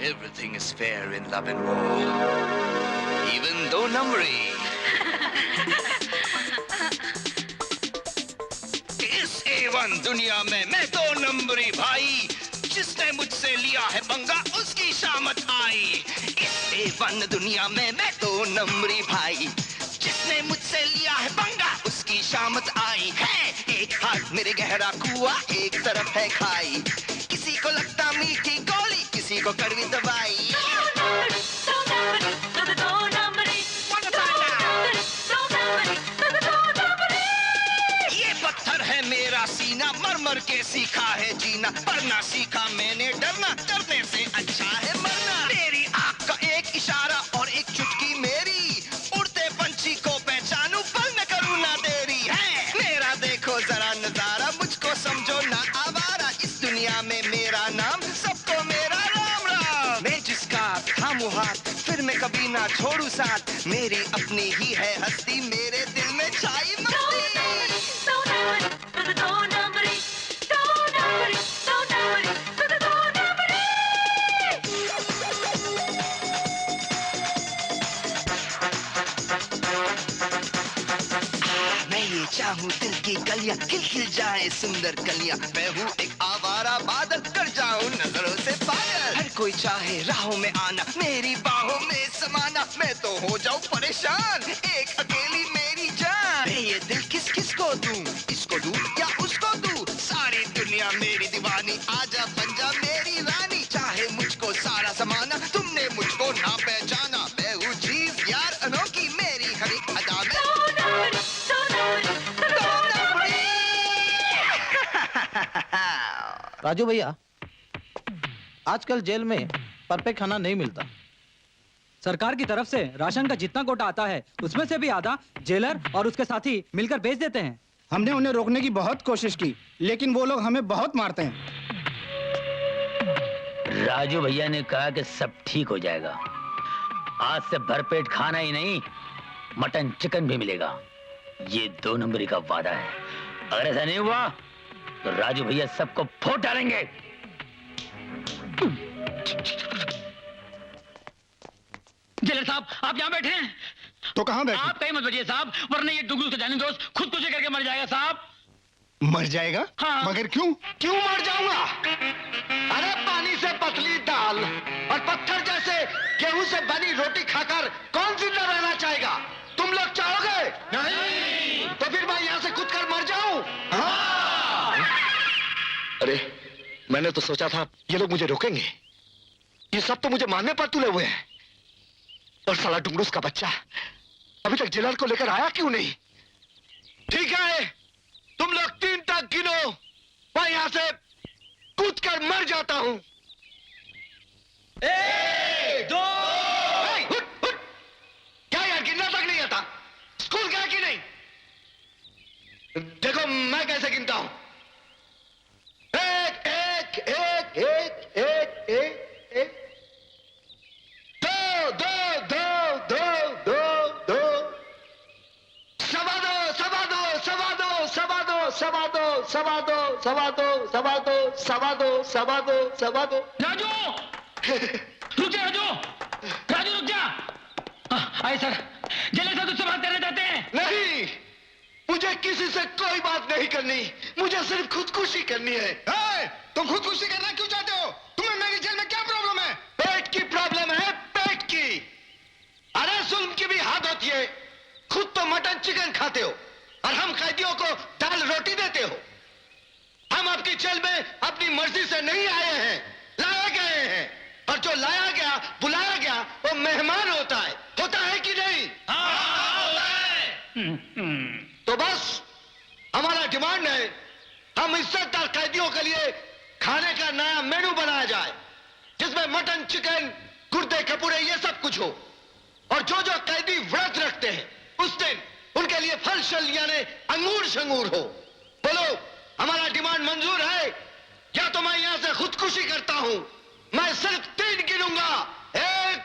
everything is fair in love and war. Even though नंबरी। इस A1 दुनिया में मैं दो नंबरी भाई, जिसने मुझसे लिया है पंगा उसकी शामत आई। इस A1 दुनिया में मैं दो नंबरी भाई, जिसने मुझसे लिया है पंगा उसकी शामत आई है। एक हाथ मेरे गहरा कुआं, एक तरफ है खाई, किसी को लगता मीठी गोली, किसी को कड़वी दवाई। ये पत्थर है मेरा सीना, मर मर के सीखा है जीना, पढ़ना सीखा मैंने डरना, डरने से अच्छा है मरना। मेरी आँख का एक इशारा और एक चुटकी मेरी, उड़ते पंछी को पहचानूं पर न करूं ना देरी है। मेरा देखो जरा नजारा, मुझको समझो ना आवारा, इस दुनिया में मेरा नाम सबको मेरा राम राम। मैं जिसका थामूं हाथ फिर मैं कभी ना छोड़ू साथ, मेरी अपनी ही है हस्ती, मेरे दिल में छाई मस्ती। चाहूं दिल की गलियां खिल खिल जाए सुंदर कलियां, मैं हूँ एक आवारा बादल, कर जाऊं नजरों से पागल। हर कोई चाहे राहों में आना, मेरी बाहों में समाना, मैं तो हो जाऊं परेशान एक अकेली मेरी जान। मैं ये दिल किस किस को दूं, इसको दूं या उसको दूं, सारी दुनिया मेरी दीवानी, आजा बन जा मेरी रानी। चाहे मुझको सारा जमाना, तुमने मुझको ना पहचाना, मैं हूँ चीज यार अनोखी, मेरी हर एक अदा में राजू भैया, आजकल जेल में परफेक्ट खाना नहीं मिलता। सरकार की तरफ से राशन का जितना कोटा आता है उसमें से भी आधा जेलर और उसके साथी मिलकर बेच देते हैं। हमने उन्हें रोकने की बहुत कोशिश की, लेकिन वो लोग हमें बहुत मारते हैं। राजू भैया ने कहा कि सब ठीक हो जाएगा, आज से भरपेट खाना ही नहीं मटन चिकन भी मिलेगा। ये 2 नंबरी का वादा है, अगर ऐसा नहीं हुआ तो राजू भैया सबको फोड़ डालेंगे। जेलर साहब, आप यहाँ बैठे हैं तो कहाँ बैठे? आप कहीं मत बैठिए साहब, वरना ये डुगलू का जाने दोस्त खुदकुशी करके मर जाएगा साहब। मर जाएगा? हाँ। मगर क्यों? क्यों मर जाऊंगा? अरे पानी से पतली दाल और पत्थर जैसे गेहूं से बनी रोटी खाकर कौन जिंदा रहना चाहेगा? तुम लोग चाहोगे? नहीं। तो फिर मैं यहाँ से कूद कर मर जाऊं? हाँ। अरे मैंने तो सोचा था ये लोग मुझे रोकेंगे, ये सब तो मुझे मारने पर तुले हुए हैं। और साला डुंगरूस का बच्चा अभी तक जेलर को लेकर आया क्यों नहीं? ठीक है, तुम लोग 3 तक गिनो, मैं यहां से कूद कर मर जाता हूं। 1, 2। क्या यार, गिनना तक नहीं आता? स्कूल गया कि नहीं? देखो मैं कैसे गिनता हूं। 1 1 1 1 1 1 1 2 2 2 2 2 2 सवा दो सवा दो सवा दो सवा दो सवा दो सवा दो सवा दो सवा दो सवा दो सवा दो सवा दो। राजू रुक जा, राजू राजू रुक जा। आए सर, जेलर साहब तुझसे बात करना चाहते हैं। नहीं, मुझे किसी से कोई बात नहीं करनी, मुझे सिर्फ खुदकुशी करनी है। तुम खुदकुशी करना क्यों चाहते हो? तुम्हें मेरी जेल में क्या प्रॉब्लम है? पेट की प्रॉब्लम है, पेट की। अरे जुल्म की भी हद होती है, खुद तो मटन चिकन खाते हो और हम कैदियों को दाल रोटी देते हो। हम आपकी जेल में अपनी मर्जी से नहीं आए हैं, लाए गए हैं, और जो लाया गया बुलाया गया वो मेहमान होता है कि नहीं? तो बस हमारा डिमांड है, हम इज्जतदार कैदियों के लिए खाने का नया मेनू बनाया जाए, जिसमें मटन चिकन गुर्दे कपूरे ये सब कुछ हो, और जो जो कैदी व्रत रखते हैं उस दिन उनके लिए फल शल यानी अंगूर शंगूर हो। बोलो, हमारा डिमांड मंजूर है या तो मैं यहां से खुदकुशी करता हूं? मैं सिर्फ 3 गिनूंगा। 1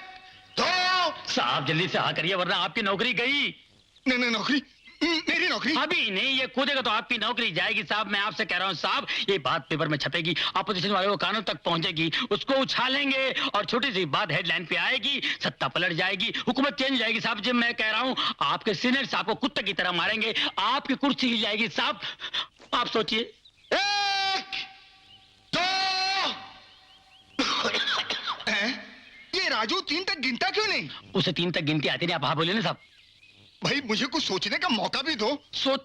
2। साहब जल्दी से हाँ करिए वरना आपकी नौकरी गई। नहीं, नौकरी, मेरी नौकरी? अभी नहीं, ये कूदेगा तो आपकी नौकरी जाएगी साहब। मैं आपसे कह रहा हूँ साहब, ये बात पेपर में छपेगी, अपोजिशन वालों को कानों तक पहुंचेगी, उसको उछालेंगे और छोटी सी बात हेडलाइन पे आएगी, सत्ता पलट जाएगी, हुकूमत चेंज हो जाएगी साहब जी। मैं कह रहा हूँ आपके सीनियर साहब को कुत्ते की तरह मारेंगे, आपकी कुर्सी हिल जाएगी साहब। आप सोचिए। 1 2 ये राजू 3 तक गिनता क्यों नहीं? उसे 3 तक गिनती आती नहीं, आप हाँ बोले ना साहब। भाई मुझे कुछ सोचने का मौका भी दो। सोच,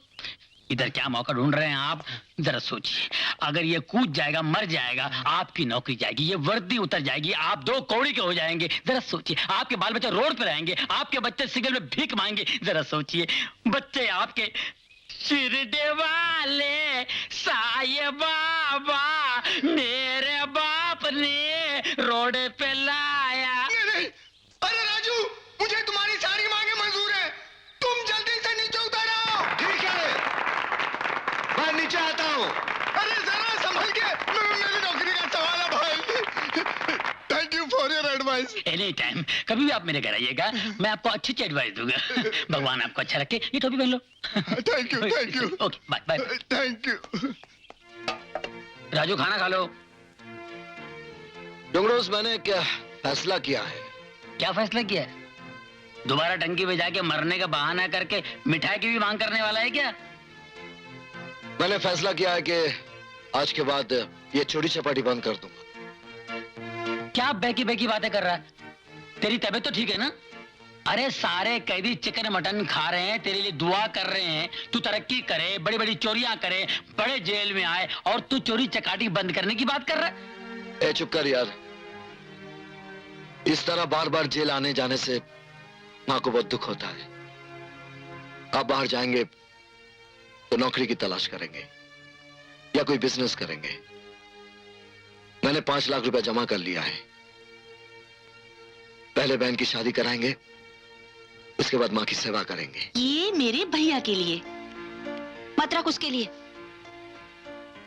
इधर क्या मौका ढूंढ रहे हैं आप? जरा सोचिए, अगर ये कूद जाएगा, मर जाएगा, आपकी नौकरी जाएगी, ये वर्दी उतर जाएगी, आप 2 कौड़ी के हो जाएंगे। जरा सोचिए, आपके बाल बच्चे रोड पे रहेंगे, आपके बच्चे सिगरेट में भीख मांगेंगे। जरा सोचिए, बच्चे आपके शिरडे वाले साये बाबा मेरे बाप ने रोड पे लाया। नहीं, अरे राजू, मुझे तुम्हारी सारी मांगे मंजूर है, तुम जल्दी से नीचे उतर आओ। ठीक है, मैं नीचे आता हूँ। अरे जरा संभल के, मेरी नौकरी का सवाल है भाई। Thank you for your advice. Any time, कभी भी आप मेरे घर आइएगा, मैं आपको अच्छी एडवाइस दूंगा। भगवान आपको अच्छा रखे। ये टोपी पहन लो। Thank you. Okay, bye bye. Thank you. Raju खाना खा लो। डुंगरोस, मैंने क्या फैसला किया है? क्या फैसला किया है? दोबारा टंकी में जाके मरने का बहाना करके मिठाई की भी मांग करने वाला है क्या? मैंने फैसला किया है कि आज के बाद ये चोरी चपाटी बंद कर दूंगा। क्या बेकी बेकी बातें कर रहा है? तेरी तबीयत तो ठीक है ना? अरे सारे कैदी चिकन मटन खा रहे हैं, तेरे लिए दुआ कर रहे हैं, तू तरक्की करे, बड़ी बड़ी चोरियां करे, बड़े जेल में आए, और तू चोरी चकाटी बंद करने की बात कर रहा है? ए चुप कर यार, इस तरह बार बार जेल आने जाने से माँ को बहुत दुख होता है। आप बाहर जाएंगे तो नौकरी की तलाश करेंगे या कोई बिजनेस करेंगे। मैंने 5 लाख रुपए जमा कर लिया है। पहले बहन की शादी कराएंगे, उसके बाद माँ की सेवा करेंगे। ये मेरे भैया के लिए, मत रख उसके लिए,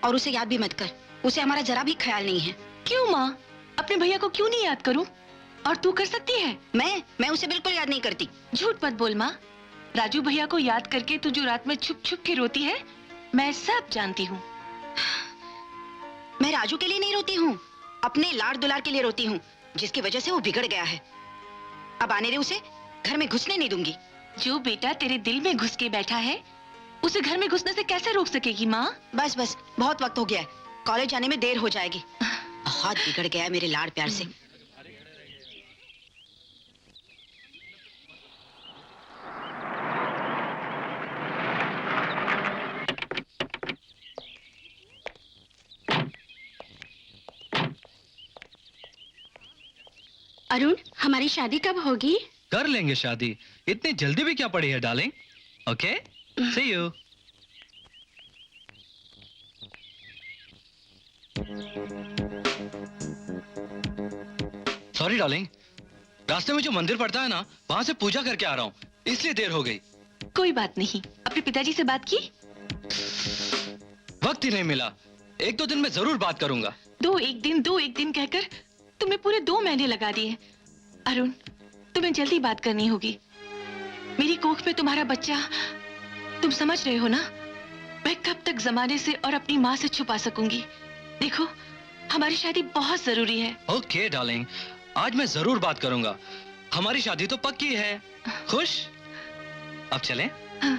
और उसे याद भी मत कर, उसे हमारा जरा भी ख्याल नहीं है। क्यों माँ, अपने भैया को क्यों नहीं याद करूं? और तू कर सकती है? मैं उसे बिल्कुल याद नहीं करती। झूठ मत बोल माँ, राजू भैया को याद करके तू जो रात में छुप छुप के रोती है, मैं सब जानती हूँ। मैं राजू के लिए नहीं रोती हूँ, अपने लाड़ दुलार के लिए रोती हूँ, जिसकी वजह से वो बिगड़ गया है। अब आने दे उसे, घर में घुसने नहीं दूंगी। जो बेटा तेरे दिल में घुस के बैठा है, उसे घर में घुसने से कैसे रोक सकेगी माँ? बस बहुत वक्त हो गया है, कॉलेज जाने में देर हो जाएगी। बहुत बिगड़ गया है मेरे लाड़ प्यार से। अरुण, हमारी शादी कब होगी? कर लेंगे शादी, इतनी जल्दी भी क्या पड़ी है darling. Okay, see you. Sorry darling, रास्ते में जो मंदिर पड़ता है ना, वहां से पूजा करके आ रहा हूँ, इसलिए देर हो गई। कोई बात नहीं, अपने पिताजी से बात की? वक्त ही नहीं मिला, 1-2 दिन में जरूर बात करूंगा। दो एक दिन कहकर तुम्हें पूरे 2 महीने लगा दिए। अरुण, तुम्हें जल्दी बात करनी होगी। मेरी कोख में तुम्हारा बच्चा, तुम समझ रहे हो ना? मैं कब तक जमाने से और अपनी माँ से छुपा सकूंगी? देखो, हमारी शादी बहुत जरूरी है। ओके डार्लिंग, आज मैं जरूर बात करूंगा। हमारी शादी तो पक्की है। खुश? अब चलें? हाँ।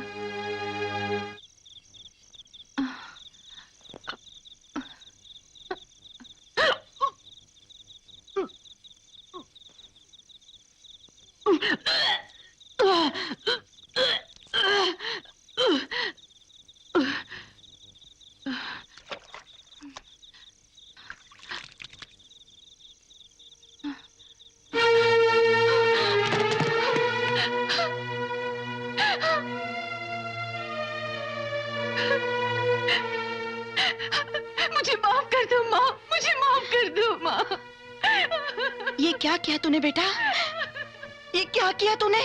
मुझे माफ कर दो माँ, मुझे माफ कर दो माँ। ये क्या किया तूने बेटा? ये क्या किया तूने?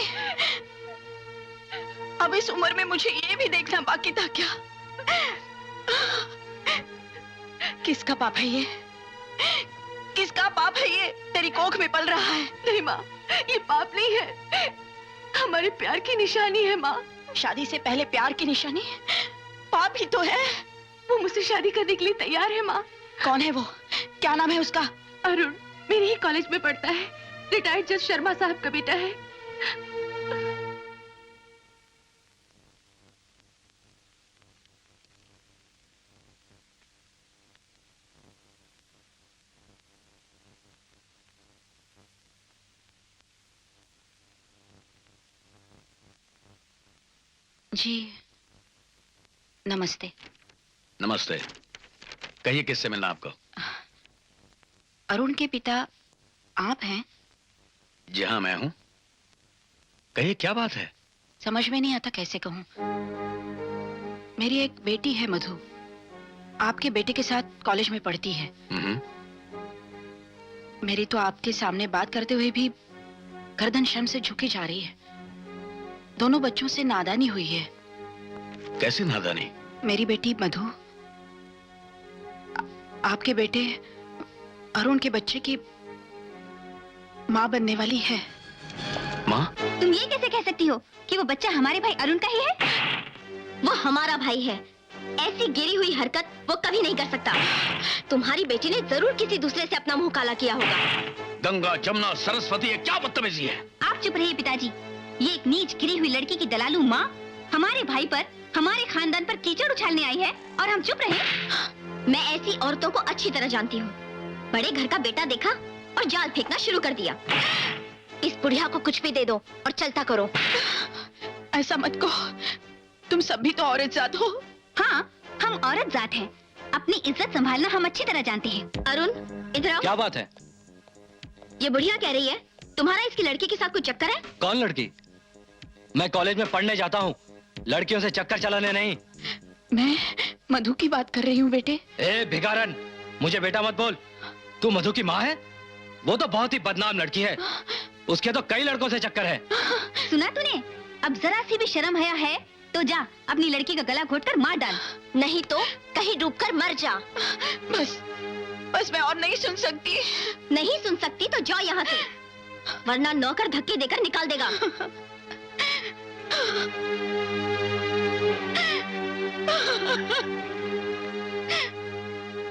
अब इस उम्र में मुझे ये भी देखना बाकी था क्या? किसका पाप है ये? किसका पाप है ये? तेरी कोख में पल रहा है। नहीं माँ, ये पाप नहीं है, हमारे प्यार की निशानी है माँ। शादी से पहले प्यार की निशानी पाप ही तो है। वो मुझसे शादी करने के लिए तैयार है माँ। कौन है वो? क्या नाम है उसका? अरुण, मेरे ही कॉलेज में पढ़ता है। रिटायर्ड जज शर्मा साहब का बेटा है। जी नमस्ते। नमस्ते। कहिए किससे मिलना आपको? अरुण के पिता आप हैं? जी हाँ, मैं हूं। कहिए क्या बात है? समझ में नहीं आता कैसे कहूँ। मेरी एक बेटी है मधु, आपके बेटे के साथ कॉलेज में पढ़ती है। मेरी तो आपके सामने बात करते हुए भी गर्दन शर्म से झुकी जा रही है। दोनों बच्चों से नादानी हुई है। कैसी नादानी? मेरी बेटी मधु आपके बेटे अरुण के बच्चे की माँ बनने वाली है। माँ? तुम ये कैसे कह सकती हो कि वो बच्चा हमारे भाई अरुण का ही है? वो हमारा भाई है। ऐसी गिरी हुई हरकत वो कभी नहीं कर सकता। तुम्हारी बेटी ने जरूर किसी दूसरे से अपना मुंह काला किया होगा। गंगा, जमुना, सरस्वती, ये क्या बदतमीजी है? आप चुप रहिए पिताजी। ये एक नीच गिरी हुई लड़की की दलालू माँ हमारे भाई पर, हमारे खानदान पर कीचड़ उछालने आई है और हम चुप रहे? मैं ऐसी औरतों को अच्छी तरह जानती हूँ। बड़े घर का बेटा देखा और जाल फेंकना शुरू कर दिया। इस बुढ़िया को कुछ भी दे दो और चलता करो। ऐसा मत कहो, तुम सब भी तो औरत जात हो। हाँ, हम औरत जात हैं। अपनी इज्जत संभालना हम अच्छी तरह जानते हैं। अरुण, इधर आओ। क्या बात है? ये बुढ़िया कह रही है तुम्हारा इसकी लड़की के साथ कोई चक्कर है। कौन लड़की? मैं कॉलेज में पढ़ने जाता हूँ, लड़कियों से चक्कर चलाने नहीं। मैं मधु की बात कर रही हूँ बेटे। ए भिखारन, मुझे बेटा मत बोल। तू मधु की माँ है? वो तो बहुत ही बदनाम लड़की है। उसके तो कई लड़कों से चक्कर है। सुना तूने? अब जरा सी भी शर्म हया है तो जा अपनी लड़की का गला घोटकर मार डाल, नहीं तो कहीं डूबकर मर जा। बस मैं और नहीं सुन सकती। नहीं सुन सकती तो जाओ यहाँ से, वरना नौकर धक्के देकर निकाल देगा।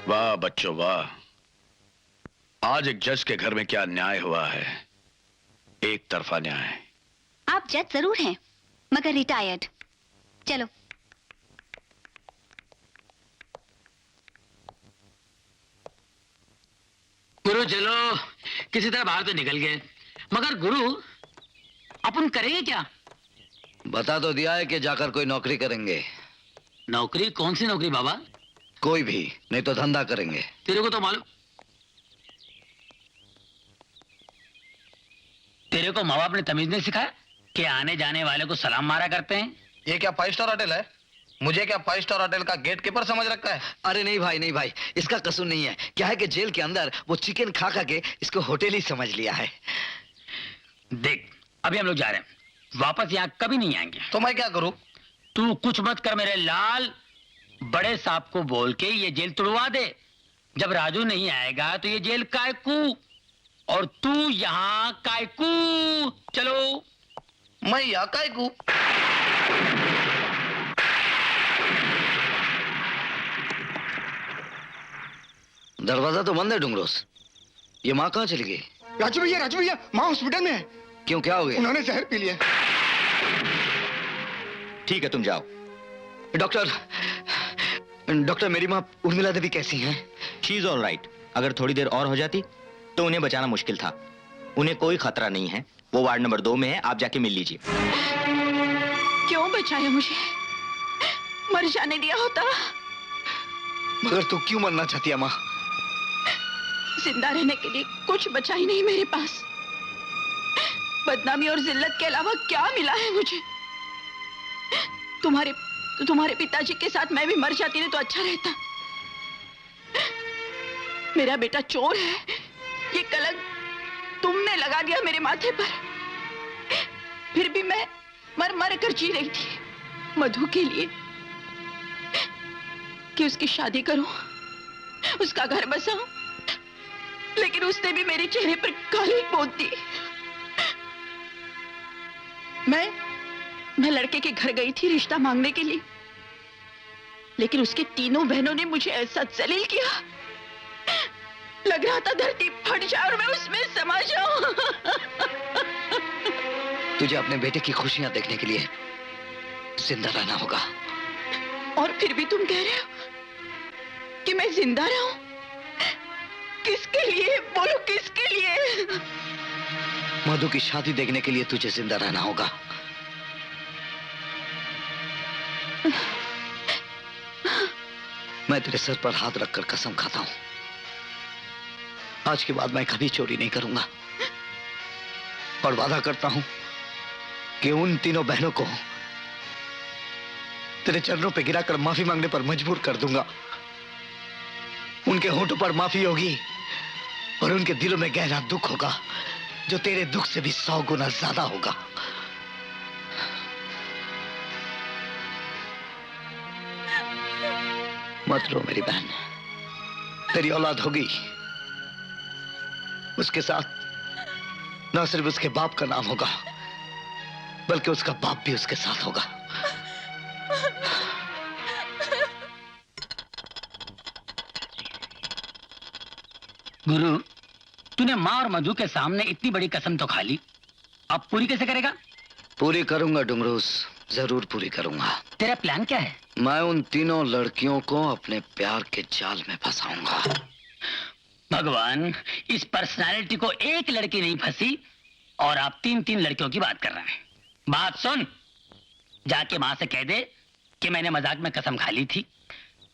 वाह बच्चों वाह, आज एक जज के घर में क्या न्याय हुआ है। एक तरफा न्याय। आप जज जरूर हैं मगर रिटायर्ड। चलो। गुरु चलो, किसी तरह बाहर तो निकल गए, मगर गुरु अपन करेंगे क्या? बता तो दिया है कि जाकर कोई नौकरी करेंगे। नौकरी? कौन सी नौकरी बाबा? कोई भी नहीं तो धंधा करेंगे। तेरे को तो मालूम, तेरे को माँ बाप ने तमीज नहीं सिखाया कि आने जाने वाले को सलाम मारा करते हैं? ये क्या 5 स्टार होटल है? मुझे क्या 5 स्टार होटल का गेट कीपर समझ रखा है? अरे नहीं भाई, नहीं भाई, इसका कसूर नहीं है। क्या है कि जेल के अंदर वो चिकन खा खा के इसको होटल ही समझ लिया है। देख, अभी हम लोग जा रहे हैं, वापस यहाँ कभी नहीं आएंगे। तो मैं क्या करूं? तू कुछ मत कर मेरे लाल। बड़े साहब को बोल के ये जेल तुड़वा दे। जब राजू नहीं आएगा तो ये जेल कायकू, और तू यहाँ कायकू। चलो। मैं यहाँ कायकू? दरवाजा तो बंद है डुंगरोस। ये माँ कहाँ चली गई? राजू भैया, माँ हॉस्पिटल में है। क्यों, क्या हो गया? उन्होंने जहर पी लिया। ठीक है, तुम जाओ। डॉक्टर, मेरी माँ उर्मिला देवी कैसी हैं? She is all right. अगर थोड़ी देर और हो जाती तो उन्हें बचाना मुश्किल था। उन्हें कोई खतरा नहीं है। वो वार्ड नंबर 2 में है, आप जाके मिल लीजिए। क्यों बचाया मुझे? मर जाने दिया होता। मगर तू क्यों मरना चाहती है माँ? जिंदा रहने के लिए कुछ बचा ही नहीं मेरे पास। बदनामी और जिल्लत के अलावा क्या मिला है मुझे? तुम्हारे पिताजी के साथ मैं भी मर जाती नहीं तो अच्छा रहता। मेरा बेटा चोर है, ये कलंक तुमने लगा दिया मेरे माथे पर। फिर भी मैं मर मर कर जी रही थी मधु के लिए, कि उसकी शादी करूं, उसका घर बसाऊं। लेकिन उसने भी मेरे चेहरे पर काली पोत दी। मैं लड़के के घर गई थी रिश्ता मांगने के लिए, लेकिन उसके तीनों बहनों ने मुझे ऐसा जलील किया, लग रहा था धरती फट जाए और मैं उसमें समा जाऊं। तुझे अपने बेटे की खुशियां देखने के लिए जिंदा रहना होगा। और फिर भी तुम कह रहे हो कि मैं जिंदा रहूं? किसके लिए? बोलो किसके लिए? मधु की शादी देखने के लिए तुझे जिंदा रहना होगा। मैं तेरे सर पर हाथ रखकर कसम खाता हूं, आज के बाद मैं कभी चोरी नहीं करूंगा, और वादा करता हूं कि उन तीनों बहनों को तेरे चरणों पे गिराकर माफी मांगने पर मजबूर कर दूंगा। उनके होठों पर माफी होगी और उनके दिलों में गहरा दुख होगा, जो तेरे दुख से भी 100 गुना ज्यादा होगा। मत रो मेरी बहन, तेरी औलाद होगी, उसके साथ न सिर्फ उसके बाप का नाम होगा, बल्कि उसका बाप भी उसके साथ होगा। गुरु, तूने माँ और मधु के सामने इतनी बड़ी कसम तो खा ली, अब पूरी कैसे करेगा? पूरी करूंगा डुंगरूस, जरूर पूरी करूंगा। तेरा प्लान क्या है? मैं उन तीनों लड़कियों को अपने प्यार के जाल में फंसाऊंगा। भगवान, इस पर्सनालिटी को एक लड़की नहीं फंसी और आप 3-3 लड़कियों की बात कर रहे हैं। बात सुन, जाके माँ से कह दे कि मैंने मजाक में कसम खा ली थी।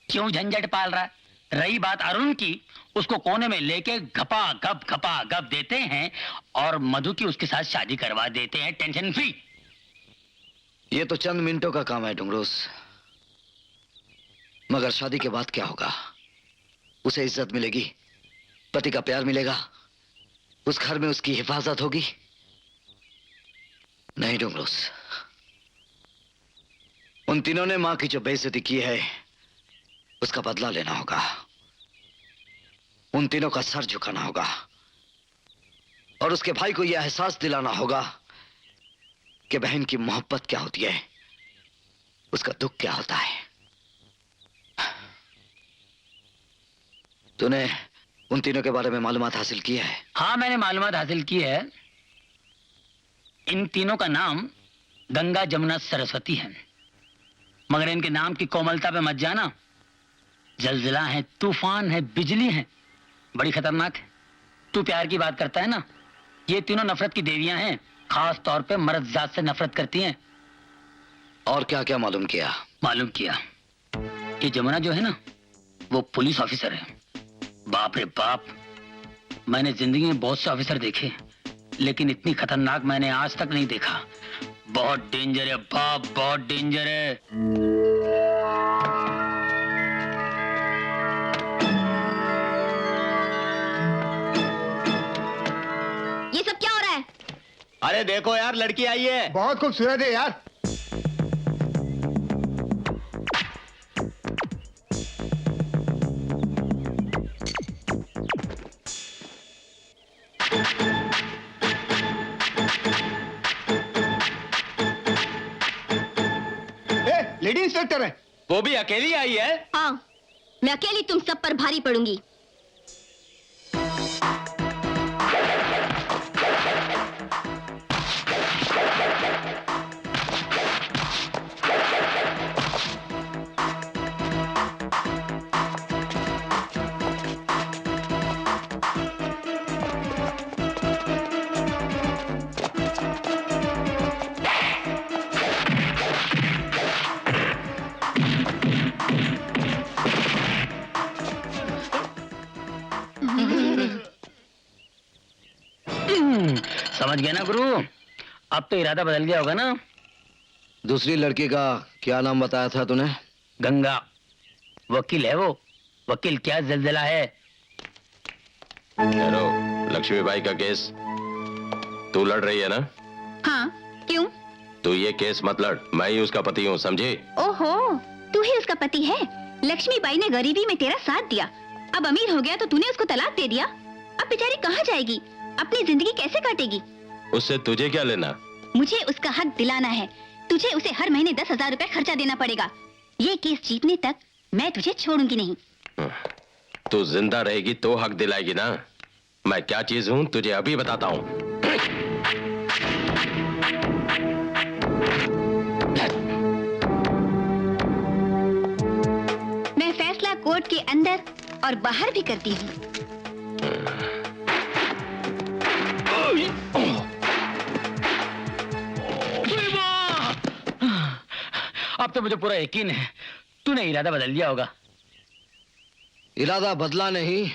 क्यों झंझट पाल रहा है? रही बात अरुण की, उसको कोने में लेके घपा गप देते हैं और मधु की उसके साथ शादी करवा देते हैं, टेंशन फ्री। ये तो चंद मिनटों का काम है डुंगरूस, मगर शादी के बाद क्या होगा? उसे इज्जत मिलेगी, पति का प्यार मिलेगा, उस घर में उसकी हिफाजत होगी। नहीं डुंगरूस, उन तीनों ने मां की जो बेइज्जती की है उसका बदला लेना होगा। उन तीनों का सर झुकाना होगा और उसके भाई को यह एहसास दिलाना होगा कि बहन की मोहब्बत क्या होती है, उसका दुख क्या होता है। तूने उन तीनों के बारे में मालूमात हासिल की है? हाँ, मैंने मालूमात हासिल की है। इन तीनों का नाम गंगा, जमुना, सरस्वती है, मगर इनके नाम की कोमलता पे मत जाना। जलजिला है, तूफान है, बिजली है, बड़ी खतरनाक है। तू प्यार की बात करता है ना, ये तीनों नफरत की देवियां हैं, खास तौर पे मर्द जात से नफरत करती हैं। और क्या क्या मालूम किया? मालूम किया, ये जमुना जो है ना, वो पुलिस ऑफिसर है। बाप रे बाप, मैंने जिंदगी में बहुत से ऑफिसर देखे, लेकिन इतनी खतरनाक मैंने आज तक नहीं देखा। बहुत डेंजर है बाप, बहुत डेंजर है। ये सब क्या हो रहा है? अरे देखो यार, लड़की आई है। बहुत खूबसूरत है यार। लेडी इंस्पेक्टर है। वो भी अकेली आई है? हाँ, मैं अकेली तुम सब पर भारी पड़ूंगी। समझ गया ना गुरु? अब तो इरादा बदल गया होगा ना? दूसरी लड़की का क्या नाम बताया था तूने? गंगा। वकील है वो। वकील क्या जलजला है। हेलो, लक्ष्मीबाई का केस तू लड़ रही है ना? हाँ, क्यों? तू ये केस मत लड़, मैं ही उसका पति हूँ, समझी? ओहो, तू ही उसका पति है। लक्ष्मीबाई ने गरीबी में तेरा साथ दिया, अब अमीर हो गया तो तूने उसको तलाक दे दिया। अब बेचारी कहाँ जाएगी, अपनी जिंदगी कैसे काटेगी? उससे तुझे क्या लेना? मुझे उसका हक दिलाना है। तुझे उसे हर महीने 10,000 रुपए खर्चा देना पड़ेगा। ये केस जीतने तक मैं तुझे छोड़ूंगी नहीं। तू जिंदा रहेगी तो हक दिलाएगी ना। मैं क्या चीज हूं तुझे अभी बताता हूं। मैं फैसला कोर्ट के अंदर और बाहर भी करती हूँ। अब तो मुझे पूरा यकीन है तूने इरादा बदल लिया होगा। इरादा बदला नहीं,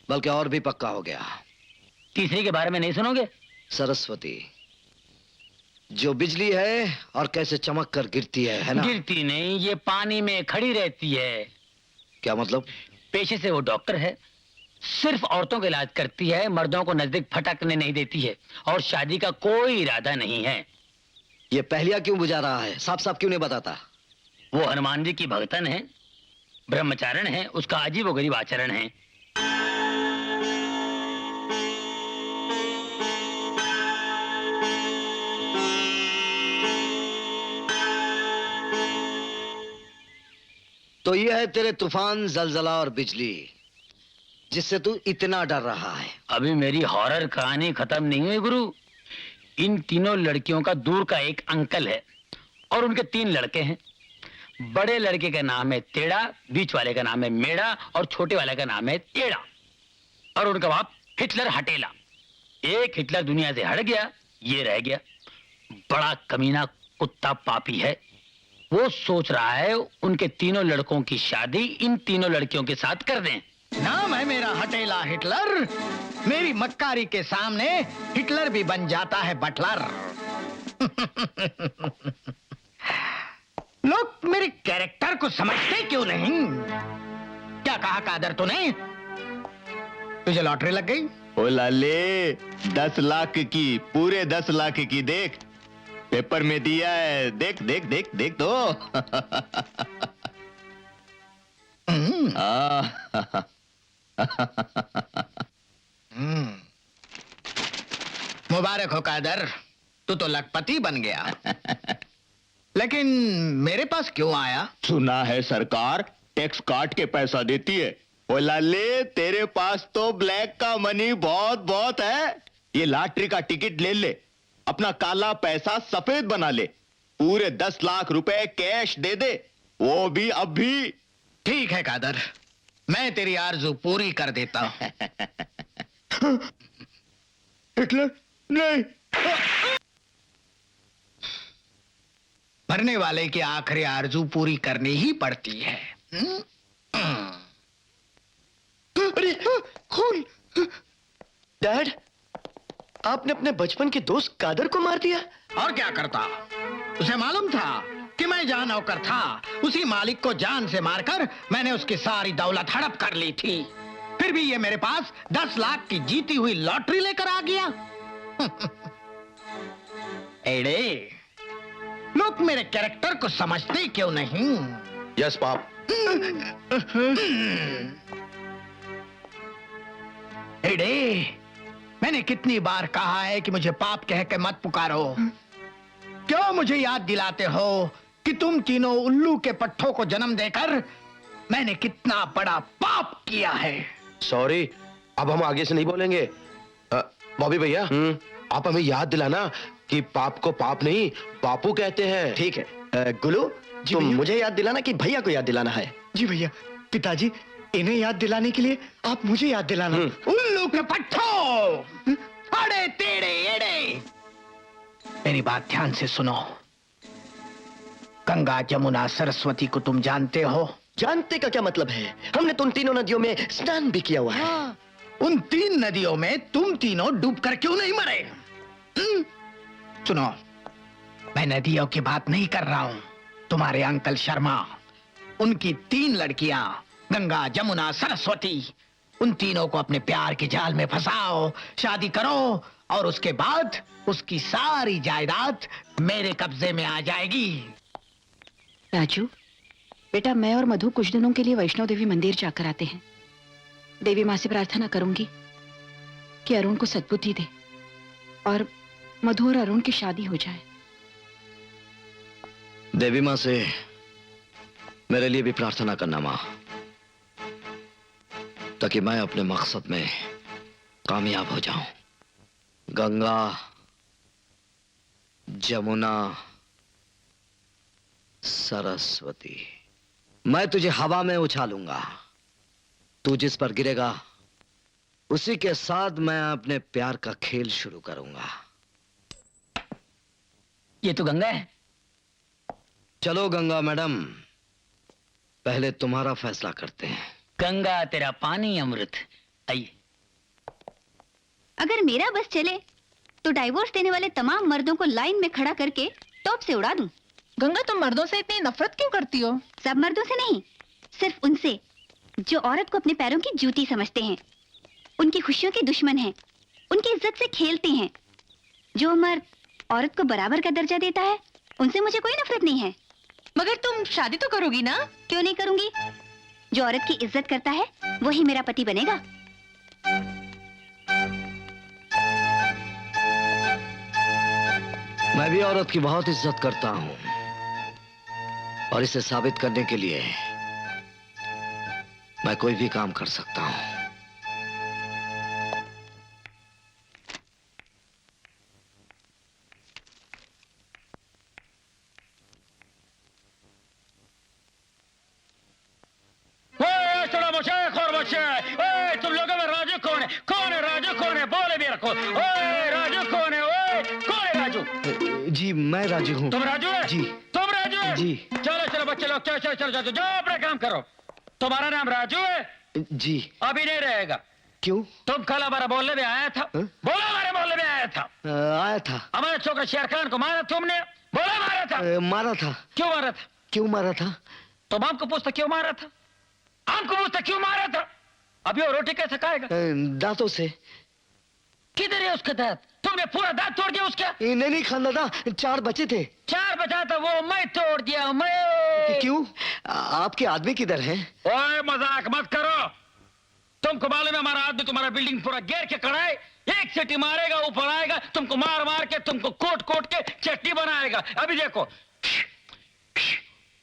बल्कि और भी पक्का हो गया। तीसरी के बारे में नहीं सुनोगे? सरस्वती, जो बिजली है और कैसे चमक कर गिरती है ना? गिरती नहीं, ये पानी में खड़ी रहती है। क्या मतलब? पेशे से वो डॉक्टर है, सिर्फ औरतों का इलाज करती है, मर्दों को नजदीक फटकने नहीं देती है, और शादी का कोई इरादा नहीं है। ये पहलिया क्यों बुझा रहा है? साफ साफ क्यों नहीं बताता? वो हनुमान जी की भक्तन है, ब्रह्मचारण है, उसका अजीब गरीब आचरण है। तो ये है तेरे तूफान, जलजला और बिजली, जिससे तू इतना डर रहा है। अभी मेरी हॉरर कहानी खत्म नहीं हुई गुरु। इन तीनों लड़कियों का दूर का एक अंकल है और उनके 3 लड़के हैं। बड़े लड़के का नाम है टेढ़ा, बीच वाले का नाम है मेढ़ा और छोटे वाले का नाम है टेढ़ा। और उनका बाप हिटलर हटेला। एक हिटलर दुनिया से हट गया, ये रह गया। बड़ा कमीना कुत्ता पापी है। वो सोच रहा है उनके तीनों लड़कों की शादी इन तीनों लड़कियों के साथ कर दें। नाम है मेरा हटेला हिटलर। मेरी मक्कारी के सामने हिटलर भी बन जाता है बटलर। लोग मेरे कैरेक्टर को समझते क्यों नहीं? क्या कहा कादर तूने? तुझे लॉटरी लग गई? ओ लाले, 10 लाख की, पूरे 10 लाख की। देख, पेपर में दिया है। देख देख देख देख तो। मुबारक हो कादर, तू तो लखपति बन गया। लेकिन मेरे पास क्यों आया? सुना है सरकार टैक्स काट के पैसा देती है। ओ लाले, तेरे पास तो ब्लैक का मनी बहुत बहुत है। ये लॉटरी का टिकट ले ले, अपना काला पैसा सफेद बना ले। पूरे 10 लाख रुपए कैश दे दे, वो भी अभी। ठीक है कादर, मैं तेरी आरज़ू पूरी कर देता हूं। हिटलर नहीं। मरने वाले की आखिरी आरज़ू पूरी करनी ही पड़ती है। अरे खून! डैड, आपने अपने बचपन के दोस्त कादर को मार दिया? और क्या करता? उसे मालूम था कि मैं जान नौकर था। उसी मालिक को जान से मारकर मैंने उसकी सारी दौलत हड़प कर ली थी। फिर भी ये मेरे पास 10 लाख की जीती हुई लॉटरी लेकर आ गया। एड़े, लोग मेरे कैरेक्टर को समझते क्यों नहीं? यस पाप। एड़े, मैंने कितनी बार कहा है कि मुझे पाप कह के मत पुकारो। क्यों मुझे याद दिलाते हो कि तुम तीनों उल्लू के पट्ठों को जन्म देकर मैंने कितना बड़ा पाप किया है। सॉरी, अब हम आगे से नहीं बोलेंगे। बॉबी भैया, आप हमें याद दिलाना कि पाप को पाप नहीं बापू कहते हैं। ठीक है। गुलू, तुम मुझे याद दिलाना कि भैया को याद दिलाना है। जी भैया। पिताजी, इन्हें याद दिलाने के लिए आप मुझे याद दिलाना। उल्लू के पट्ठों, अड़े टेढ़े एड़े, मेरी बात ध्यान से सुनो। गंगा, जमुना, सरस्वती को तुम जानते हो? जानते का क्या मतलब है? हमने तो उन तीनों नदियों में स्नान भी किया हुआ है। उन 3 नदियों में तुम तीनों डूबकर क्यों नहीं मरे? सुनो, मैं नदियों की बात नहीं कर रहा हूं। तुम्हारे अंकल शर्मा, उनकी 3 लड़कियां गंगा, जमुना, सरस्वती, उन तीनों को अपने प्यार के जाल में फंसाओ, शादी करो और उसके बाद उसकी सारी जायदाद मेरे कब्जे में आ जाएगी। राजू बेटा, मैं और मधु कुछ दिनों के लिए वैष्णो देवी मंदिर जाकर आते हैं। देवी माँ से प्रार्थना करूंगी कि अरुण को सद्बुद्धि दे और मधु और अरुण की शादी हो जाए। देवी माँ से मेरे लिए भी प्रार्थना करना माँ, ताकि मैं अपने मकसद में कामयाब हो जाऊं। गंगा, जमुना, सरस्वती, मैं तुझे हवा में उछालूंगा। तू जिस पर गिरेगा उसी के साथ मैं अपने प्यार का खेल शुरू करूंगा। ये तो गंगा है। चलो गंगा मैडम, पहले तुम्हारा फैसला करते हैं। गंगा तेरा पानी अमृत। आइए। अगर मेरा बस चले तो डाइवोर्स देने वाले तमाम मर्दों को लाइन में खड़ा करके टॉप से उड़ा दूं। गंगा, तुम मर्दों से इतनी नफरत क्यों करती हो? सब मर्दों से नहीं, सिर्फ उनसे जो औरत को अपने पैरों की जूती समझते हैं, उनकी खुशियों के दुश्मन हैं, उनकी इज्जत से खेलते हैं। जो मर्द औरत को बराबर का दर्जा देता है, उनसे मुझे कोई नफरत नहीं है। मगर तुम शादी तो करोगी ना? क्यों नहीं करूंगी? जो औरत की इज्जत करता है वही मेरा पति बनेगा। मैं भी औरत की बहुत इज्जत करता हूं, और इसे साबित करने के लिए मैं कोई भी काम कर सकता हूं। तुम लोगों में राजू कौन है? कौन है राजू? कौन है? बोले भी रखो। ओए राजू कौन है? ओए कौन है राजू? जी मैं राजू हूँ। तुम राजू है? जी। तुम राजू है? जी। चलो चलो बच्चे लोग, चलो चलो चलो जाओ अपना काम करो। तुम्हारा नाम राजू है? जी। अभी नहीं रहेगा। क्यों? तुम कल हमारा बोलने में आया था। बोलो हमारे बोलने में आया था। आया था। हमारे छोकरा शेर खान को मारा तुमने? बोलो मारा था। मारा था। क्यों मारा था? क्यों मारा था? तुम हमको पूछता क्यों मारा था? हमको पूछता क्यों मारा था? अभी वो रोटी कैसे खाएगा? दांतों से। किधर है उसके दांत? तुमने पूरा दांत तोड़ दिया उसका? नहीं खाना था, 4 बचे थे। 4 बचा था, वो मैं तोड़ दिया। मैं क्यों? आपके आदमी किधर हैं? ओए मजाक मत करो। तुमको मालूम है हमारा आदमी तुम्हारा बिल्डिंग पूरा घेर के खड़ा है। एक सीटी मारेगा ऊपर आएगा, तुमको मार मार के तुमको कोट कोट के चट्टी बनाएगा। अभी देखो,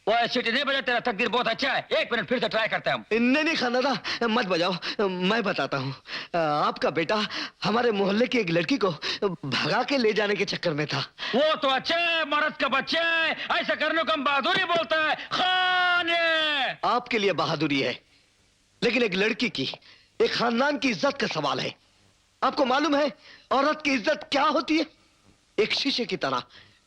वो सीटी नहीं बजा, तेरा तकदीर बहुत अच्छा है। 1 मिनट फिर से ट्राई करते हैं हम। नहीं खाना था, मत बजाओ, मैं बताता हूँ। आपका बेटा हमारे मोहल्ले की एक लड़की को भगा के ले जाने के चक्कर में था। वो तो अच्छा है, मर्द का बच्चा है, ऐसा करने को हम बहादुरी बोलता है। खान है। आपके लिए बहादुरी है, लेकिन एक लड़की की, एक खानदान की इज्जत का सवाल है। आपको मालूम है औरत की इज्जत क्या होती है? एक शीशे की तरह,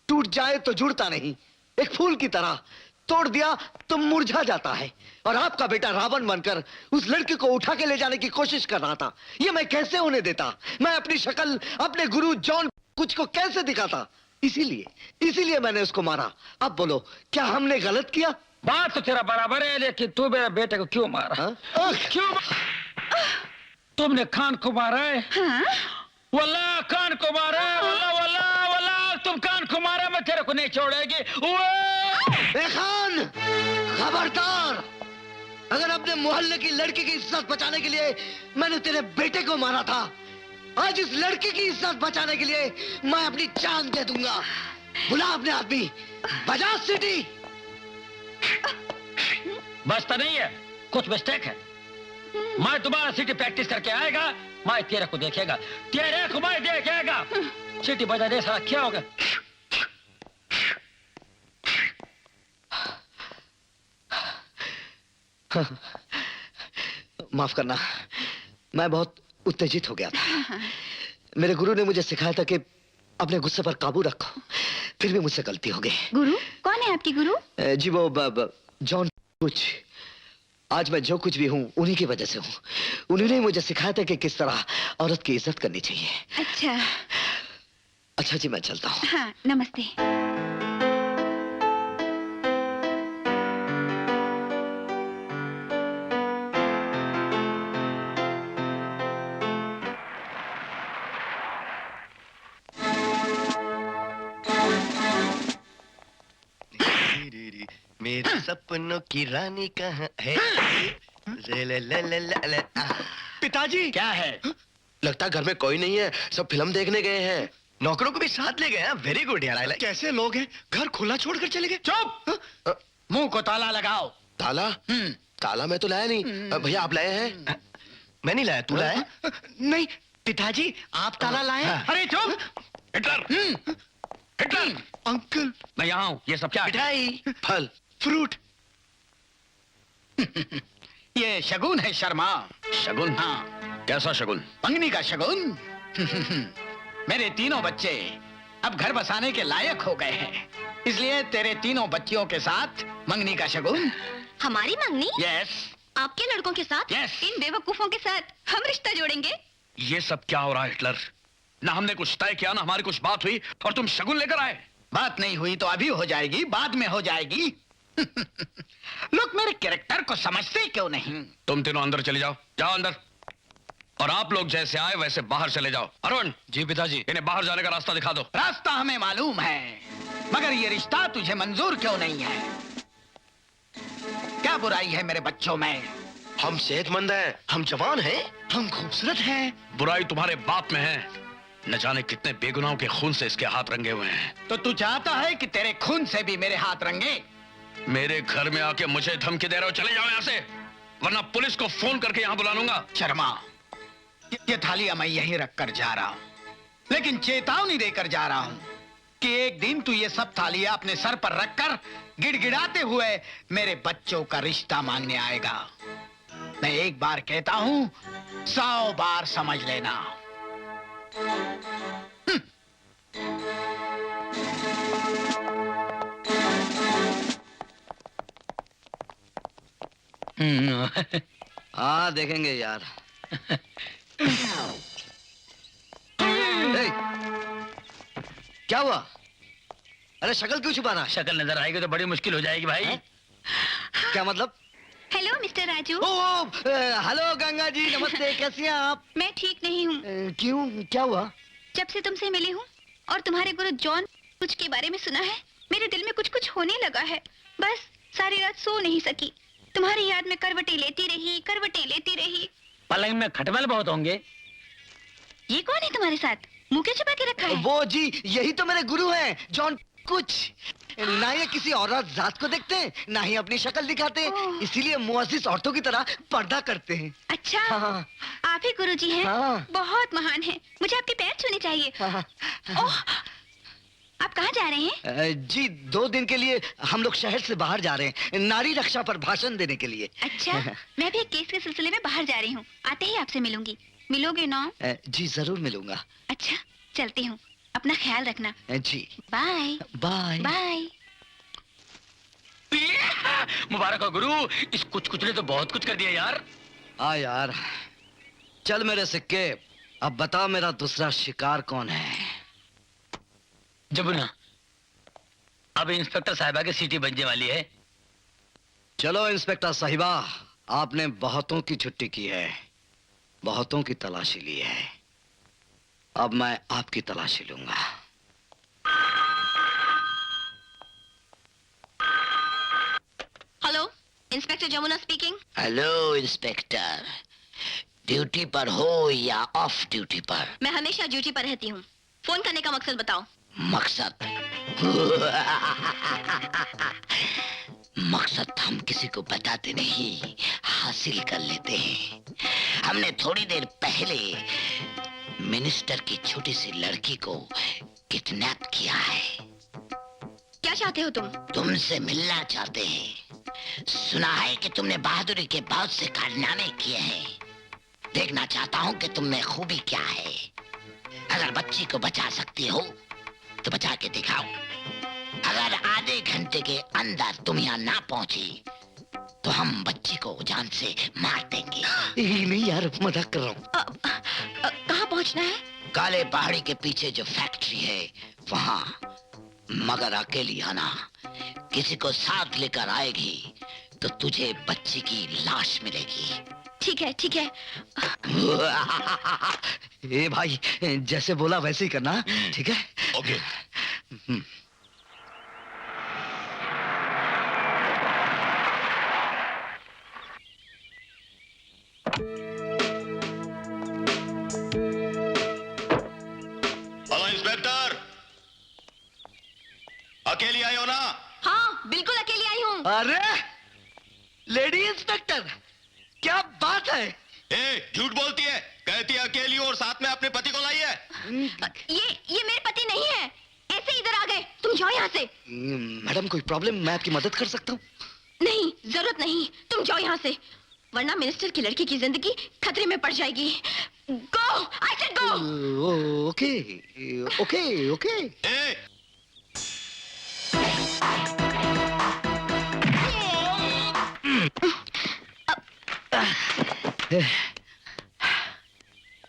टूट जाए तो जुड़ता नहीं, एक फूल की तरह, तोड़ दिया तो मुरझा जाता है। और आपका बेटा रावण बनकर उस लड़की को उठा के ले जाने की कोशिश कर रहा था। ये मैं कैसे होने देता? मैं अपनी शक्ल अपने गुरु जॉन कुछ को कैसे दिखाता? इसीलिए मैंने उसको मारा। अब बोलो, क्या हमने गलत किया? बात तो तेरा बराबर है, लेकिन तू मेरे बेटे को क्यों मारा? क्यों? तुमने खान को मारा है? हाँ? वल्लाह खान को मारा है। वल्लाह वल्लाह वल्लाह तुम खान को मारा, मैं तेरे को नहीं छोड़ेगी। खान, खबरदार! अगर अपने मोहल्ले की लड़की की इज्जत बचाने के लिए मैंने तेरे बेटे को मारा था, आज इस लड़की की इज्जत बचाने के लिए मैं अपनी जान दे दूंगा। बुला अपने आदमी, बजा सीटी। बसता नहीं है, कुछ मिस्टेक है। मैं दोबारा सिटी प्रैक्टिस करके आएगा, मैं तेरे को देखेगा, तेरे को मैं देखेगा। सिटी बजा दे साला, क्या होगा? माफ करना, मैं बहुत उत्तेजित हो गया था। मेरे गुरु ने मुझे सिखाया था कि अपने गुस्से पर काबू रखो, फिर भी मुझसे गलती हो गई। गुरु? कौन है आपके गुरु? जी वो जॉन कुछ। आज मैं जो कुछ भी हूँ उन्हीं की वजह से हूँ। उन्होंने मुझे सिखाया था कि किस तरह औरत की इज्जत करनी चाहिए। अच्छा जी, मैं चलता हूँ। हाँ, नमस्ते। मेरे सपनों की रानी कहाँ है? पिताजी! क्या है? लगता है घर में कोई नहीं है, सब फिल्म देखने गए हैं। नौकरों को भी साथ ले गए? वेरी गुड यार। कैसे लोग हैं, घर खुला छोड़कर चले गए? चुप! मुंह को ताला लगाओ। ताला? ताला मैं तो लाया नहीं। भैया आप लाए हैं? मैं नहीं लाया, तू लाया? नहीं पिताजी, आप ताला लाए? अरे चुप! हिटलर! हिटलर! अंकल मैं यहाँ हूँ। ये सब क्या है? मिठाई, फल। फ्रूट। ये शगुन है शर्मा। शगुन? हाँ, कैसा शगुन? मंगनी का शगुन। मेरे तीनों बच्चे अब घर बसाने के लायक हो गए हैं, इसलिए तेरे तीनों बच्चियों के साथ मंगनी का शगुन। हमारी मंगनी? यस। आपके लड़कों के साथ? Yes. इन बेवकूफों के साथ हम रिश्ता जोड़ेंगे? ये सब क्या हो रहा है हिटलर? ना हमने कुछ तय किया, ना हमारी कुछ बात हुई, और तुम शगुन लेकर आए। बात नहीं हुई तो अभी हो जाएगी, बाद में हो जाएगी। लोग मेरे कैरेक्टर को समझते क्यों नहीं? तुम तीनों अंदर चले जाओ, जाओ अंदर। और आप लोग जैसे आए वैसे बाहर चले जाओ। अरुण! जी पिताजी। इन्हें बाहर जाने का रास्ता दिखा दो। रास्ता हमें मालूम है, मगर ये रिश्ता तुझे मंजूर क्यों नहीं है? क्या बुराई है मेरे बच्चों में? हम सेहतमंद हैं, हम जवान हैं, हम खूबसूरत हैं। बुराई तुम्हारे बाप में है। न जाने कितने बेगुनाहों के खून से इसके हाथ रंगे हुए हैं। तो तू चाहता है कि तेरे खून से भी मेरे हाथ रंगे? मेरे घर में आके मुझे धमकी दे रहे हो? चले जाओ यहाँ से, वरना पुलिस को फोन करके यहाँ बुला लूंगा। शर्मा, ये थालियां मैं यहीं रख कर जा रहा हूँ, लेकिन चेतावनी देकर जा रहा हूँ कि एक दिन तू ये सब थालियां अपने सर पर रखकर गिड़गिड़ाते हुए मेरे बच्चों का रिश्ता मांगने आएगा। मैं एक बार कहता हूँ, 100 बार समझ लेना। हाँ देखेंगे यार। ए, क्या हुआ? अरे शक्ल क्यों छुपाना? शक्ल नजर आएगी तो बड़ी मुश्किल हो जाएगी भाई। क्या मतलब? Hello mister Raju. Hello Ganga ji, नमस्ते। कैसी हैं आप? मैं ठीक नहीं हूँ। क्यों, क्या हुआ? जब से तुमसे मिली हूँ और तुम्हारे गुरु जॉन कुछ के बारे में सुना है, मेरे दिल में कुछ कुछ होने लगा है। बस सारी रात सो नहीं सकी, तुम्हारी याद में करवटें लेती रही। पलंग में खटमल बहुत होंगे। ये कौन है तुम्हारे साथ? मुंह के छुपा के रखा है? वो जी, यही तो मेरे गुरु हैं, जॉन कुछ। ना ये किसी औरत जात को देखते हैं, ना ही अपनी शक्ल दिखाते हैं, इसीलिए मुअज्जिज औरतों की तरह पर्दा करते हैं। अच्छा, हाँ। आप ही गुरुजी हैं? हाँ। बहुत महान हैं। मुझे आपके पैर छूने चाहिए। हाँ। ओह, आप कहाँ जा रहे हैं? जी 2 दिन के लिए हम लोग शहर से बाहर जा रहे हैं, नारी रक्षा पर भाषण देने के लिए। अच्छा, मैं भी एक केस के सिलसिले में बाहर जा रही हूँ, आते ही आपसे मिलूंगी। मिलोगे ना? जी जरूर मिलूंगा। अच्छा, चलती हूँ, अपना ख्याल रखना। जी बाय बाय बाय। मुबारक हो गुरु, इस कुछ ने तो बहुत कुछ कर दिया यार। हाँ यार, चल मेरे सिक्के, अब बता मेरा दूसरा शिकार कौन है? जमुना, अब इंस्पेक्टर साहिबा की सीटी बजने वाली है। चलो इंस्पेक्टर साहिबा, आपने बहुतों की छुट्टी की है, बहुतों की तलाशी ली है, अब मैं आपकी तलाशी लूंगा। Hello, inspector Jamuna speaking. Hello inspector, duty पर हो या ऑफ ड्यूटी पर? मैं हमेशा ड्यूटी पर रहती हूँ। फोन करने का मकसद बताओ। मकसद? मकसद हम किसी को बताते नहीं, हासिल कर लेते हैं। हमने थोड़ी देर पहले मिनिस्टर की छोटी सी लड़की को किडनैप किया है। क्या चाहते हो तुम? तुमसे मिलना चाहते हैं। सुना है कि तुमने बहादुरी के बहुत से कारनामे किए हैं। देखना चाहता हूँ कि तुम में खूबी क्या है। अगर बच्ची को बचा सकती हो तो बचा के दिखाओ। अगर आधे घंटे के अंदर तुम यहाँ ना पहुंची तो हम बच्ची को जान से मार देंगे। नहीं यार, मजाक कर रहा हूँ। कहाँ पहुँचना है? काले पहाड़ी के पीछे जो फैक्ट्री है वहाँ, मगर अकेली आना। किसी को साथ लेकर आएगी तो तुझे बच्ची की लाश मिलेगी। ठीक है ठीक है। ए भाई, जैसे बोला वैसे ही करना, ठीक है? ओके। हेलो इंस्पेक्टर, अरे लेडी इंस्पेक्टर, क्या बात है? झूठ बोलती है, कहती है अकेली और साथ में अपने पति को लाई है। ये मेरे पति नहीं है। ऐसे इधर आ गए, तुम जाओ यहाँ से। मैडम कोई प्रॉब्लम? मैं आपकी मदद कर सकता हूँ। नहीं, जरूरत नहीं, तुम जाओ यहाँ से, वरना मिनिस्टर की लड़की की जिंदगी खतरे में पड़ जाएगी। Go, I said go. Okay okay okay.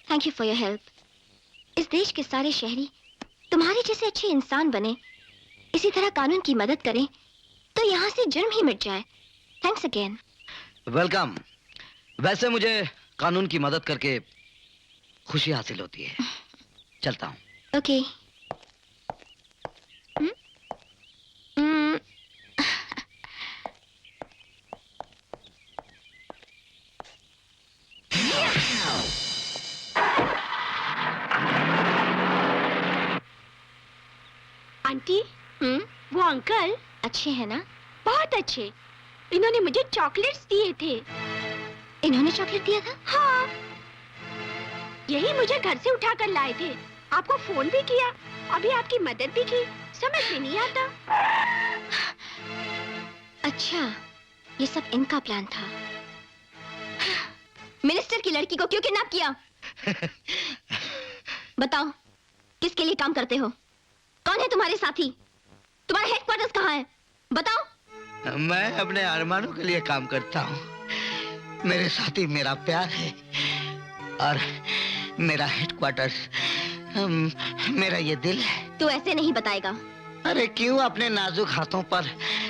Thank you for your help. इस देश के सारे शहरी तुम्हारे जैसे अच्छे इंसान बने, इसी तरह कानून की मदद करें, तो यहाँ से जुर्म ही मिट जाए। Thanks again. वेलकम। वैसे मुझे कानून की मदद करके खुशी हासिल होती है। चलता हूँ। ओके। आंटी, वो अंकल अच्छे हैं ना? बहुत अच्छे। इन्होंने मुझे चॉकलेट्स दिए थे। इन्होंने चॉकलेट दिया था? हाँ, यही मुझे घर से उठा कर लाए थे। आपको फोन भी किया, अभी आपकी मदद भी की, समझ में नहीं आता। अच्छा, ये सब इनका प्लान था। मिनिस्टर की लड़की को क्यों किडनैप किया? बताओ, किसके लिए काम करते हो? कौन है तुम्हारे साथी? तुम्हारा हेडक्वार्टर्स कहाँ है? बताओ। मैं अपने अरमानों के लिए काम करता हूँ। मेरे साथी मेरा प्यार है और मेरा हेडक्वार्टर्स मेरा ये दिल है। तू ऐसे नहीं बताएगा। अरे क्यों अपने नाजुक हाथों पर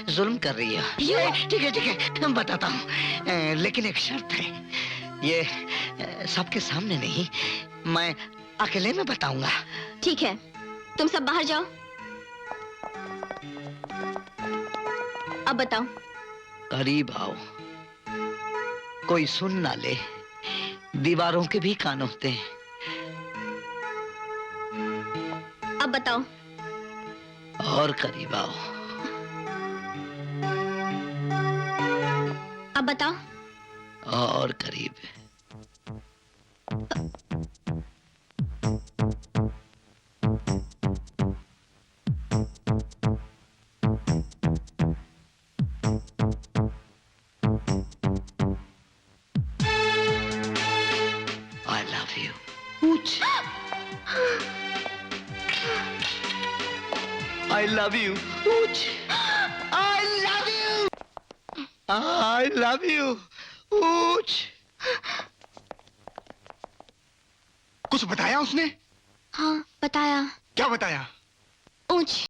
जुल्म कर रही हो? ठीक है, बताता हूँ, लेकिन एक शर्त है। ये सबके सामने नहीं, मैं अकेले में बताऊंगा। ठीक है, तुम सब बाहर जाओ। अब बताओ। करीब आओ, कोई सुन ना ले, दीवारों के भी कान होते हैं। अब बताओ। और करीब आओ। अब बताओ। और करीब। I love you. I love you. I love you. I love you. कुछ बताया उसने? हाँ, बताया। क्या बताया? ऊंच।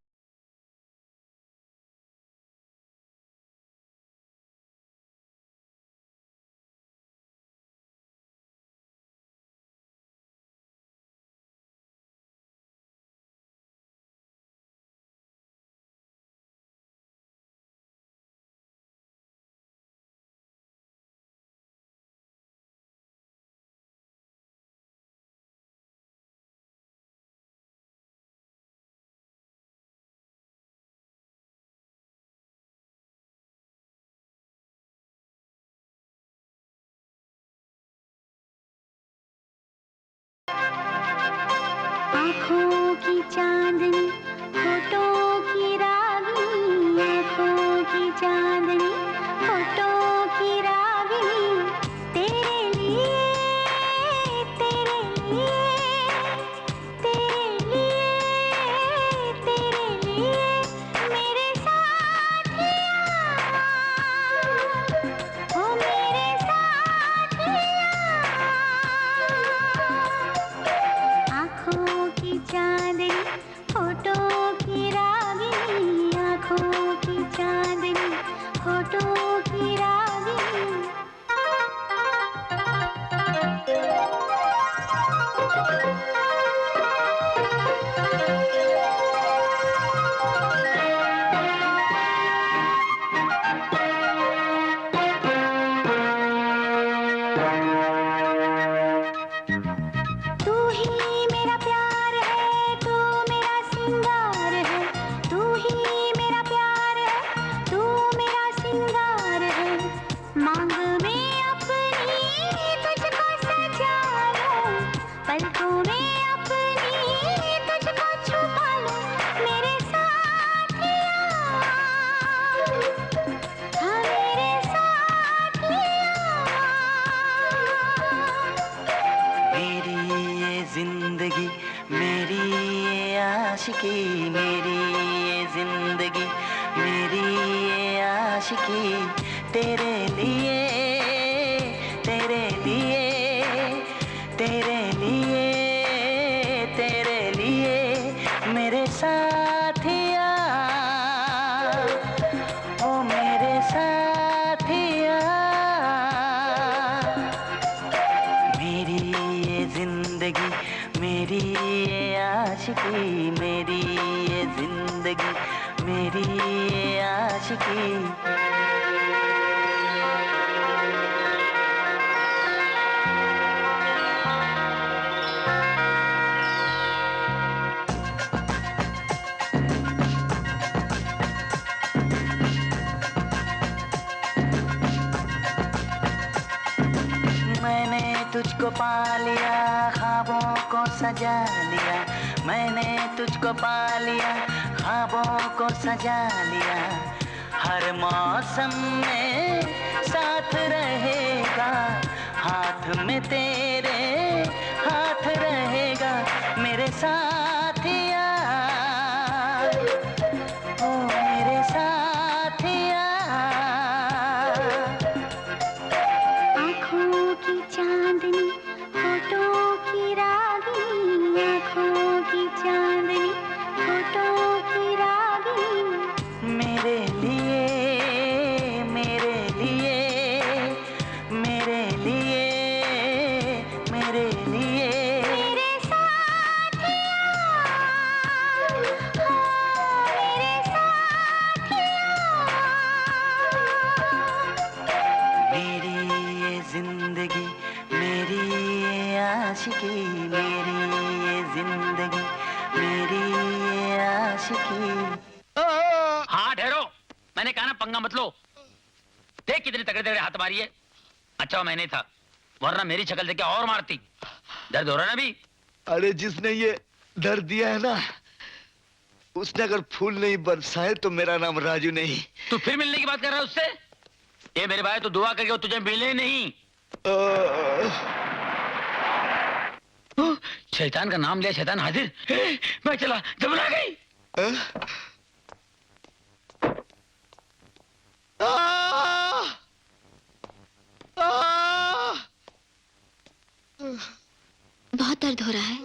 आँखों की चांदनी, होठों की रागिनी, आँखों की चांदनी, होठों की रागिनी, तेरे लिए, तेरे लिए, तेरे लिए, तेरे लिए, मेरे साथिया, ओ मेरे साथिया, आँखों की चांदनी, आशिकी मेरी ये जिंदगी मेरी ये आशिकी तेरे लिए तेरे लिए तेरे लिए तेरे लिए मेरे साथिया ओ मेरे साथिया मेरी ये जिंदगी मेरी ये आशिकी मेरी ये जिंदगी मेरी ये आशिकी मैंने तुझको पा लिया ख्वाबों को सजा लिया मैंने तुझको पा लिया ख्वाबों को सजा लिया हर मौसम में साथ रहेगा हाथ में तेरे हाथ रहेगा मेरे साथिया ओ मेरे साथिया आँखों की चांदनी होठों की रागनी आँखों की चांदनी होठों की रागनी मेरे लिए मेरे लिए मेरे लिए मेरे लिए मेरे साथिया मेरे साथिया मेरी ये जिंदगी मेरी ये आशिकी मेरी ये जिंदगी मेरी ये आशिकी हाँ ठहरो, मैंने कहा ना पंगा मत लो। देख कितने तगड़े तगड़े हाथ मारी है। अच्छा मैंने था, वरना मेरी शक्ल देख के और मारती। दर्द हो रहा है ना अभी? अरे जिसने ये दर्द दिया है ना, उसने अगर फूल नहीं बरसाए तो मेरा नाम राजू नहीं। तू फिर मिलने की बात कर रहा है उससे? ये मेरे भाई तो दुआ करके वो तुझे मिले नहीं। शैतान का नाम लिया, शैतान हाजिर। मैं चला, घबरा गई। बहुत दर्द हो रहा है।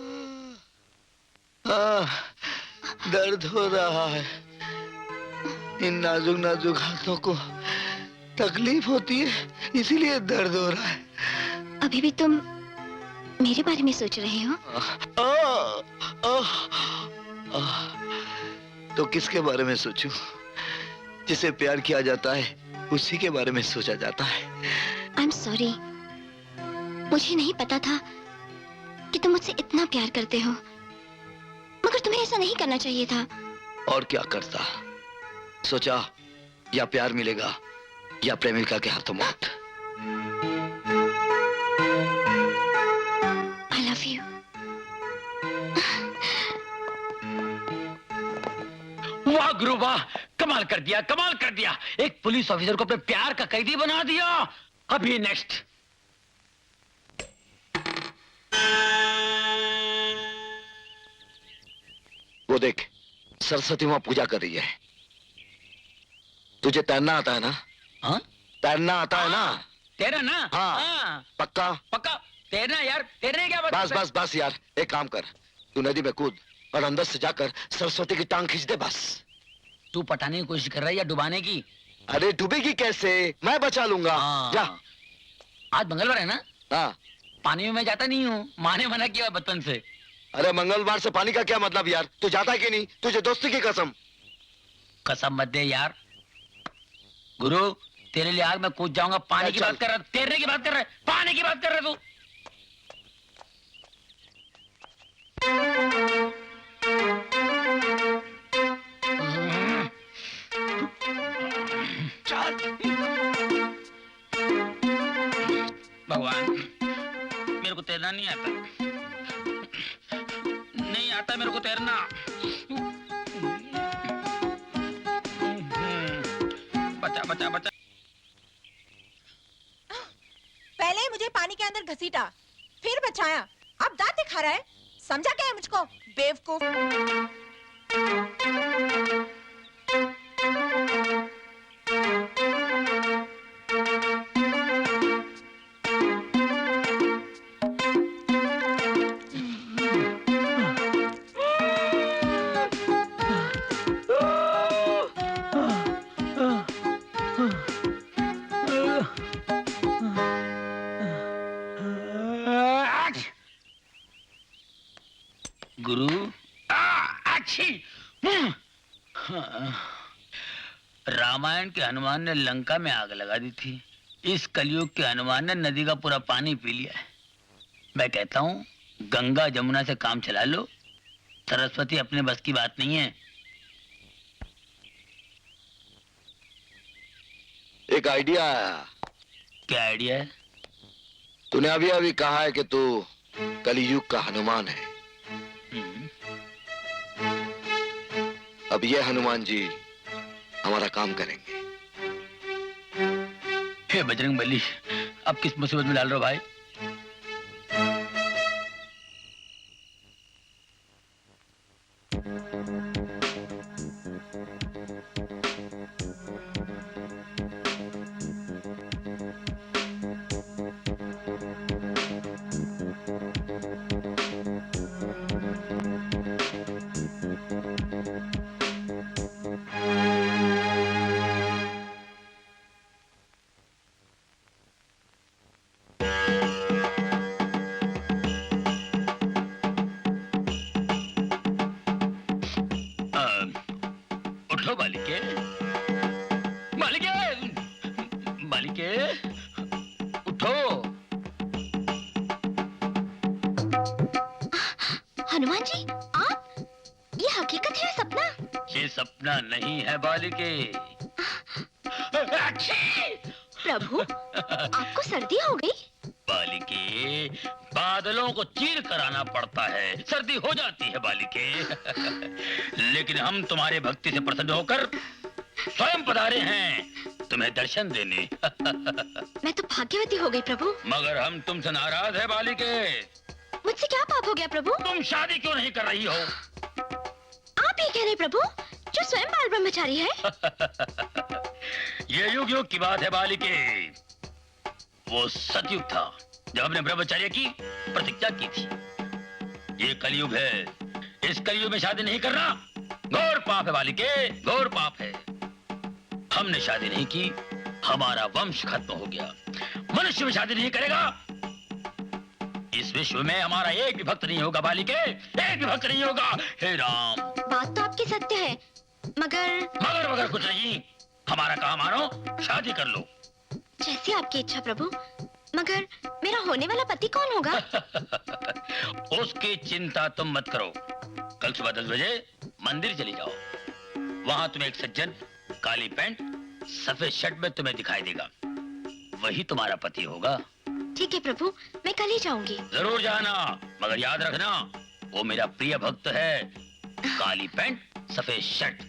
दर्द हो रहा है। इन नाजुक नाजुक हाथों को तकलीफ होती है, इसीलिए दर्द हो रहा है। अभी भी तुम मेरे बारे में सोच रहे हो? तो किसके बारे में सोचूं? जिसे प्यार किया जाता है उसी के बारे में सोचा जाता है। आई एम सॉरी, मुझे नहीं पता था कि तुम मुझसे इतना प्यार करते हो, मगर तुम्हें ऐसा नहीं करना चाहिए था। और क्या करता? सोचा या प्यार मिलेगा या प्रेमिका के हाथों मौत। I love you. वाह गुरु वाह, कमाल कर दिया, कमाल कर दिया। एक पुलिस ऑफिसर को अपने प्यार का कैदी बना दिया। अभी नेक्स्ट। वो देख, सरस्वती माँ पूजा कर रही है। तुझे तैरना आता है ना? हाँ? तैरना आता है ना? तेरा ना? हाँ। पक्का? पक्का तेरना यार, तेरने क्या बात? बस बस बस यार, एक काम कर, तू नदी में कूद और अंदर से जाकर सरस्वती की टांग खींच दे बस। तू पटाने की कोशिश कर रहा है या डुबाने की? अरे डूबेगी कैसे, मैं बचा लूंगा। जा। आज मंगलवार है ना? हाँ। पानी में मैं जाता नहीं हूँ, माँ ने मना किया बचपन से। अरे मंगलवार से पानी का क्या मतलब यार? तू जाता कि नहीं? तुझे दोस्ती की कसम। कसम मत दे यार। गुरु तेरे लिए आग में कूद जाऊंगा। पानी की बात कर रहा, तैरने की बात कर रहा है, पानी की बात कर रहा तू। भगवान, मेरे को तैरना नहीं आता, नहीं आता मेरे को तैरना। बचा बचा बचा। पहले मुझे पानी के अंदर घसीटा, फिर बचाया, अब दांत दिखा रहा है। समझा क्या है मुझको, बेवकूफ? गुरु अच्छी रामायण के हनुमान ने लंका में आग लगा दी थी। इस कलयुग के हनुमान ने नदी का पूरा पानी पी लिया है। मैं कहता हूँ गंगा जमुना से काम चला लो, सरस्वती अपने बस की बात नहीं है। एक आइडिया आया। क्या आइडिया है? तूने अभी अभी कहा है कि तू कलयुग का हनुमान है। अब ये हनुमान जी हमारा काम करेंगे। हे बजरंग बली, अब किस मुसीबत में डाल रहे हो भाई? उठो बालिके, बालिके, बालिके, उठो। हनुमान जी, आप? ये हकीकत है सपना? ये सपना नहीं है बालिके। प्रभु, आपको सर्दी हो गई? बालिके, बादलों को चीर कर आना पड़ता है, सर्दी हो जाती है बालिके। लेकिन हम तुम्हारे भक्ति से प्रसन्न होकर स्वयं पधारे हैं तुम्हें दर्शन देने। मैं तो भाग्यवती हो गई प्रभु। मगर हम तुमसे नाराज है बालिके। मुझसे क्या पाप हो गया प्रभु? तुम शादी क्यों नहीं कर रही हो? आप ही कह रहे प्रभु, जो स्वयं बाल ब्रह्मचारी है। ये युग युग की बात है बालिके। वो सतयुग था जब हमने ब्रह्मचर्य की प्रतिज्ञा की थी। ये कलयुग है, इस कलयुग में शादी नहीं करना घोर पाप है बालिके, घोर पाप है। हमने शादी नहीं की, हमारा वंश खत्म हो गया। मनुष्य भी शादी नहीं करेगा। इस विश्व में हमारा एक भी भक्त नहीं होगा बालिके, एक भी भक्त नहीं होगा। हे राम, बात तो आपकी सत्य है, मगर कुछ नहीं। हमारा काम मानो, शादी कर लो। जैसी आपकी इच्छा प्रभु। मगर मेरा होने वाला पति कौन होगा? उसकी चिंता तुम मत करो। कल सुबह 10 बजे मंदिर चली जाओ। वहां तुम्हें एक सज्जन काली पैंट सफेद शर्ट में तुम्हें दिखाई देगा, वही तुम्हारा पति होगा। ठीक है प्रभु, मैं कल ही जाऊंगी। जरूर जाना, मगर याद रखना वो मेरा प्रिय भक्त है। काली पैंट सफेद शर्ट।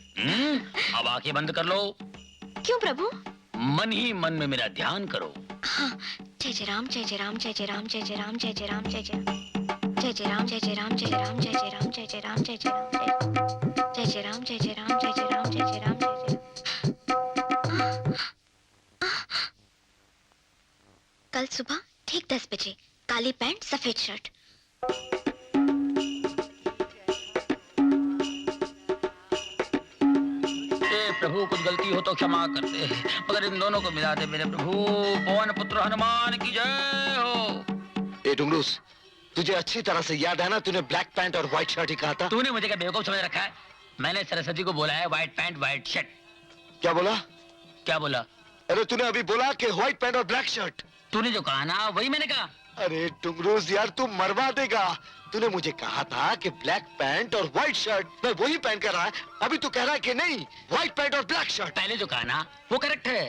अब आंखें बंद कर लो। क्यों प्रभु? मन ही मन में मेरा ध्यान करो। हाँ, जय जय राम, जय जय राम, जय जय राम, जय जय राम, जय जय राम, जय जय जय जय राम, जय जय राम, जय जय राम, जय जय राम, जय जय राम, जय जय राम, जय जय राम, जय जय राम, जय जय राम, जय जय राम, जय जय। कल सुबह ठीक 10 बजे, काली पैंट सफेद शर्ट। प्रभु कुछ गलती हो तो क्षमा कर दे, मगर इन दोनों को मिला दे मेरे प्रभु। पवन पुत्र हनुमान की जय हो। ए डुंगरूस, तुझे अच्छी तरह से याद है ना, तूने ब्लैक पैंट और व्हाइट शर्ट ही कहा था। तूने मुझे क्या बेवकूफ समझ रखा है? मैंने सरस्वती को बोला है व्हाइट पैंट व्हाइट शर्ट। क्या बोला? क्या बोला? अरे तूने अभी बोला कि व्हाइट पैंट और ब्लैक शर्ट। तूने जो कहा ना वही मैंने कहा। अरे डुंगरूस यार, तू मरवा देगा। तूने मुझे कहा था कि ब्लैक पैंट और व्हाइट शर्ट, मैं वही पहन कर रहा है। अभी तू कह रहा है कि नहीं, व्हाइट पैंट और ब्लैक शर्ट। पहले जो कहा ना वो करेक्ट है।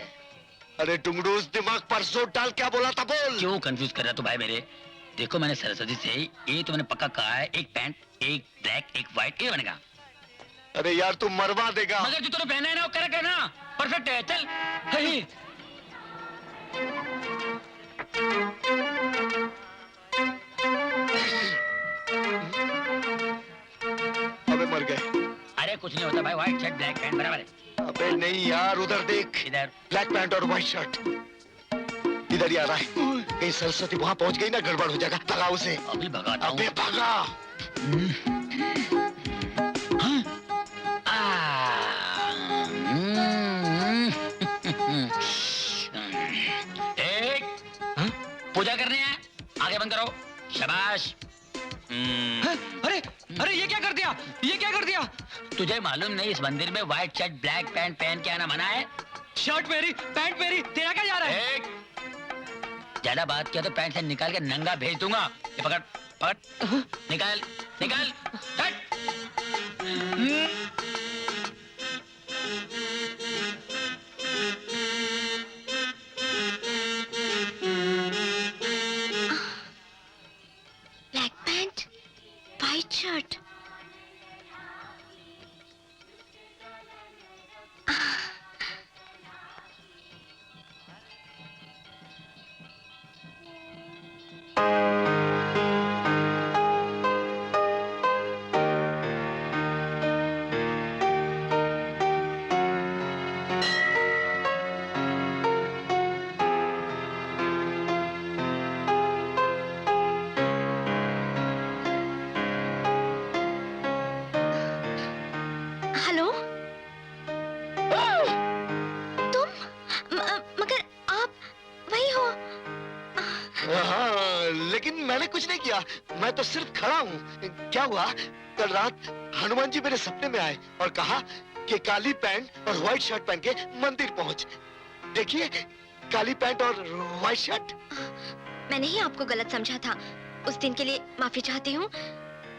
अरे डुंगरूस, दिमाग पर जोर डाल, क्या बोला था बोल। क्यों कंफ्यूज कर रहा तू भाई मेरे? देखो मैंने सरस्वती से ये तो मैंने पक्का कहा है, एक पैंट एक ब्लैक एक व्हाइट, ये बनेगा। अरे यार तू मरवा देगा। मगर जो तूने पहना है ना वो करेक्ट है ना, परफेक्ट है। चल hey. अबे मर गए। अरे कुछ नहीं होता भाई, व्हाइट शर्ट ब्लैक पैंट बराबर है। अबे नहीं यार, उधर देख, इधर ब्लैक पैंट और व्हाइट शर्ट इधर ही आ रहा है। कहीं सरस्वती वहां पहुंच गई ना, गड़बड़ हो जाएगा। भगा उसे। अभी भगाता हूँ। अबे भगा। एक पूजा करने हैं, आगे बंद करो। शाबाश। अरे अरे ये क्या कर दिया, ये क्या कर दिया? तुझे मालूम नहीं इस मंदिर में व्हाइट शर्ट ब्लैक पैंट पहन के आना मना है? शर्ट मेरी, पैंट मेरी, तेरा क्या जा रहा है? ज्यादा बात किया तो पैंट से निकाल के नंगा भेज दूंगा। ये पकड़ पकड़, निकाल निकाल, हट। Black pant, white shirt. Hello, तुम मगर आप वही हो? हाँ, लेकिन मैंने कुछ नहीं किया, मैं तो सिर्फ खड़ा हूँ। क्या हुआ, कल रात हनुमान जी मेरे सपने में आए और कहा कि काली पैंट और व्हाइट शर्ट पहन के मंदिर पहुँच। देखिए, काली पैंट और व्हाइट शर्ट। मैंने ही आपको गलत समझा था, उस दिन के लिए माफी चाहती हूँ।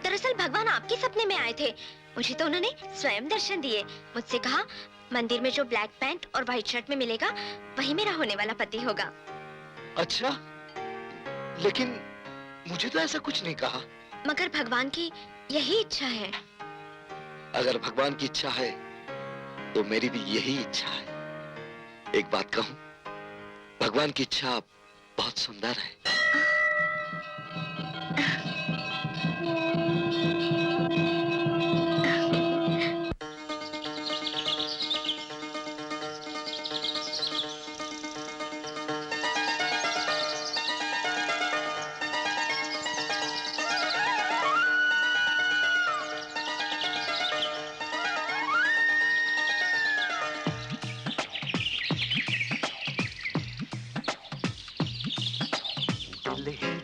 दरअसल भगवान आपके सपने में आए थे, मुझे तो उन्होंने स्वयं दर्शन दिए। मुझसे कहा मंदिर में जो ब्लैक पैंट और व्हाइट शर्ट में मिलेगा वही मेरा होने वाला पति होगा। अच्छा, लेकिन मुझे तो ऐसा कुछ नहीं कहा। मगर भगवान की यही इच्छा है। अगर भगवान की इच्छा है तो मेरी भी यही इच्छा है। एक बात कहूं, भगवान की इच्छा बहुत सुंदर है।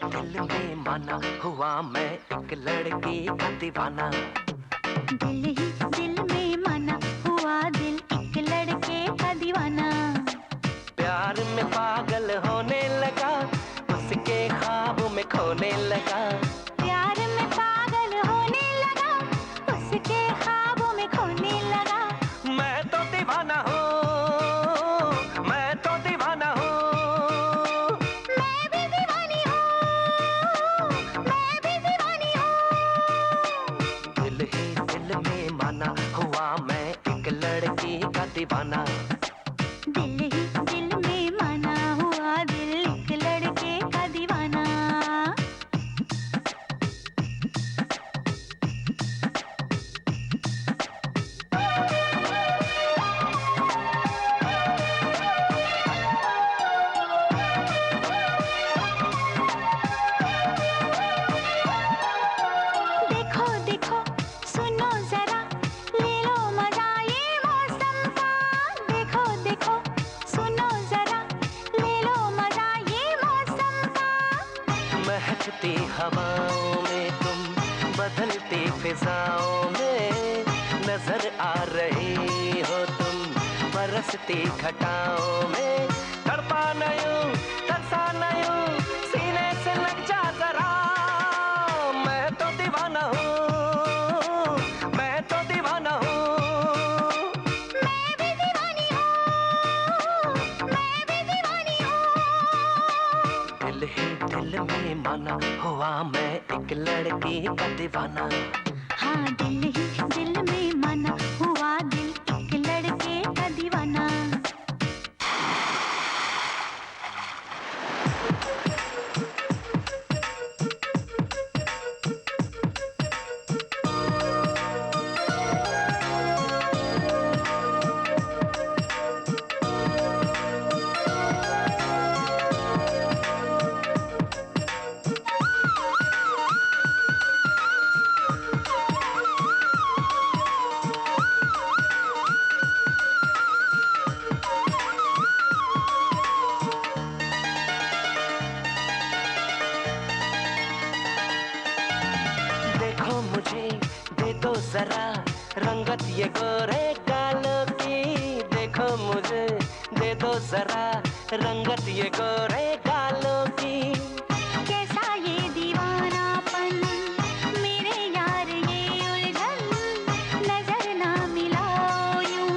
दिल में माना हुआ मैं एक लड़की का दीवाना। दिल ही दिल में माना हुआ दिल एक लड़के का दीवाना। प्यार में पागल होने लगा, उसके ख्वाब में खोने लगा। प्यार में पागल होने लगा, उसके ख्वाबों में खोने लगा। मैं तो दीवाना हूँ, मैं तो दीवाना हूँ। मैं भी दीवानी हूँ, मैं भी दीवानी हूँ। दिल ही दिल में माना हुआ मैं एक लड़की का दीवाना। दिल ही दिल में माना हुआ दिल एक लड़के का दीवाना। देखो देखो सुनो जरा, ले लो मजा ये मौसम का। देखो देखो सुनो जरा, ले लो मजा ये मौसम का। महकती हवाओं में तुम, बदलती फिजाओं में नजर आ रही हो तुम, बरसती घटाओं में। तड़पा नहीं तरसा नहीं, सीने से लग जा जरा। मैं तो दीवाना हूँ, मैं तो दीवाना हूँ। मैं भी दीवानी हूँ, मैं भी दीवानी हूँ। दिल ही दिल में माना हुआ मैं एक लड़की का दीवाना। हाँ, दिल ही दिल में माना हुआ दिल एक लड़के का दीवाना। जरा रंगत ये गोरे गालों की, देखो मुझे दे दो जरा रंगत ये गोरे गालों की। कैसा ये दीवानापन मेरे यार ये उलझन, नजर ना मिलाओ यूं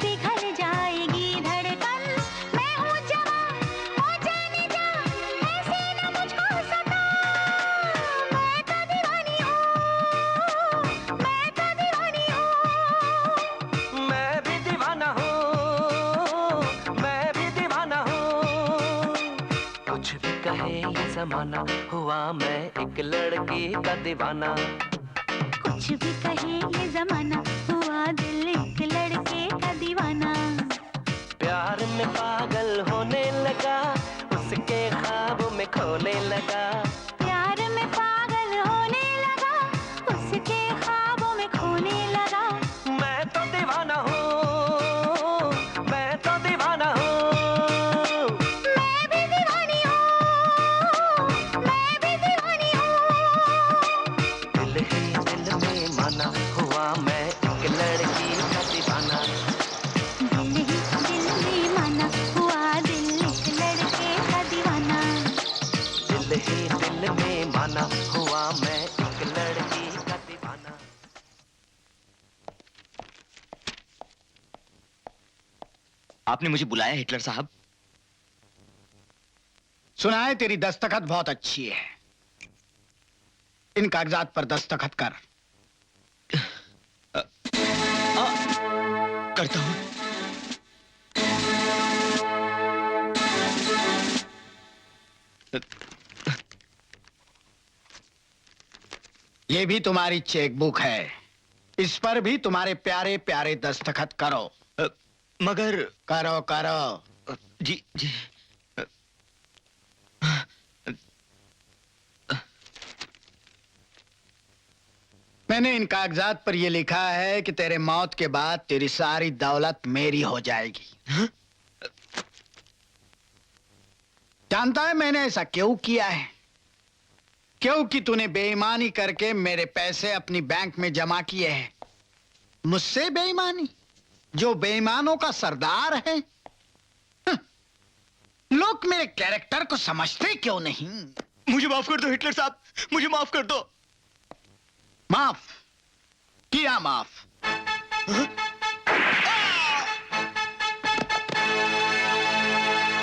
पिघल जाएगी धड़कन। मैं हूँ जवां हो जाने जा, ऐसे ना मुझको सता। मैं तो दीवानी हूँ, मैं तो दीवानी हूँ। मैं भी दीवाना हूँ, मैं भी दीवाना हूँ। कुछ भी कहे ये जमाना, हुआ मैं एक लड़की का दीवाना। कुछ भी कहे ये जमाना, हुआ दिल एक लड़के का दीवाना। प्यार में पागल होने लगा, उसके ख्वाबों में खोने लगा। प्यार में पागल होने लगा, उसके ख्वाबों में खोने लगा। मैं तो दीवाना हूँ, मैं तो दीवाना हूँ। मैं भी दीवानी हूँ, मैं भी दीवानी हूँ। दिल ही दिल में माना, हुआ मैं एक लड़की का दीवाना। दिल ही दिल में माना, हुआ दिल एक लड़के का दीवाना। दिल ही दिल में माना, हुआ मैं एक लड़की का दीवाना। आपने मुझे बुलाया हिटलर साहब? सुना है तेरी दस्तखत बहुत अच्छी है। इन कागजात पर दस्तखत कर। करता हूं। ये भी तुम्हारी चेकबुक है, इस पर भी तुम्हारे प्यारे प्यारे दस्तखत करो। मगर करो करो। जी जी। मैंने इन कागजात पर यह लिखा है कि तेरे मौत के बाद तेरी सारी दौलत मेरी हो जाएगी। जानता है मैंने ऐसा क्यों किया है? क्योंकि तूने बेईमानी करके मेरे पैसे अपनी बैंक में जमा किए हैं। मुझसे बेईमानी, जो बेईमानों का सरदार है। लोग मेरे कैरेक्टर को समझते क्यों नहीं? मुझे माफ कर दो हिटलर साहब, मुझे माफ कर दो। माफ किया, माफ।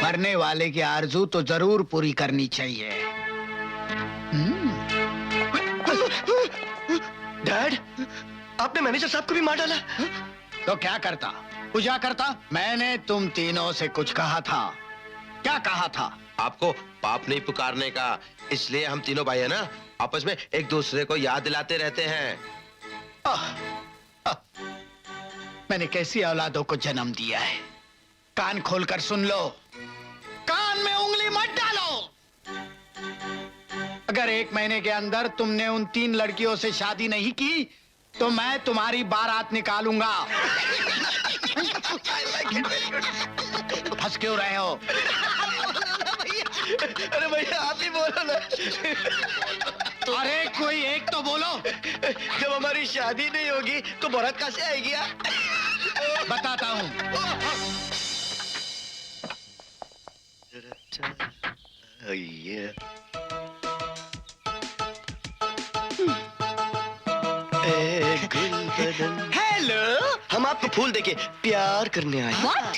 मरने वाले की आरजू तो जरूर पूरी करनी चाहिए। डैड, आपने मैनेजर साहब को भी मार डाला। तो क्या करता? पूजा करता? मैंने तुम तीनों से कुछ कहा था। क्या कहा था? आपको पाप नहीं पुकारने का, इसलिए हम तीनों भाई है ना, आपस में एक दूसरे को याद दिलाते रहते हैं। मैंने कैसी औलादों को जन्म दिया है। कान खोलकर सुन लो, कान में उंगली मत डालो। अगर 1 महीने के अंदर तुमने उन 3 लड़कियों से शादी नहीं की तो मैं तुम्हारी बारात निकालूंगा। हंस क्यों रहे हो? अरे भैया आप ही बोलो ना। अरे कोई एक तो बोलो। जब हमारी शादी नहीं होगी तो बारात कहाँ से आएगी? बताता हूँ। हेलो, हम आपको फूल देके प्यार करने आए। What?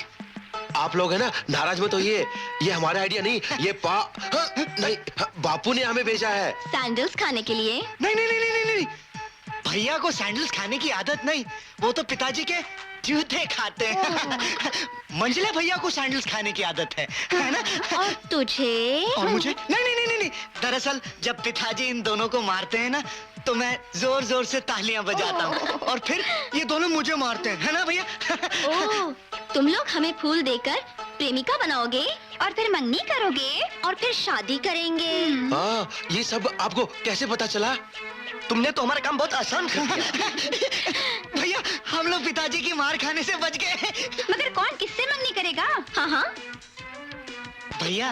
आप लोग है ना नाराज मत होइए, ये हमारा आइडिया नहीं, ये नहीं बापू ने हमें भेजा है। सैंडल्स खाने के लिए? नहीं नहीं नहीं नहीं नहीं, भैया को सैंडल्स खाने की आदत नहीं, वो तो पिताजी के जूते खाते हैं। मंजिला भैया को सैंडल्स खाने की आदत है ना? और तुझे? और मुझे? नहीं नहीं नहीं नहीं, दरअसल जब पिताजी इन दोनों को मारते हैं ना तो मैं जोर जोर से तालियां बजाता हूँ और फिर ये दोनों मुझे मारते हैं, है ना भैया? ओह, तुम लोग हमें फूल देकर प्रेमिका बनाओगे और फिर मंगनी करोगे और फिर शादी करेंगे। हाँ, ये सब आपको कैसे पता चला? तुमने तो हमारा काम बहुत आसान कर दिया। भैया हम लोग पिताजी की मार खाने से बच गए। मगर कौन किससे मंगनी करेगा? हाँ हाँ, भैया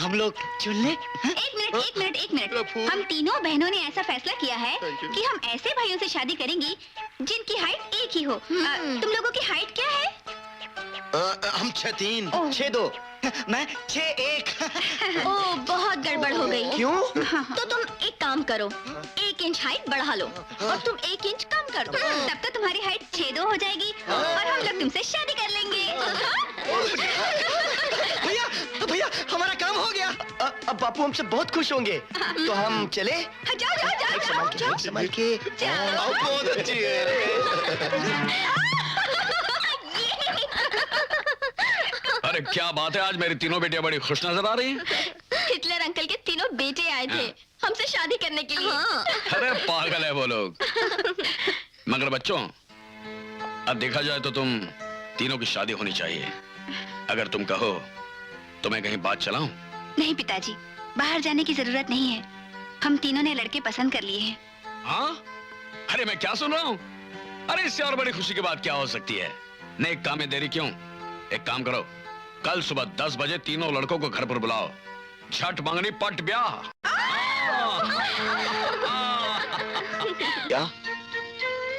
हम लोग चुन ले। एक मिनट। हम तीनों बहनों ने ऐसा फैसला किया है कि हम ऐसे भाइयों से शादी करेंगी जिनकी हाइट एक ही हो। तुम लोगों की हाइट क्या है? हम 6'3", 6'2", मैं 6'1". ओह, बहुत गड़बड़ हो गई। क्यों? तो तुम एक काम करो, 1 इंच हाइट बढ़ा लो और तुम 1 इंच कम कर दो। तब तो तुम्हारी हाइट 6'2" हो जाएगी और हम लोग तुमसे शादी कर लेंगे। भैया हमारा काम हो गया। अब बापू हमसे बहुत खुश होंगे। तो हम चले? जाओ। संभाल के। बहुत अच्छी है। अरे क्या बात है, आज मेरी तीनों बेटियां बड़ी खुश नजर आ रही हैं। हिटलर अंकल के तीनों बेटे आए थे हमसे शादी करने के लिए। अरे पागल है वो लोग। मगर बच्चों, अब देखा जाए तो तुम तीनों की शादी होनी चाहिए। अगर तुम कहो तो मैं कहीं बात चलाऊं? नहीं पिताजी, बाहर जाने की जरूरत नहीं है। हम तीनों ने लड़के पसंद कर लिए हैं। हाँ? अरे मैं क्या सुन रहा हूँ? अरे इससे और बड़ी खुशी की बात क्या हो सकती है? नहीं, एक काम में देरी क्यों? एक काम करो, कल सुबह 10 बजे तीनों लड़कों को घर पर बुलाओ। झट मंगनी पट ब्याह। क्या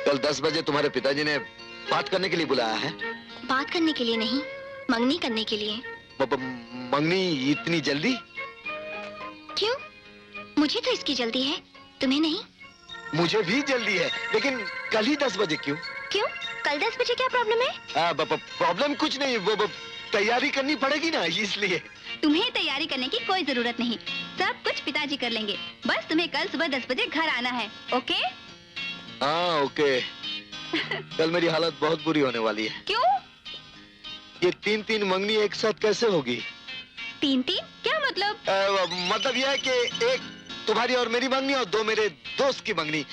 कल 10 बजे तुम्हारे पिताजी ने बात करने के लिए बुलाया है? बात करने के लिए नहीं, मंगनी करने के लिए। मंगनी इतनी जल्दी? क्यों? मुझे तो इसकी जल्दी है, तुम्हें नहीं? मुझे भी जल्दी है, लेकिन कल ही 10 बजे क्यों? क्यों? कल 10 बजे क्या प्रॉब्लम है? प्रॉब्लम कुछ नहीं, वो तैयारी करनी पड़ेगी ना, इसलिए। तुम्हें तैयारी करने की कोई जरूरत नहीं, सब कुछ पिताजी कर लेंगे। बस तुम्हें कल सुबह 10 बजे घर आना है। ओके? हाँ ओके। कल मेरी हालत बहुत बुरी होने वाली है। क्यों? ये 3-3 मंगनी एक साथ कैसे होगी? 3-3 क्या मतलब? मतलब यह है कि एक तुम्हारी और मेरी मंगनी और 2 मेरे दोस्त की मंगनी।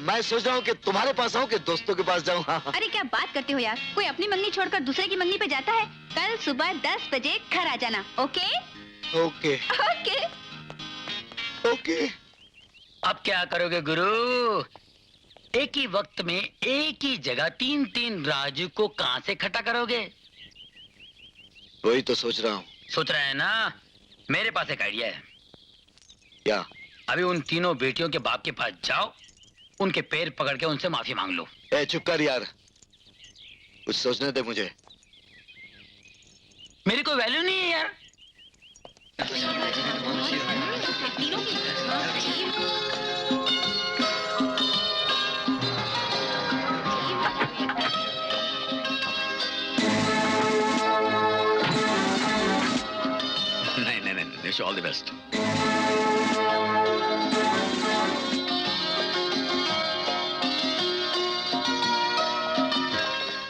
मैं सोच रहा हूँ कि तुम्हारे पास आऊँ कि दोस्तों के पास जाऊँ। हाँ। अरे क्या बात करते हो यार, कोई अपनी मंगनी छोड़कर दूसरे की मंगनी पे जाता है? कल सुबह 10 बजे घर आ जाना। ओके? ओके। ओके। ओके। अब क्या करोगे गुरु? एक ही वक्त में एक ही जगह 3-3 राजू को कहां से इकट्ठा करोगे? वही तो सोच रहा हूँ। सोच रहे हैं ना? मेरे पास एक आइडिया है। क्या? अभी उन तीनों बेटियों के बाप के पास जाओ, उनके पैर पकड़ के उनसे माफी मांग लो। चुप कर यार, कुछ सोचने दे मुझे। मेरी कोई वैल्यू नहीं है यार। नहीं, विश ऑल द बेस्ट।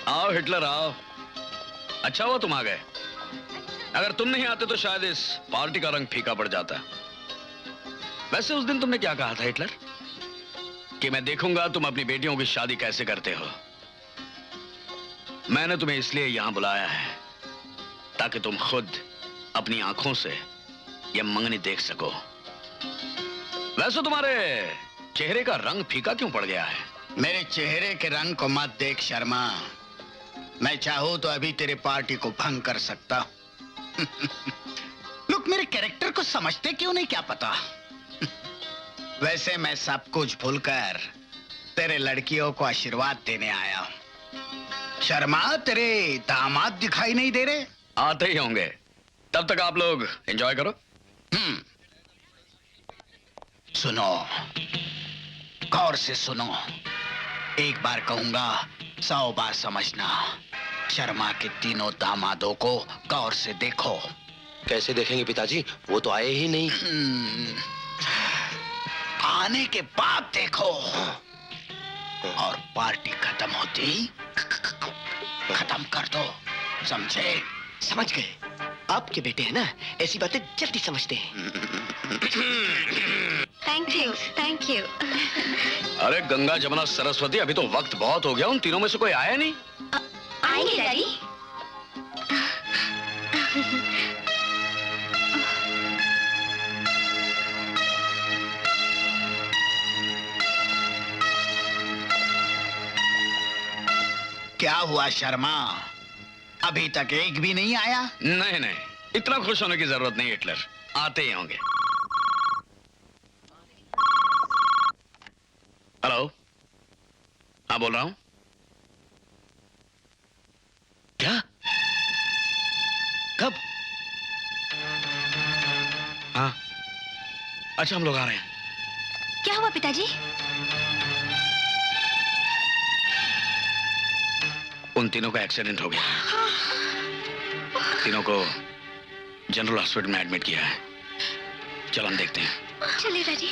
आओ हिटलर आओ। अच्छा हुआ तुम आ गए। अगर तुम नहीं आते तो शायद इस पार्टी का रंग फीका पड़ जाता। वैसे उस दिन तुमने क्या कहा था हिटलर? कि मैं देखूंगा तुम अपनी बेटियों की शादी कैसे करते हो। मैंने तुम्हें इसलिए यहां बुलाया है ताकि तुम खुद अपनी आंखों से यह मंगनी देख सको। वैसे तुम्हारे चेहरे का रंग फीका क्यों पड़ गया है? मेरे चेहरे के रंग को मत देख शर्मा। मैं चाहूं तो अभी तेरे पार्टी को भंग कर सकता। लोग मेरे कैरेक्टर को समझते क्यों नहीं क्या पता। वैसे मैं सब कुछ भूलकर तेरे लड़कियों को आशीर्वाद देने आया हूं। शर्मा, तेरे दामाद दिखाई नहीं दे रहे? आते ही होंगे, तब तक आप लोग एंजॉय करो। सुनो, गौर से सुनो। एक बार कहूंगा, 100 बार समझना। शर्मा के तीनों दामादों को गौर से देखो। कैसे देखेंगे पिताजी, वो तो आए ही नहीं। आने के बाद देखो। और पार्टी खत्म होती खत्म कर दो, समझे? समझ गए। आपके बेटे हैं ना, ऐसी बातें जल्दी समझते हैं। Thank you. अरे गंगा जमुना सरस्वती, अभी तो वक्त बहुत हो गया, उन तीनों में से कोई आया नहीं। आएंगे डैडी। क्या हुआ शर्मा, अभी तक एक भी नहीं आया? नहीं, इतना खुश होने की जरूरत नहीं हिटलर, आते ही होंगे। हेलो, हाँ बोल रहा हूं। क्या? कब? हाँ, अच्छा हम लोग आ रहे हैं। क्या हुआ पिताजी? उन तीनों का एक्सीडेंट हो गया। तीनों को जनरल हॉस्पिटल में एडमिट किया है। चलो हम देखते हैं। चलिए दादी।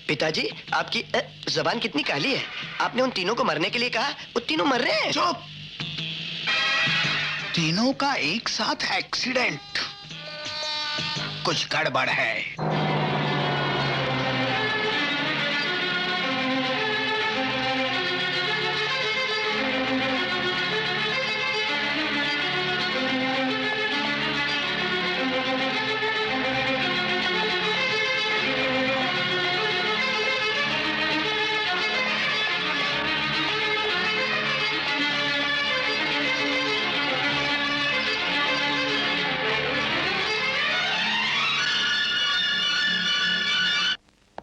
पिताजी, आपकी जबान कितनी काली है। आपने उन तीनों को मरने के लिए कहा, वो तीनों मर रहे हैं। चुप। तीनों का एक साथ एक्सीडेंट, कुछ गड़बड़ है।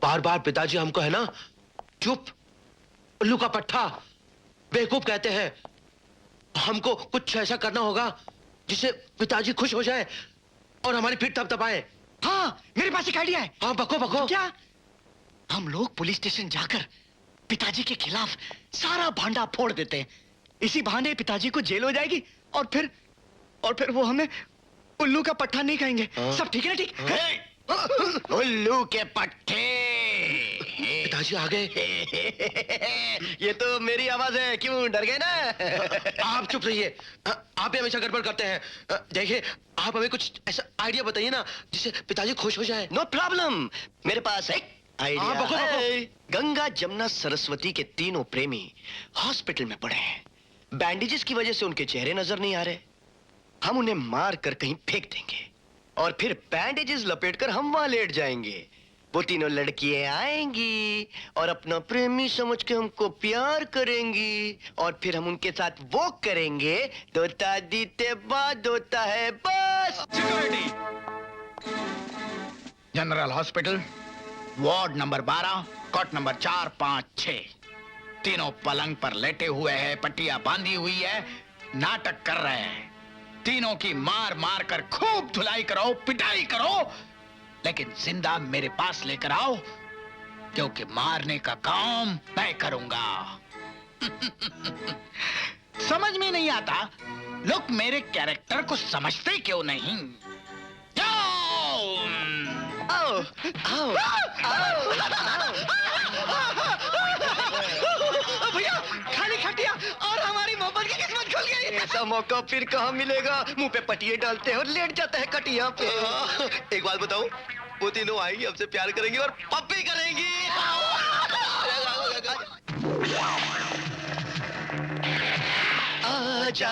बार बार पिताजी हमको है ना चुप, उल्लू का पट्टा, बेवकूफ कहते हैं। हमको कुछ ऐसा करना होगा जिससे पिताजी खुश हो जाए और हमारी पीठ थपथपाए। हाँ, मेरे पास एक आइडिया है। हाँ, बको बको। क्या? हम लोग पुलिस स्टेशन जाकर पिताजी के खिलाफ सारा भांडा फोड़ देते हैं। इसी बहाने पिताजी को जेल हो जाएगी और फिर वो हमें उल्लू का पट्टा नहीं कहेंगे। सब ठीक है ना? ठीक। उल्लू के पट्टे। पिताजी आ गए। ये तो मेरी आवाज है, क्यों डर गए ना? आप चुप रहिए, आप ही हमेशा गड़बड़ करते हैं। देखिए, आप हमें कुछ ऐसा आइडिया बताइए ना जिससे पिताजी खुश हो जाए। नो प्रॉब्लम, मेरे पास एक आइडिया बको, बको। है। गंगा, जमुना, सरस्वती के तीनों प्रेमी हॉस्पिटल में पड़े हैं। बैंडेजेस की वजह से उनके चेहरे नजर नहीं आ रहे। हम उन्हें मार कर कहीं फेंक देंगे और फिर बैंडेजेस लपेटकर हम वहां लेट जाएंगे। वो तीनों लड़कियां आएंगी और अपना प्रेमी समझ के हमको प्यार करेंगी और फिर हम उनके साथ वो करेंगे। दोता दीते बाद होता है बस। Security. General hospital, ward number 12, cot number 4, 5, 6। तीनों पलंग पर लेटे हुए हैं, पट्टियां बांधी हुई है, नाटक कर रहे हैं। तीनों की मार मार कर खूब धुलाई करो, पिटाई करो, लेकिन जिंदा मेरे पास लेकर आओ, क्योंकि मारने का काम मैं करूंगा। समझ में नहीं आता लोग मेरे कैरेक्टर को समझते क्यों नहीं। आओ, आओ, भैया, खाली खटिया और हमारी मोहब्बत की किस्मत खुल गई। ऐसा मौका फिर कहाँ मिलेगा? मुंह पे पटिए डालते हैं और लेट जाता है कटिया पे। एक बात बताऊं, वो तीनों आएंगी, हमसे प्यार करेंगी और पप्पी करेंगी। आजा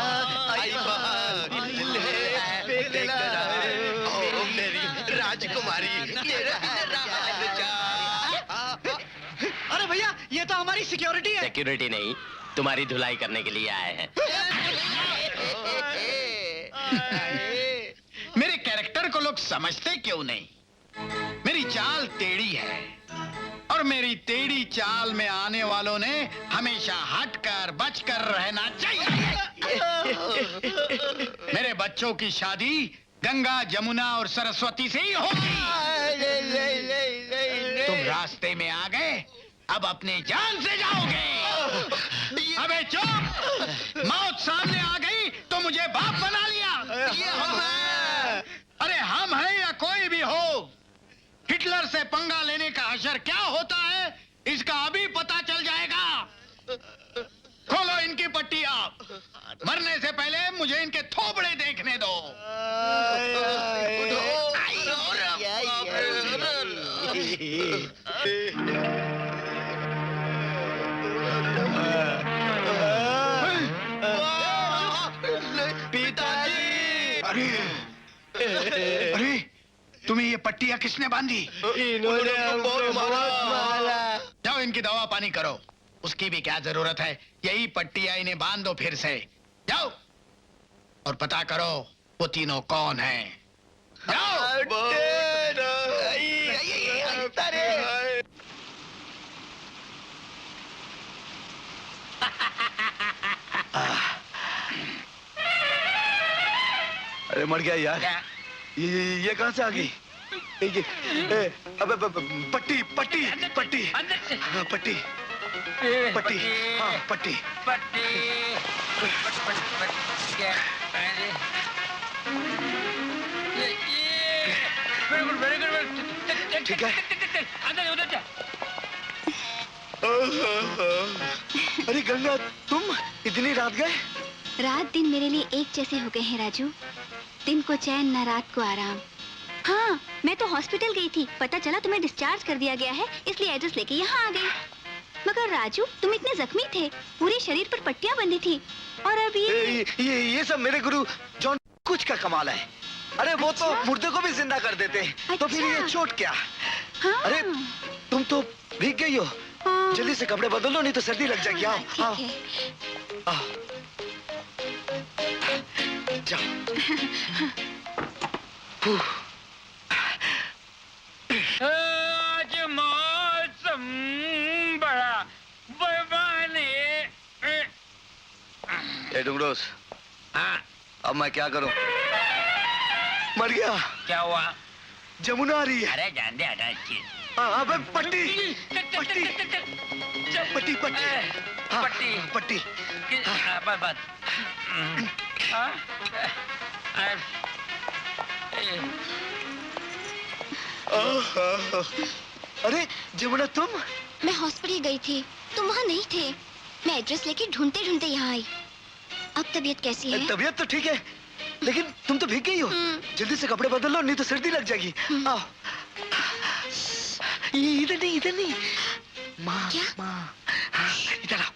आई बहार, दिल है बेकरार, ओ मेरी राजकुमारी, तेरा राजा। अरे भैया, ये तो हमारी सिक्योरिटी है। सिक्योरिटी नहीं, तुम्हारी धुलाई करने के लिए आए हैं। मेरे कैरेक्टर को लोग समझते क्यों नहीं? मेरी चाल टेढ़ी है और मेरी टेढ़ी चाल में आने वालों ने हमेशा हटकर बचकर रहना चाहिए। मेरे बच्चों की शादी गंगा, जमुना और सरस्वती से ही होगी। तुम रास्ते में आ गए, अब अपनी जान से जाओगे। अबे चुप! मौत सामने आ गई तो मुझे बाप बना लिया। ये हम हैं। अरे हम हैं या कोई भी हो, हिटलर से पंगा लेने का हशर क्या होता है इसका अभी पता चल जाएगा। खोलो इनकी पट्टियां, मरने से पहले मुझे इनके थोबड़े देखने दो। अरे तुम्हें ये पट्टियां किसने बांधी? इन्होंने हमको मारा। जाओ इनकी दवा पानी करो, उसकी भी क्या जरूरत है। यही पट्टियां इन्हें बांध दो फिर से। जाओ और पता करो वो तीनों कौन हैं। अरे मर गया यार। ये कहां से आ गई? अबे पट्टी पट्टी पट्टी हाँ, पट्टी पट्टी हाँ पट्टी ठीक है। अरे गंगा तुम इतनी रात गए? रात दिन मेरे लिए एक जैसे हो गए हैं राजू। दिन को चैन न रात को आराम। हाँ, मैं तो हॉस्पिटल गई थी, पता चला तुम्हें डिस्चार्ज कर दिया गया है, इसलिए एड्रेस लेके यहाँ आ गई। मगर राजू तुम इतने जख्मी थे, पूरे शरीर पर पट्टियां बंधी थी, और अब ये सब मेरे गुरु जॉन कुछ का कमाल है। अरे वो तो मुर्दे को भी जिंदा कर देते, तो फिर ये चोट क्या? हाँ। अरे तुम तो भीग गई हो, जल्दी से कपड़े बदल लो नहीं तो सर्दी लग जाएगी। आओ आओ जाओ। आज मौसम बड़ा बेमानी। ए डुंगरोस, अब मैं क्या करूं? मर गया। क्या हुआ? जमुना आ रही है। अरे जान दे, हटा इसकी। हाँ पट्टी पट्टी पट्टी पट्टी हाँ, पट्टी पट्टी बस अरे जमुना तुम? मैं हॉस्पिटल गई थी, तुम वहाँ नहीं थे। मैं एड्रेस लेके ढूंढते ढूंढते यहाँ आई। अब तबीयत कैसी है? तबीयत तो ठीक है, लेकिन तुम तो भीग गई हो। जल्दी से कपड़े बदल लो नहीं तो सर्दी लग जाएगी। आओ। इधर नहीं, इधर नहीं। माँ माँ इधर आओ।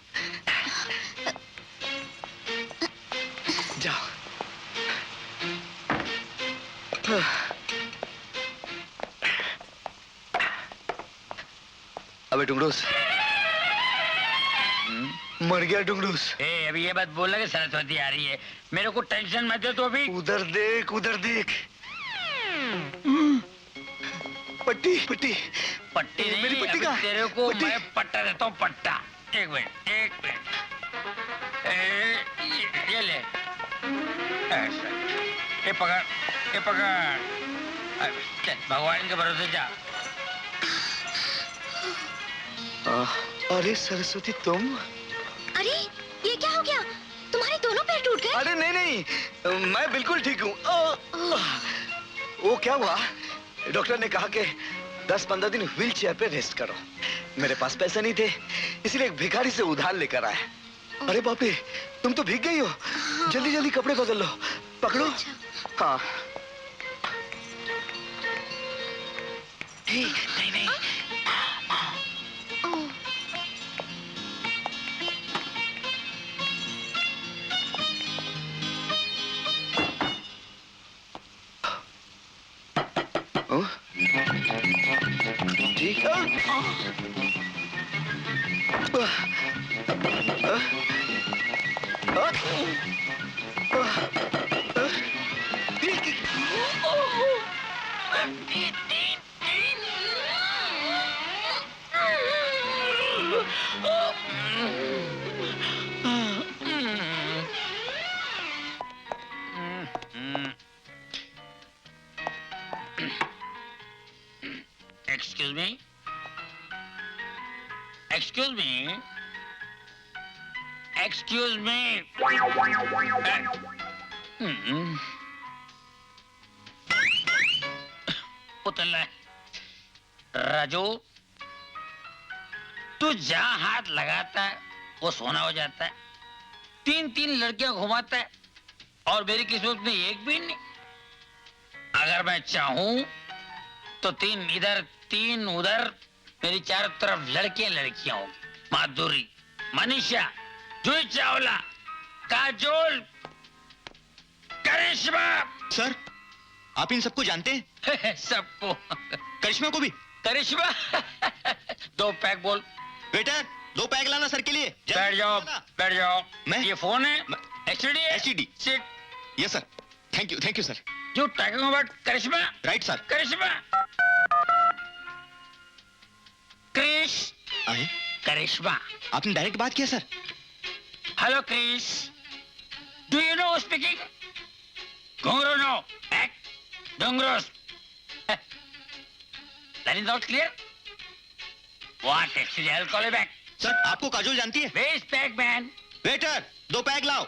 जाओ। अबे डुंगरूस, मर गया डुंगरूस। अभी ये बात बोलना कि सरस्वती आ रही है, मेरे को टेंशन मत दे। तो अभी उधर देख, उधर देख। पट्टी पट्टी पट्टी नहीं, मेरी पट्टी अभी का तेरे को मैं पट्टा देता हूँ, पट्टा। एक मिनट ये ले, ऐसा। ये पकड़, ये पकड़। चल भगवान के भरोसे जा। अरे सरस्वती तुम? अरे ये क्या हो गया? तुम्हारे दोनों पैर टूट गए? अरे नहीं नहीं, मैं बिल्कुल ठीक हूँ। वो क्या हुआ, डॉक्टर ने कहा कि 10-15 दिन व्हील चेयर पे रेस्ट करो। मेरे पास पैसे नहीं थे, इसलिए एक भिखारी से उधार लेकर आए। अरे बाप रे, तुम तो भीग गई हो। जल्दी जल्दी कपड़े बदल लो, पकड़ो। हाँ नहीं नहीं, ठीक Excuse me? Excuse me? Excuse me? पुतला राजू, तू जहां हाथ लगाता है वो सोना हो जाता है। 3-3 लड़कियां घुमाता है और मेरी किस्मत में एक भी नहीं। अगर मैं चाहूं तो 3 इधर 3 उधर, मेरी चारों तरफ लड़कियां लड़कियां होंगी। माधुरी, मनीषा, जूही चावला, काजोल, करिश्मा। सर, आप इन सबको जानते हैं? सबको। करिश्मा को भी? करिश्मा 2 पैक बोल। वेटर, 2 पैक लाना सर के लिए। बैठ जाओ, बैठ जाओ। मैं? ये फोन है? HD? HD. Sit. Yes sir, thank you sir. You talking about Karishma? Right sir. Karishma, Krish, Karishma. आपने डायरेक्ट बात किया sir? Hello Krish, do you know speaking? घुंगरू नो, एक्ट, डोंगरोस। That is not clear? What actually? I'll call you back. Sir, आपको काजोल जानती है? Where's pack man? Waiter, 2 pack लाओ।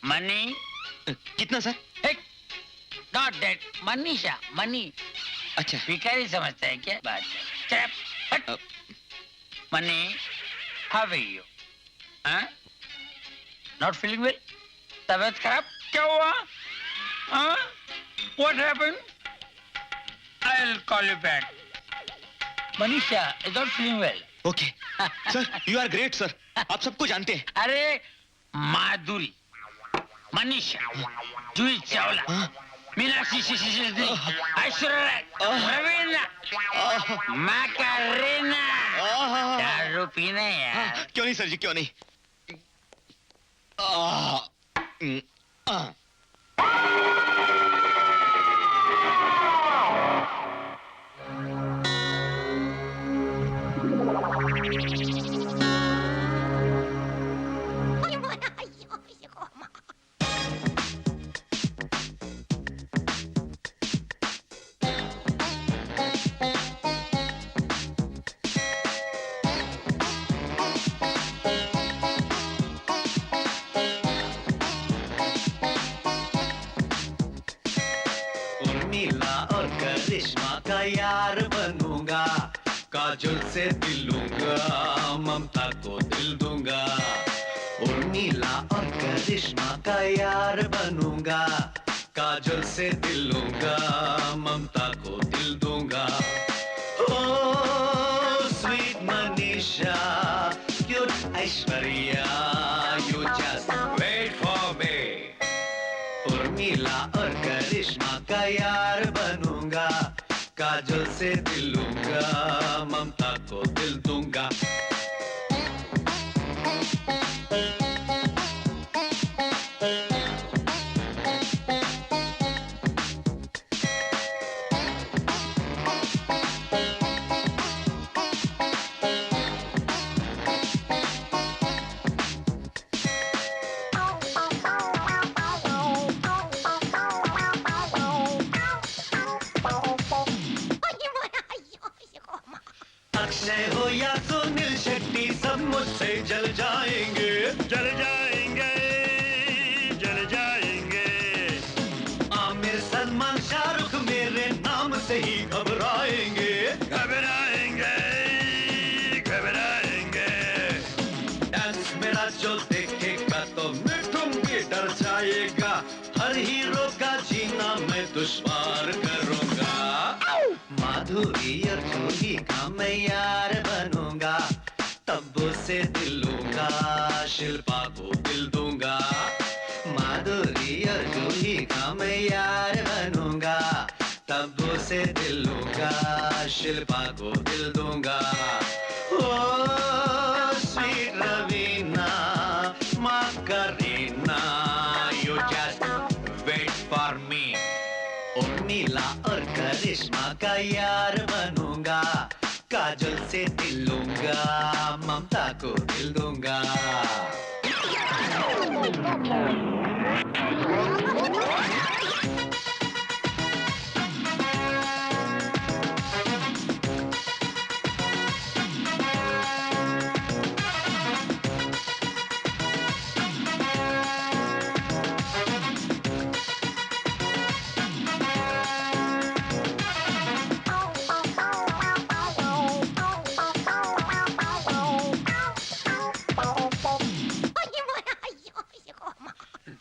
Money कितना sir? Not that. Manisha, money. अच्छा। भिखारी समझता है क्या बात? चुप। Money, how are you? हाँ? Not feeling well? तबीयत खराब? क्या हुआ? हाँ? What happened? I'll call you back. Manisha is not feeling well. Okay sir, you are great sir, आप सबको जानते हैं। अरे माधुरी, मनीषा, जूही चावला, मीनाक्षी शिशिर, ऐश्वर्या राय, रवीना, मैकरीना। दारू पीना यार? क्यों नहीं सर जी, क्यों नहीं। यार बनूंगा, काजल से दिल लूंगा, ममता को दिल दूंगा। उर्मिला और करिश्मा का यार बनूंगा, काजल से दिल लूंगा, ममता को दिल दूंगा। Oh sweet Manisha, cute Aishwarya, you just wait for me. Urmila और करिश्मा का यार बनूंगा, काजल से दिल लूंगा, ममता को दिल दूंगा। अक्षय हो या सुनील शेट्टी, सब मुझसे जल जाएंगे, जल जाएंगे, जल जाएंगे। आमिर, सलमान, शाहरुख मेरे नाम से ही घबराएंगे, घबराएंगे, घबराएंगे। डांस मेरा जो देखेगा तो मिठुन भी डर जाएगा, हर हीरो का जीना मैं दुश्वार करूंगा। माधुरी और जूही का मैं यार बनूंगा, तब्बू से दिल लूंगा, शिल्पा को दिल दूंगा। माधुरी और जूही का मैं यार बनूंगा, तब्बू से दिल लूंगा, शिल्पा को दिल दूंगा। Oh sweet Raveena, macarena, you just wait for me. Urmila और करिश्मा का यार बनूंगा, काजल से दिल लूंगा, ममता को दिल दूंगा।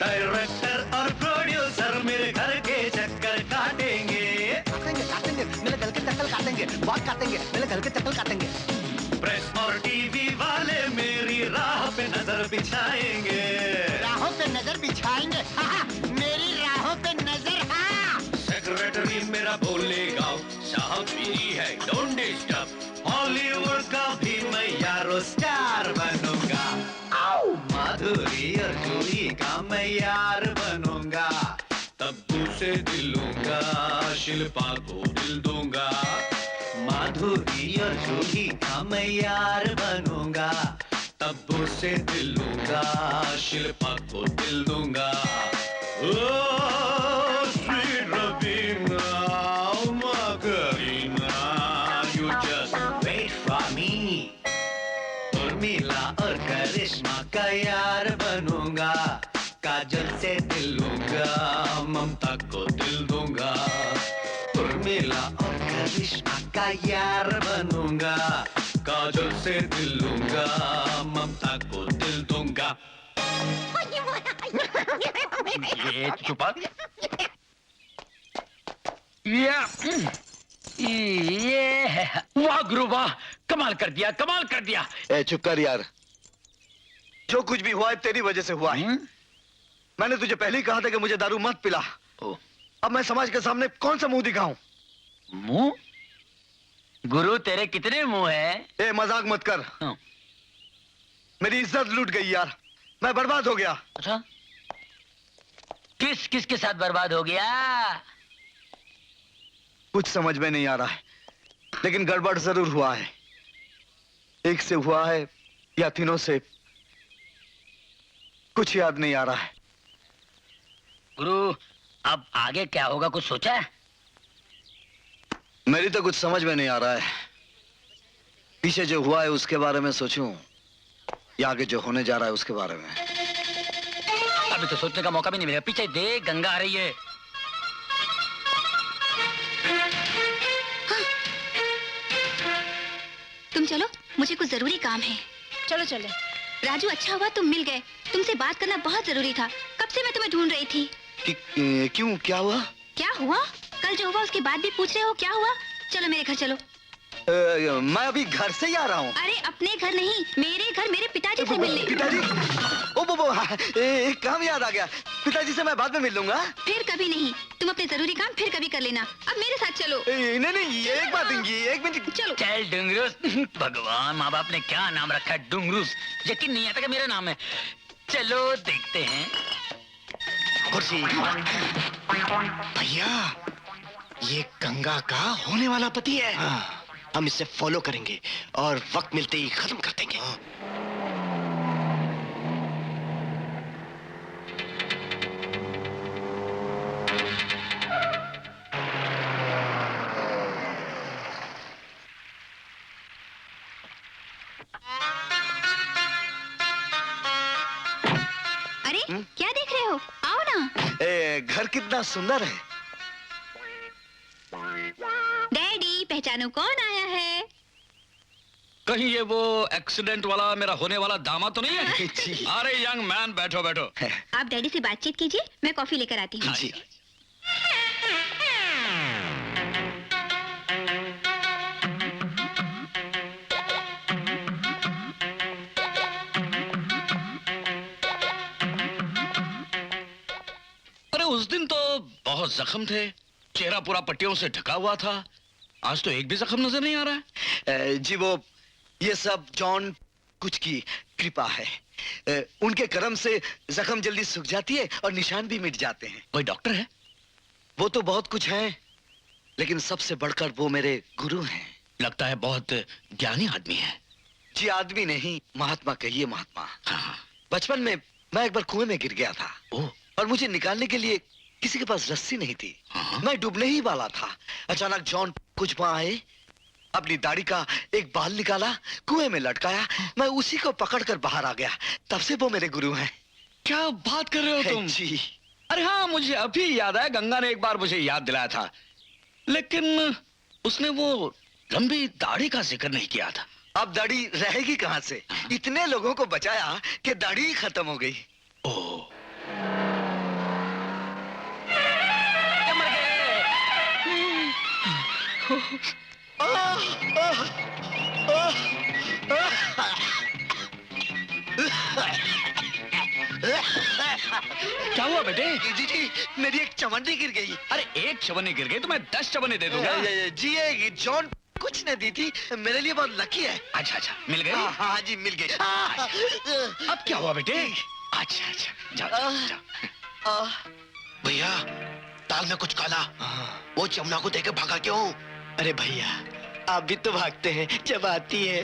डायरेक्टर और प्रोड्यूसर मेरे घर के चक्कर काटेंगे, काटेंगे, काटेंगे, मेरे घर के चक्कर काटेंगे, बहुत काटेंगे, मेरे घर के चक्कर काटेंगे। प्रेस और टीवी वाले मेरी राह पे नजर बिछाएंगे, राहों पे नजर बिछाएंगे, हाँ, मेरी राहों पे नजर। हाँ, सेक्रेटरी मेरा बोलेगा, साहब भी है, डोंट डिस्टर्ब। हॉलीवुड का भी मैं यारो स्टार बनूंगा। मैं यार बनूंगा, तब्बू से दिल लूंगा, शिल्पा को दिल दूंगा। माधुरी और जूही का मैं यार बनूंगा, तब्बू से दिल लूंगा, शिल्पा को दिल दूंगा। Oh, sweet Ravina, Margarina, you just wait for me. Urmila और करिश्मा का यार बनूंगा, काजल से दिल लूंगा, ममता को दिल दूंगा। उर्मिला और करिश्मा का यार बनूंगा, काजल से दिल लूंगा, ममता को दिल दूंगा। ये चुपा। ये वाह गुरु वाह, कमाल कर दिया, कमाल कर दिया। ए चुप कर यार, जो कुछ भी हुआ है तेरी वजह से हुआ है। मैंने तुझे पहले ही कहा था कि मुझे दारू मत पिला। अब मैं समाज के सामने कौन सा मुंह दिखाऊं? मुंह? गुरु तेरे कितने मुंह है? ए मजाक मत कर। मेरी इज्जत लूट गई यार, मैं बर्बाद हो गया। अच्छा, किस किस के साथ बर्बाद हो गया? कुछ समझ में नहीं आ रहा है, लेकिन गड़बड़ जरूर हुआ है। एक से हुआ है या तीनों से, कुछ याद नहीं आ रहा है। गुरु अब आगे क्या होगा, कुछ सोचा है? मेरी तो कुछ समझ में नहीं आ रहा है। पीछे जो हुआ है उसके बारे में सोचूं या आगे जो होने जा रहा है उसके बारे में? अभी तो सोचने का मौका भी नहीं मिलेगा। पीछे देख, गंगा आ रही है। तुम चलो, मुझे कुछ जरूरी काम है। चलो चले। राजू अच्छा हुआ तुम मिल गए, तुमसे बात करना बहुत जरूरी था। कब से मैं तुम्हें ढूंढ रही थी। क्यों, क्या हुआ? क्या हुआ? कल जो हुआ उसके बाद भी पूछ रहे हो क्या हुआ? चलो मेरे घर चलो। मैं अभी घर से ही आ रहा हूँ। अरे अपने घर नहीं, मेरे घर, मेरे पिताजी से मिलने। पिताजी? एक काम याद आ गया, पिताजी से मैं बाद में मिल लूंगा। फिर कभी नहीं, तुम अपने जरूरी काम फिर कभी कर लेना। अब मेरे साथ चलो। नहीं, एक बात, एक मिनट। चलो। चल डुंगरूस। भगवान, माँ बाप ने क्या नाम रखा है, डुंगरूस। यकीन नहीं आता कि मेरा नाम है। चलो देखते हैं। कुर्सी। भैया, ये गंगा का होने वाला पति है। हम इसे फॉलो करेंगे और वक्त मिलते ही खत्म कर देंगे। अरे क्या देख रहे हो, आओ ना। घर कितना सुंदर है। डैडी, पहचानो कौन आया है? कहीं ये वो एक्सीडेंट वाला मेरा होने वाला दामाद तो नहीं है? अरे यंग मैन, बैठो बैठो। आप डैडी से बातचीत कीजिए, मैं कॉफी लेकर आती हूँ। जी। अरे उस दिन तो बहुत जख्म थे, चेहरा पूरा पट्टियों से ढका हुआ था। आज तो एक भी जख्म नजर नहीं आ रहा है। जी वो ये सब जॉन कुछ की कृपा है। उनके कर्म से जख्म जल्दी सूख जाती है और निशान भी मिट जाते हैं। कोई डॉक्टर है? वो तो बहुत कुछ है, लेकिन सबसे बढ़कर वो मेरे गुरु हैं। लगता है बहुत ज्ञानी आदमी है। जी आदमी नहीं, महात्मा कहिए, महात्मा। बचपन में मैं एक बार कुएं में गिर गया था और मुझे निकालने के लिए किसी के पास रस्सी नहीं थी। मैं डूबने ही वाला था। अचानक जॉन कुछ वहां आए, अपनी दाढ़ी का एक बाल निकाला, कुएं में लटकाया, मैं उसी को पकड़कर बाहर आ गया। तब से वो मेरे गुरु हैं। क्या बात कर रहे हो तुम? जी। अरे हाँ, मुझे अभी याद आया, गंगा ने एक बार मुझे याद दिलाया था, लेकिन उसने वो लंबी दाढ़ी का जिक्र नहीं किया था। अब दाढ़ी रहेगी कहाँ से? इतने लोगों को बचाया कि दाढ़ी ही खत्म हो गई। क्या हुआ बेटे? जी मेरी एक चवन्नी गिर गई। अरे एक चवन्नी गिर गई तो मैं 10 चवन्नी दे दूंगा। जी ये जॉन कुछ ने दी थी, मेरे लिए बहुत लकी है। अच्छा, मिल गई? हाँ जी मिल गई। अब क्या हुआ बेटे? अच्छा अच्छा जाओ जाओ। भैया दाल में कुछ काला। वो जमुना को देकर भागा क्यों? अरे भैया आप भी तो भागते हैं जब आती है।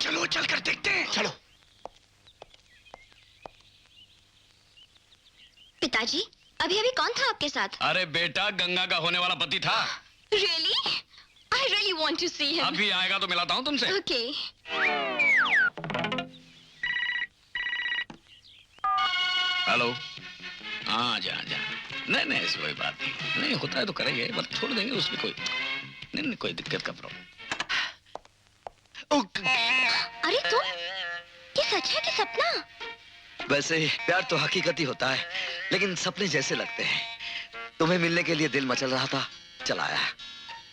चलो चलकर देखते हैं। चलो। पिताजी अभी अभी कौन था आपके साथ? अरे बेटा गंगा का होने वाला पति था। Really? I really want to see him. अभी आएगा तो मिलाता हूँ तुमसे। Okay. हेलो। हाँ जा जा। नहीं नहीं ऐसी कोई बात नहीं। नहीं होता है तो करेंगे बस छोड़ देंगे उसमें कोई नहीं, नहीं कोई दिक्कत का प्रॉब्लम। अरे तुम ये सच है कि सपना? वैसे प्यार तो हकीकत ही होता है, लेकिन सपने जैसे लगते हैं। तुम्हें मिलने के लिए दिल मचल रहा था, चला आया।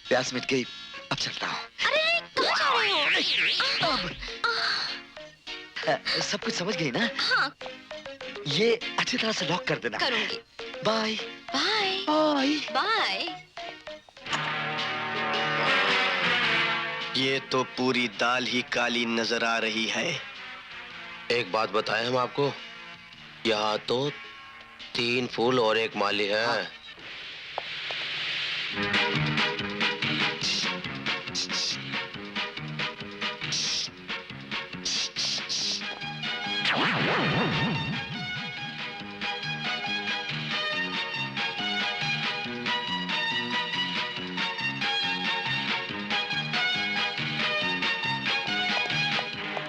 प्यास मिट गई, अब चलता हूँ। अरे कहाँ जा रहे हो? सब कुछ समझ गई ना? हाँ। ये अच्छी तरह से लॉक कर देना। करूंगी। Bye bye bye bye. ये तो पूरी दाल ही काली नजर आ रही है। एक बात बताएं हम आपको, यहाँ तो 3 फूल और 1 माली है। हाँ।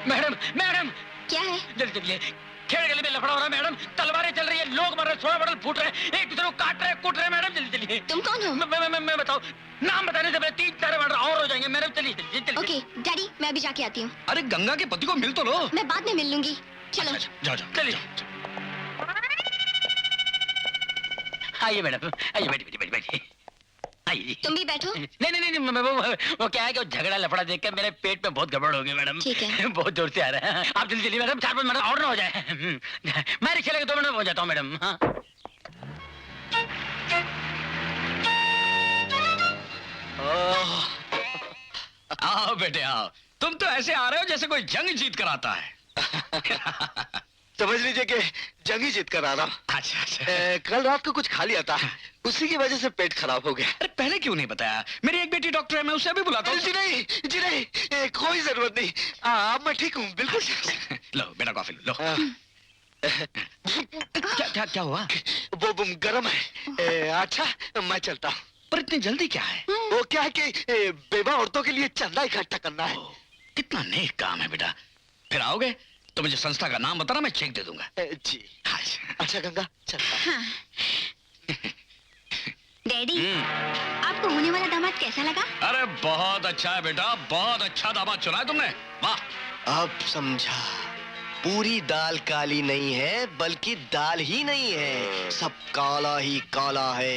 मैडम मैडम क्या है? जल्दी चलिए, खेड़ गली में लफड़ा हो रहा है मैडम, तलवारें चल रही है, लोग मर रहे, सोना बॉटल फूट रहे, एक दूसरे को काट रहे, कूट रहे। मैडम जल्दी चलिए। तुम कौन हो? मैं बताओ, नाम बताने से पहले 3-4 मर्डर और हो जाएंगे। मैडम चलिए जल्दी जल्दी। ओके डैडी मैं अभी जाके आती हूँ। अरे गंगा के पति को मिल तो लो। मैं बाद में मिल लूंगी। चलो। अच्छा, जाओ जाओ चलिए। आइए मैडम, आइए बैठिए बैठिए। आइए। तुम भी बैठो। नहीं नहीं नहीं वो क्या है कि वो झगड़ा लफड़ा देखकर मेरे पेट में बहुत गड़बड़ हो गई मैडम। ठीक है। बहुत जोर से आ रहा है। आप जल्दी चलिए मैडम, 4-5 मिनट और ना हो जाए। मैं रिक्शा लेकर 2 मिनट में पहुंच जाता हूँ मैडम। हाँ। आओ बेटे आओ। तुम तो ऐसे आ रहे हो जैसे कोई जंग जीत कर आता है। समझ लीजिए कि जंग ही जीत कर आ रहा हूँ। अच्छा अच्छा। कल रात को कुछ खा लिया था, उसी की वजह से पेट खराब हो गया। अरे पहले क्यों नहीं बताया? मेरी एक बेटी डॉक्टर है, मैं उसे भी बुलाता हूँ। जी नहीं, कोई जरूरत नहीं। अब मैं ठीक हूँ बिल्कुल। लो बेटा कॉफी लो। क्या क्या क्या हुआ? वो गर्म है। अच्छा मैं चलता हूँ। पर इतनी जल्दी क्या है? वो क्या है कि बेवा औरतों के लिए चंदा इकट्ठा करना है। कितना नेक काम है बेटा। फिर आओगे तो मुझे संस्था का नाम बताना, मैं चेक दे दूंगा। जी। अच्छा गंगा चलता। हाँ। डैडी आपको होने वाला दामाद कैसा लगा? अरे बहुत अच्छा है बेटा, बहुत अच्छा दामाद चुना है तुमने। वाह। अब समझा, पूरी दाल काली नहीं है बल्कि दाल ही नहीं है, सब काला ही काला है।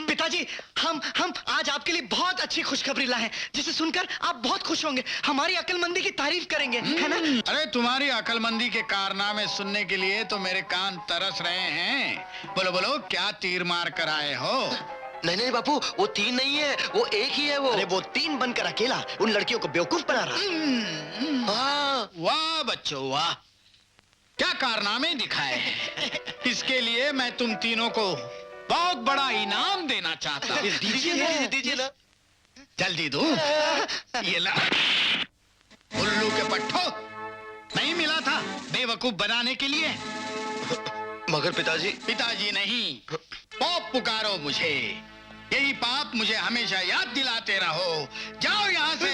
पिताजी हम आज आपके लिए बहुत अच्छी खुशखबरी लाए हैं, जिसे सुनकर आप बहुत खुश होंगे, हमारी अक्लमंदी की तारीफ करेंगे, है ना? अरे तुम्हारी अक्लमंदी के कारनामे सुनने के लिए तो मेरे कान तरस रहे हैं। बोलो बोलो क्या तीर मार कर आए हो? नहीं बापू, वो 3 नहीं है, वो 1 ही है। वो अरे वो 3 बनकर अकेला उन लड़कियों को बेवकूफ बना रहा। हाँ। वाह बच्चों वाह, क्या कारनामे दिखाए हैं। इसके लिए मैं तुम तीनों को बहुत बड़ा इनाम देना चाहता हूँ। दीजिए ना। जल्दी दो। ये ला। उल्लू के पट्टो, नहीं मिला था बेवकूफ बनाने के लिए? मगर पिताजी नहीं, पाप पुकारो मुझे। यही पाप मुझे हमेशा याद दिलाते रहो। जाओ यहाँ से।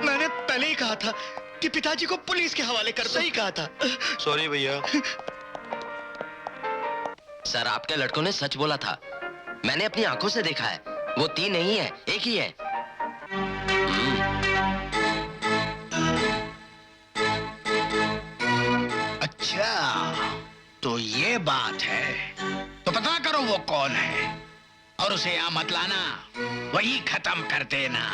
मैंने पहले ही कहा था कि पिताजी को पुलिस के हवाले कर दो। सही कहा था। सॉरी भैया। सर आपके लड़कों ने सच बोला था, मैंने अपनी आंखों से देखा है। वो 3 नहीं है, 1 ही है। अच्छा तो ये बात है, तो पता करो वो कौन है और उसे यहाँ मत लाना, वही खत्म कर देना।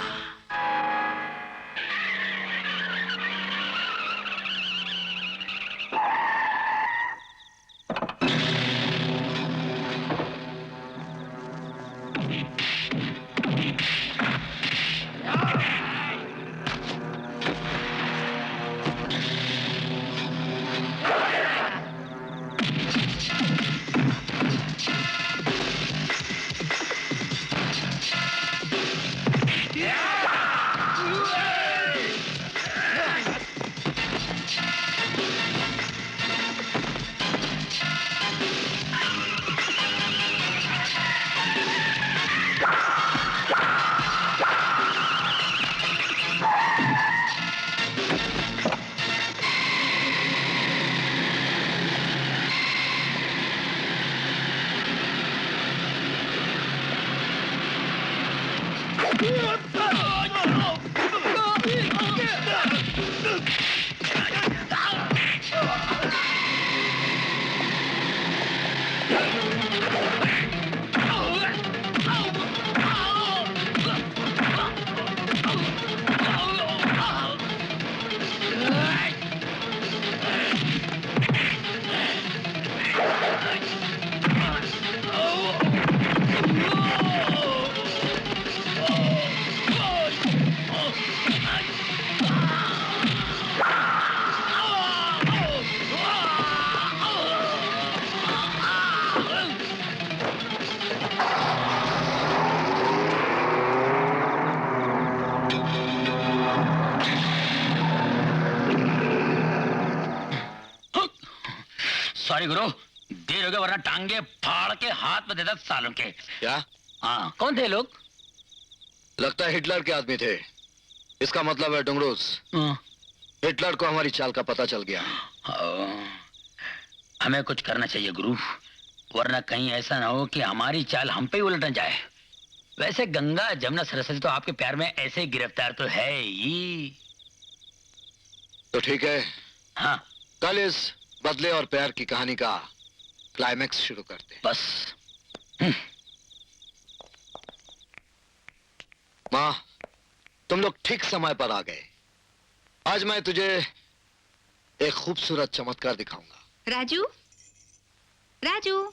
सॉरी गुरु, देर हो गया वरना टांगे फाड़ के हाथ में देता सालों के। क्या? हाँ, कौन थे लोग? लगता है हिटलर के आदमी थे। इसका मतलब है डुंगरूस, हिटलर को हमारी चाल का पता चल गया। हमें कुछ करना चाहिए गुरु, वरना कहीं ऐसा ना हो कि हमारी चाल हम पे ही उलट जाए। वैसे गंगा जमुना सरस्वती तो आपके प्यार में ऐसे गिरफ्तार तो है ही। तो ठीक है, हाँ, कल इस बदले और प्यार की कहानी का क्लाइमैक्स शुरू करते हैं। बस। माँ, तुम लोग ठीक समय पर आ गए। आज मैं तुझे एक खूबसूरत चमत्कार दिखाऊंगा। राजू, राजू,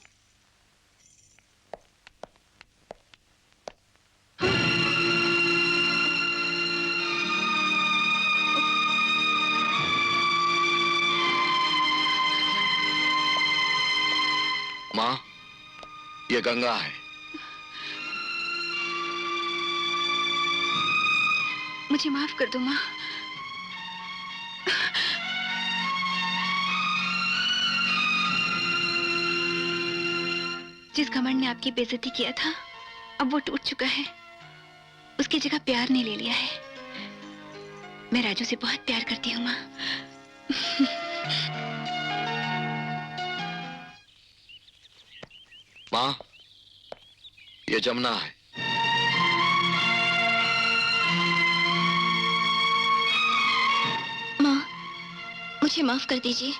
माँ, ये गंगा है। मुझे माफ कर दो माँ। जिस घमंड ने आपकी बेइज्जती किया था, अब वो टूट चुका है। उसकी जगह प्यार ने ले लिया है। मैं राजू से बहुत प्यार करती हूँ माँ। माँ, ये जमुना है। माँ, मुझे माफ कर दीजिए।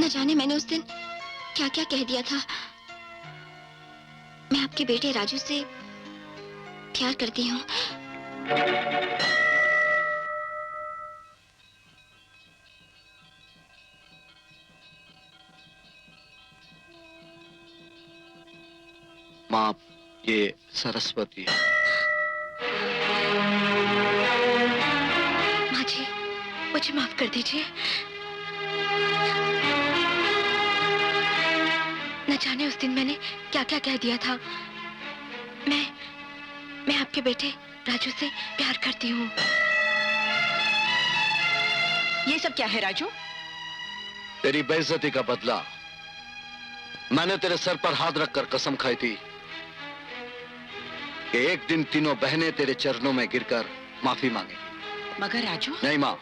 न जाने मैंने उस दिन क्या क्या कह दिया था। मैं आपके बेटे राजू से प्यार करती हूँ। माँ, ये सरस्वती है। माँ जी, मुझे माफ कर दीजिए। न जाने उस दिन मैंने क्या क्या कह दिया था। मैं आपके बेटे राजू से प्यार करती हूँ। ये सब क्या है राजू? तेरी बेइज्जती का बदला। मैंने तेरे सर पर हाथ रखकर कसम खाई थी कि एक दिन तीनों बहनें तेरे चरणों में गिरकर माफी मांगेंगी। मगर राजू? नहीं माँ,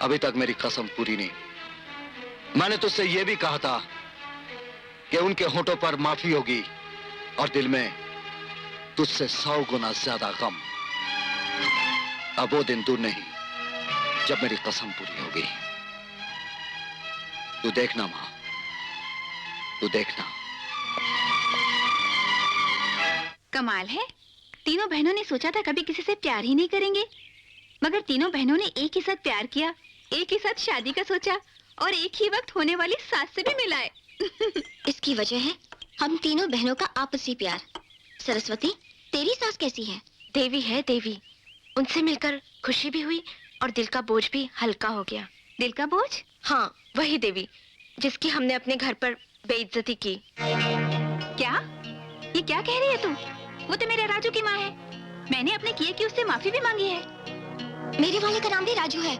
अभी तक मेरी कसम पूरी नहीं। मैंने तुझसे यह भी कहा था कि उनके होठों पर माफी होगी और दिल में तुझसे 100 गुना ज्यादा गम। अब वो दिन दूर नहीं जब मेरी कसम पूरी होगी। तू देखना माँ, तू देखना। कमाल है, तीनों बहनों ने सोचा था कभी किसी से प्यार ही नहीं करेंगे, मगर तीनों बहनों ने एक ही साथ प्यार किया, एक ही साथ शादी का सोचा और एक ही वक्त होने वाली सास से भी मिलाए। इसकी वजह है हम तीनों बहनों का आपसी प्यार। सरस्वती, तेरी सास कैसी है? देवी है देवी। उनसे मिलकर खुशी भी हुई और दिल का बोझ भी हल्का हो गया। दिल का बोझ? हाँ, वही देवी जिसकी हमने अपने घर पर बेइज्जती की। क्या? ये क्या कह रही है तू? वो तो मेरे राजू की माँ है। मैंने अपने किए की उससे माफी भी मांगी है। मेरे वाले का नाम भी राजू है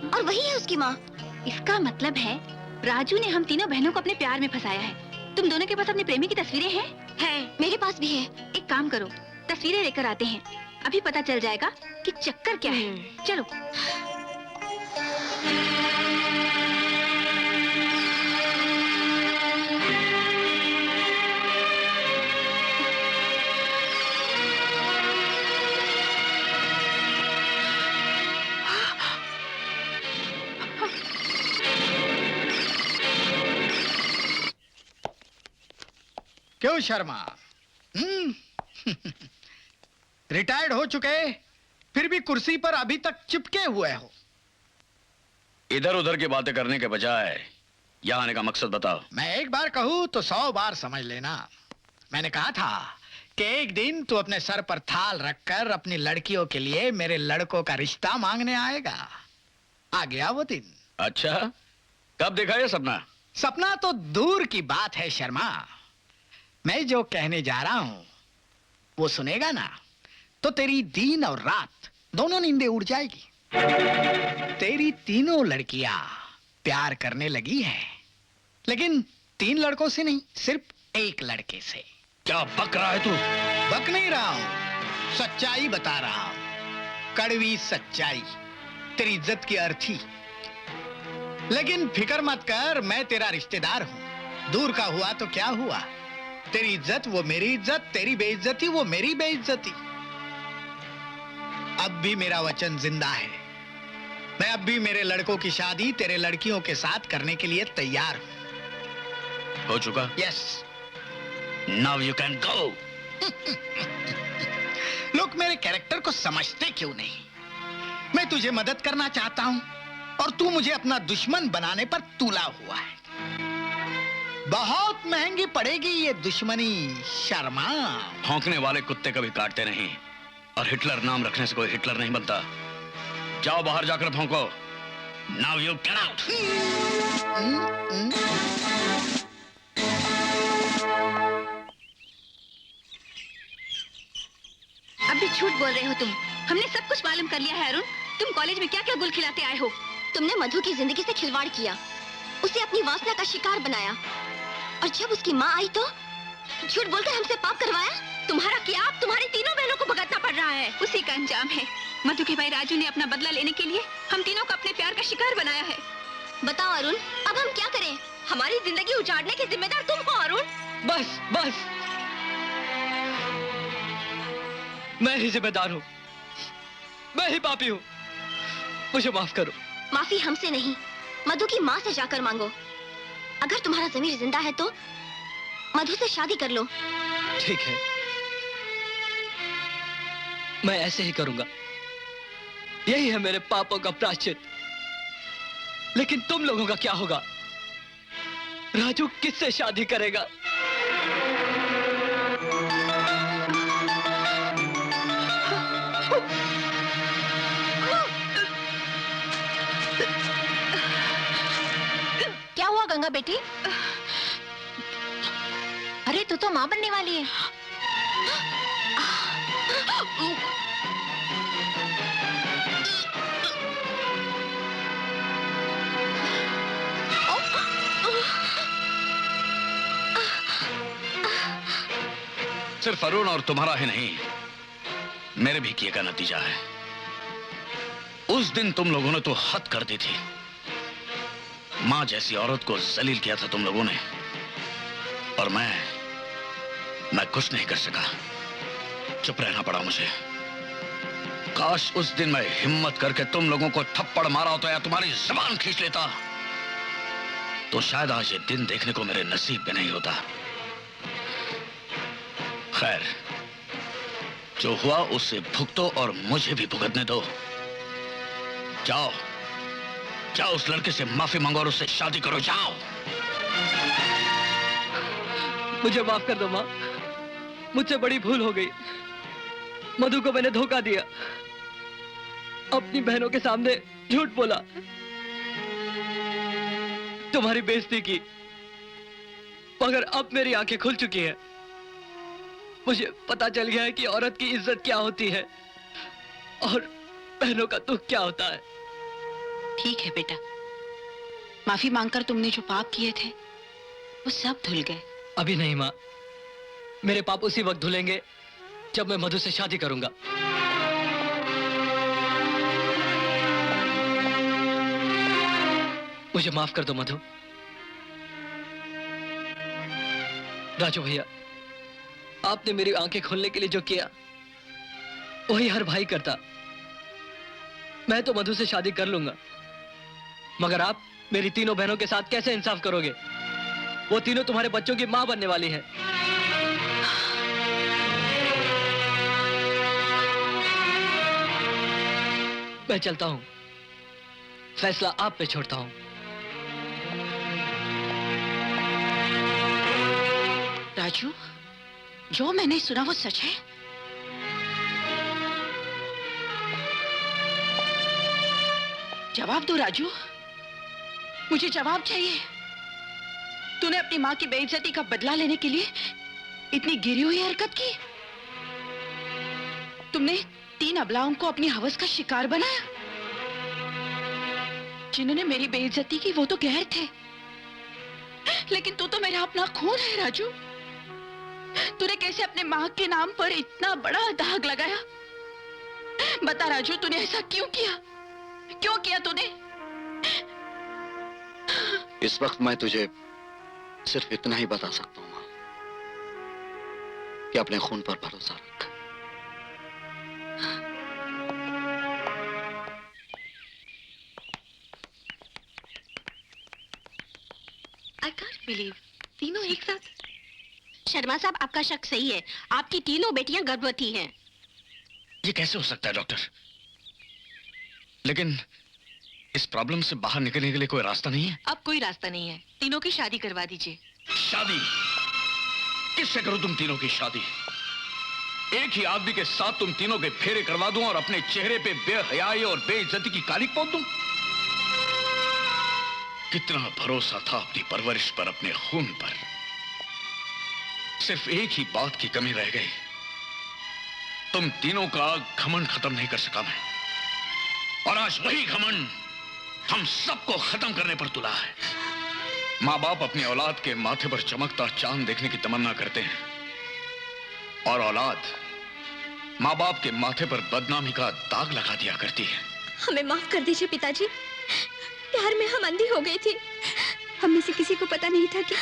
और वही है उसकी माँ। इसका मतलब है राजू ने हम तीनों बहनों को अपने प्यार में फंसाया है। तुम दोनों के पास अपने प्रेमी की तस्वीरें हैं? हैं, मेरे पास भी है। एक काम करो, तस्वीरें लेकर आते हैं। अभी पता चल जाएगा कि चक्कर क्या है। चलो। क्यों शर्मा? रिटायर्ड हो चुके फिर भी कुर्सी पर अभी तक चिपके हुए हो। इधर उधर की बातें करने के बजाय यहाँ आने का मकसद बताओ। मैं एक बार कहूँ तो 100 बार समझ लेना। मैंने कहा था कि एक दिन तू अपने सर पर थाल रखकर अपनी लड़कियों के लिए मेरे लड़कों का रिश्ता मांगने आएगा। आ गया वो दिन। अच्छा, कब देखा ये सपना? सपना तो दूर की बात है शर्मा। मैं जो कहने जा रहा हूं वो सुनेगा ना तो तेरी दिन और रात दोनों नींदें उड़ जाएगी। तेरी तीनों लड़कियां प्यार करने लगी हैं, लेकिन 3 लड़कों से नहीं, सिर्फ एक लड़के से। क्या बक रहा है तू? बक नहीं रहा हूं, सच्चाई बता रहा हूं। कड़वी सच्चाई, तेरी इज्जत की अर्थी। लेकिन फिक्र मत कर, मैं तेरा रिश्तेदार हूं। दूर का हुआ तो क्या हुआ, तेरी इज्जत वो मेरी इज्जत, तेरी बेइज्जती वो मेरी बेइज्जती। अब भी मेरा वचन जिंदा है। मैं अब भी मेरे लड़कों की शादी तेरे लड़कियों के साथ करने के लिए तैयार हूं। हो चुका? Yes. Now you can go. लोग मेरे कैरेक्टर को समझते क्यों नहीं? मैं तुझे मदद करना चाहता हूं और तू मुझे अपना दुश्मन बनाने पर तुला हुआ है। बहुत महंगी पड़ेगी ये दुश्मनी शर्मा। भौंकने वाले कुत्ते कभी काटते नहीं और हिटलर नाम रखने से कोई हिटलर नहीं बनता। जाओ बाहर जाकर भौंको। Now you get out. अब भी झूठ बोल रहे हो तुम। हमने सब कुछ मालूम कर लिया है अरुण। तुम कॉलेज में क्या क्या गुल खिलाते आए हो। तुमने मधु की जिंदगी से खिलवाड़ किया, उसे अपनी वासना का शिकार बनाया और जब उसकी माँ आई तो झूठ बोलकर हमसे पाप करवाया। तुम्हारा क्या आप तुम्हारी तीनों बहनों को भुगतना पड़ रहा है। उसी का अंजाम है। मधु के भाई राजू ने अपना बदला लेने के लिए हम तीनों को अपने प्यार का शिकार बनाया है। बताओ अरुण, अब हम क्या करें? हमारी जिंदगी उजाड़ने के जिम्मेदार तुम हो अरुण। बस बस, मैं ही जिम्मेदार हूँ, मैं ही पापी हूँ। मुझे माफ करो। माफी हमसे नहीं, मधु की माँ से जाकर मांगो। अगर तुम्हारा ज़मीर जिंदा है तो मधु से शादी कर लो। ठीक है, मैं ऐसे ही करूंगा। यही है मेरे पापों का प्रायश्चित। लेकिन तुम लोगों का क्या होगा? राजू किससे शादी करेगा? क्या हुआ गंगा बेटी? अरे तू तो माँ बनने वाली है। सिर्फ अरुण और तुम्हारा ही नहीं, मेरे भी किए का नतीजा है। उस दिन तुम लोगों ने तो हद कर दी थी। मां जैसी औरत को जलील किया था तुम लोगों ने, और मैं कुछ नहीं कर सका। चुप रहना पड़ा मुझे। काश उस दिन मैं हिम्मत करके तुम लोगों को थप्पड़ मारा होता या तुम्हारी जुबान खींच लेता, तो शायद आज ये दिन देखने को मेरे नसीब में नहीं होता। खैर, जो हुआ उससे भुगतो और मुझे भी भुगतने दो। जाओ, जाओ उस लड़के से माफी मांगो और उससे शादी करो, जाओ। मुझे माफ कर दो माँ, मुझसे बड़ी भूल हो गई। मधु को मैंने धोखा दिया, अपनी बहनों के सामने झूठ बोला, तुम्हारी बेइज्जती की। मगर अब मेरी आंखें खुल चुकी हैं। मुझे पता चल गया है कि औरत की इज्जत क्या होती है और बहनों का दुख क्या होता है। ठीक है बेटा, माफी मांगकर तुमने जो पाप किए थे वो सब धुल गए। अभी नहीं माँ, मेरे पाप उसी वक्त धुलेंगे जब मैं मधु से शादी करूंगा। मुझे माफ कर दो मधु। राजू भैया, आपने मेरी आंखें खोलने के लिए जो किया वही हर भाई करता। मैं तो मधु से शादी कर लूंगा, मगर आप मेरी तीनों बहनों के साथ कैसे इंसाफ करोगे? वो तीनों तुम्हारे बच्चों की मां बनने वाली हैं। मैं चलता हूं, फैसला आप पे छोड़ता हूं। राजू, जो मैंने सुना वो सच है? जवाब दो राजू, मुझे जवाब चाहिए। तूने अपनी माँ की बेइज्जती का बदला लेने के लिए इतनी गिरी हुई हरकत की? तुमने 3 अबलाओं को अपनी हवस का शिकार बनाया। जिन्होंने मेरी बेइज्जती की वो तो गैर थे, लेकिन तू तो मेरा अपना खून है राजू। तूने कैसे अपने माँ के नाम पर इतना बड़ा दाग लगाया? बता राजू, तूने ऐसा क्यों किया? क्यों किया तूने? इस वक्त मैं तुझे सिर्फ इतना ही बता सकता हूं मां, कि अपने खून पर भरोसा रख। I can't believe, तीनों एक साथ। शर्मा साहब, आपका शक सही है। आपकी तीनों बेटियां गर्भवती हैं। ये कैसे हो सकता है डॉक्टर? लेकिन इस प्रॉब्लम से बाहर निकलने के लिए कोई रास्ता नहीं है? अब कोई रास्ता नहीं है, तीनों की शादी करवा दीजिए। शादी? किससे करूं तुम तीनों की शादी? एक ही आदमी के साथ तुम तीनों के फेरे करवा दूं और अपने चेहरे पे बेहयाई और बेइज्जती की कालिक पोत दूं? कितना भरोसा था अपनी परवरिश पर, अपने खून पर। सिर्फ एक ही बात की कमी रह गई, तुम तीनों का घमंड खत्म नहीं कर सका मैं, और आज वही घमंड हम सबको खत्म करने पर तुला है। माँ बाप अपनी औलाद के माथे पर चमकता चांद देखने की तमन्ना करते हैं, और औलाद माँ बाप के माथे पर बदनामी का दाग लगा दिया करती है। हमें माफ कर दीजिए पिताजी, प्यार में हम अंधी हो गई थी। हम में से किसी को पता नहीं था कि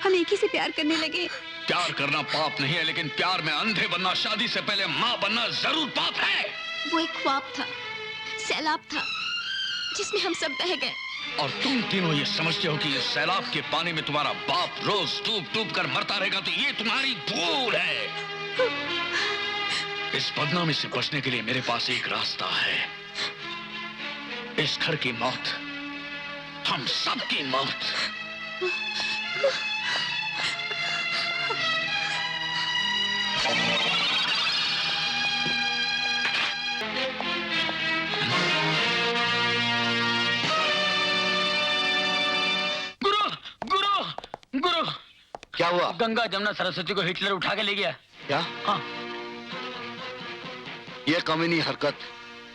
हम एक ही से प्यार करने लगे। प्यार करना पाप नहीं है, लेकिन प्यार में अंधे बनना, शादी से पहले माँ बनना जरूर पाप है। वो एक ख्वाब था, सैलाब था, जिसमें हम सब बह गए। और तुम तीनों ये समझते हो कि इस सैलाब के पानी में तुम्हारा बाप रोज डूब डूब कर मरता रहेगा, तो ये तुम्हारी भूल है। इस बदनामी से बचने के लिए मेरे पास एक रास्ता है। इस घर की मौत, हम सबकी मौत। गुरु, क्या हुआ? गंगा जमुना सरस्वती को हिटलर उठा के ले गया। क्या? हाँ। यह कमीनी हरकत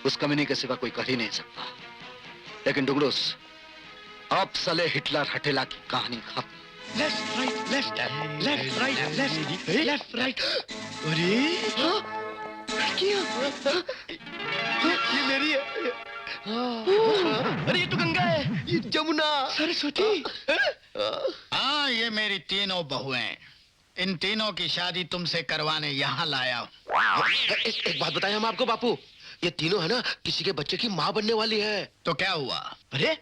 उस कमीनी के सिवा कोई कर ही नहीं सकता। लेकिन डुगडुस, अब सले हिटलर हटेला की कहानी खत्म। Left right left left right left left right. अरे लड़कियां, ये मेरी है। अरे ये तो गंगा है, ये जमुना, सरस्वती। हाँ, ये मेरी तीनों बहुएं। इन तीनों की शादी तुमसे करवाने यहाँ लाया हूँ। एक बात बताएं हम आपको बापू, ये तीनों है ना किसी के बच्चे की माँ बनने वाली है। तो क्या हुआ? अरे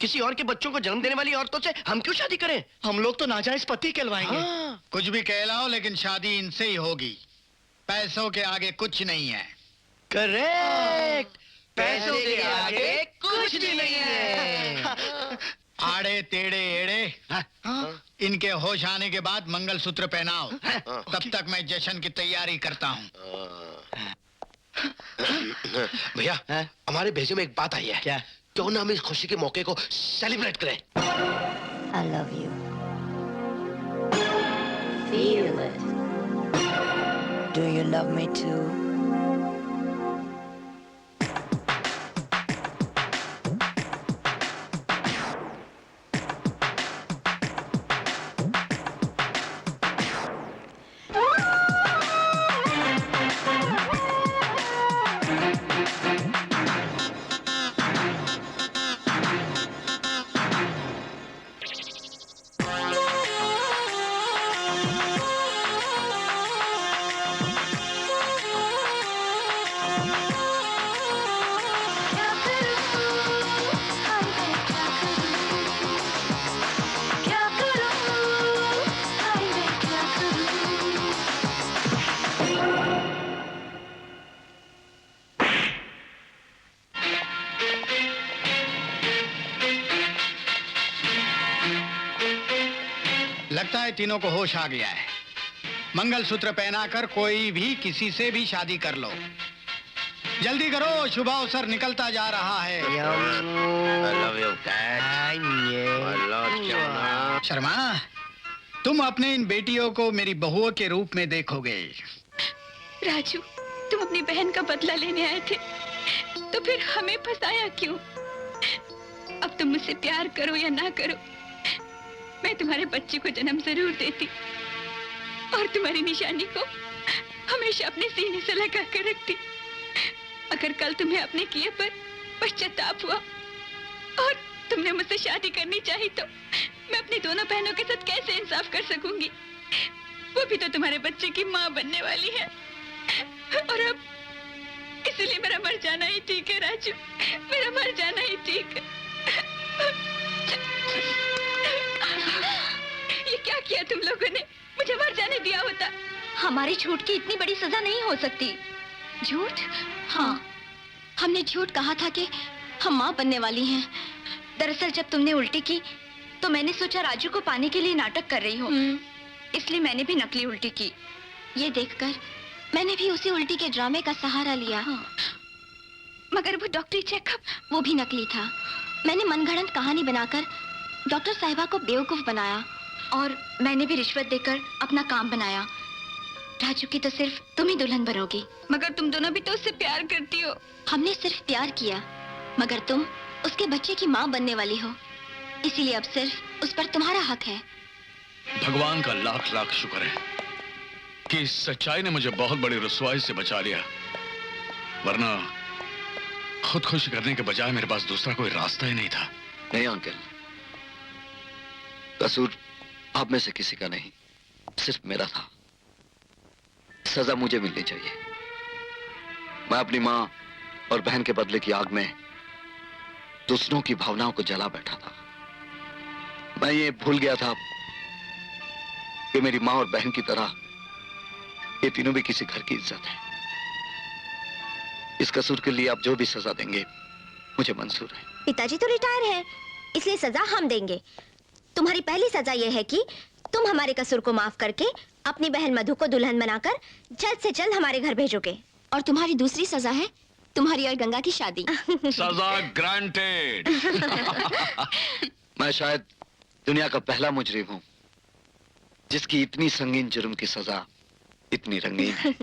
किसी और के बच्चों को जन्म देने वाली औरतों से हम क्यों शादी करें? हम लोग तो नाजायज पति कहलवाएंगे। हाँ। कुछ भी कहलाओ, लेकिन शादी इनसे ही होगी। पैसों के आगे कुछ नहीं है। करेक्ट। पैसों के आगे कुछ भी नहीं है। आड़े टेढ़े एड़े, इनके होश आने के बाद मंगलसूत्र पहनाओ, तब तक मैं जश्न की तैयारी करता हूँ। भैया, हमारे भेजे में एक बात आई है। क्या? क्यों ना हम इस खुशी के मौके को सेलिब्रेट करें? I love you. Feel it. Do you love me too? लगता है तीनों को होश आ गया है। मंगलसूत्र पहनाकर कोई भी किसी से भी शादी कर लो। जल्दी करो, शुभ अवसर निकलता जा रहा है। शर्मा, तुम अपने इन बेटियों को मेरी बहुओं के रूप में देखोगे। राजू, तुम अपनी बहन का बदला लेने आए थे, तो फिर हमें फंसाया क्यों? अब तुम मुझसे प्यार करो या ना करो, मैं तुम्हारे बच्चे को जन्म जरूर देती और तुम्हारी निशानी को हमेशा अपने सीने से लगा कर रखती। अगर कल तुम्हें अपने किए पर पश्चाताप हुआ और तुमने मुझसे शादी करनी चाहिए, तो मैं अपनी दोनों बहनों के साथ कैसे इंसाफ कर सकूंगी? वो भी तो तुम्हारे बच्चे की माँ बनने वाली है। और अब इसलिए मेरा मर जाना ही ठीक है राजू, मेरा मर जाना ही ठीक है। ये क्या किया तुम लोगों ने? मुझे मर जाने दिया होता। हमारे झूठ की इतनी बड़ी सजा नहीं हो सकती। झूठ? हाँ, हमने झूठ कहा था कि हम माँ बनने वाली हैं। दरअसल जब तुमने उल्टी की तो मैंने सोचा राजू को पाने के लिए नाटक कर रही हो, इसलिए मैंने भी नकली उल्टी की। ये देखकर मैंने भी उसी उल्टी के ड्रामे का सहारा लिया। मगर वो डॉक्टरी चेकअप, वो भी नकली था। मैंने मनगढ़ंत कहानी बनाकर डॉक्टर साहिबा को बेवकूफ बनाया और मैंने भी रिश्वत देकर अपना काम बनाया। राजू की तो सिर्फ तुम ही दुल्हन बनोगी। मगर तुम दोनों भी तो उससे प्यार करती हो। हमने सिर्फ प्यार किया, मगर तुम उसके बच्चे की माँ बनने वाली हो, इसीलिए अब सिर्फ उस पर तुम्हारा हक है। भगवान का लाख लाख शुक्र है कि इस सच्चाई ने मुझे बहुत बड़ी रुसवाई से बचा लिया, वरना खुदकुशी करने के बजाय मेरे पास दूसरा कोई रास्ता ही नहीं था। नहीं अंकल, कसूर आप में से किसी का नहीं, सिर्फ मेरा था। सजा मुझे मिलनी चाहिए। मैं अपनी माँ और बहन के बदले की आग में दूसरों की भावनाओं को जला बैठा था। मैं ये भूल गया था कि मेरी माँ और बहन की तरह ये तीनों भी किसी घर की इज्जत है। इस कसूर के लिए आप जो भी सजा देंगे मुझे मंजूर है। पिताजी तो रिटायर है, इसलिए सजा हम देंगे। तुम्हारी पहली सजा यह है कि तुम हमारे कसूर को माफ करके अपनी बहन मधु को दुल्हन बनाकर जल्द से जल्द हमारे घर भेजोगे। और तुम्हारी दूसरी सजा है तुम्हारी और गंगा की शादी। सजा ग्रांटेड। मैं शायद दुनिया का पहला मुजरिम हूँ जिसकी इतनी संगीन जुर्म की सजा इतनी रंगीन है।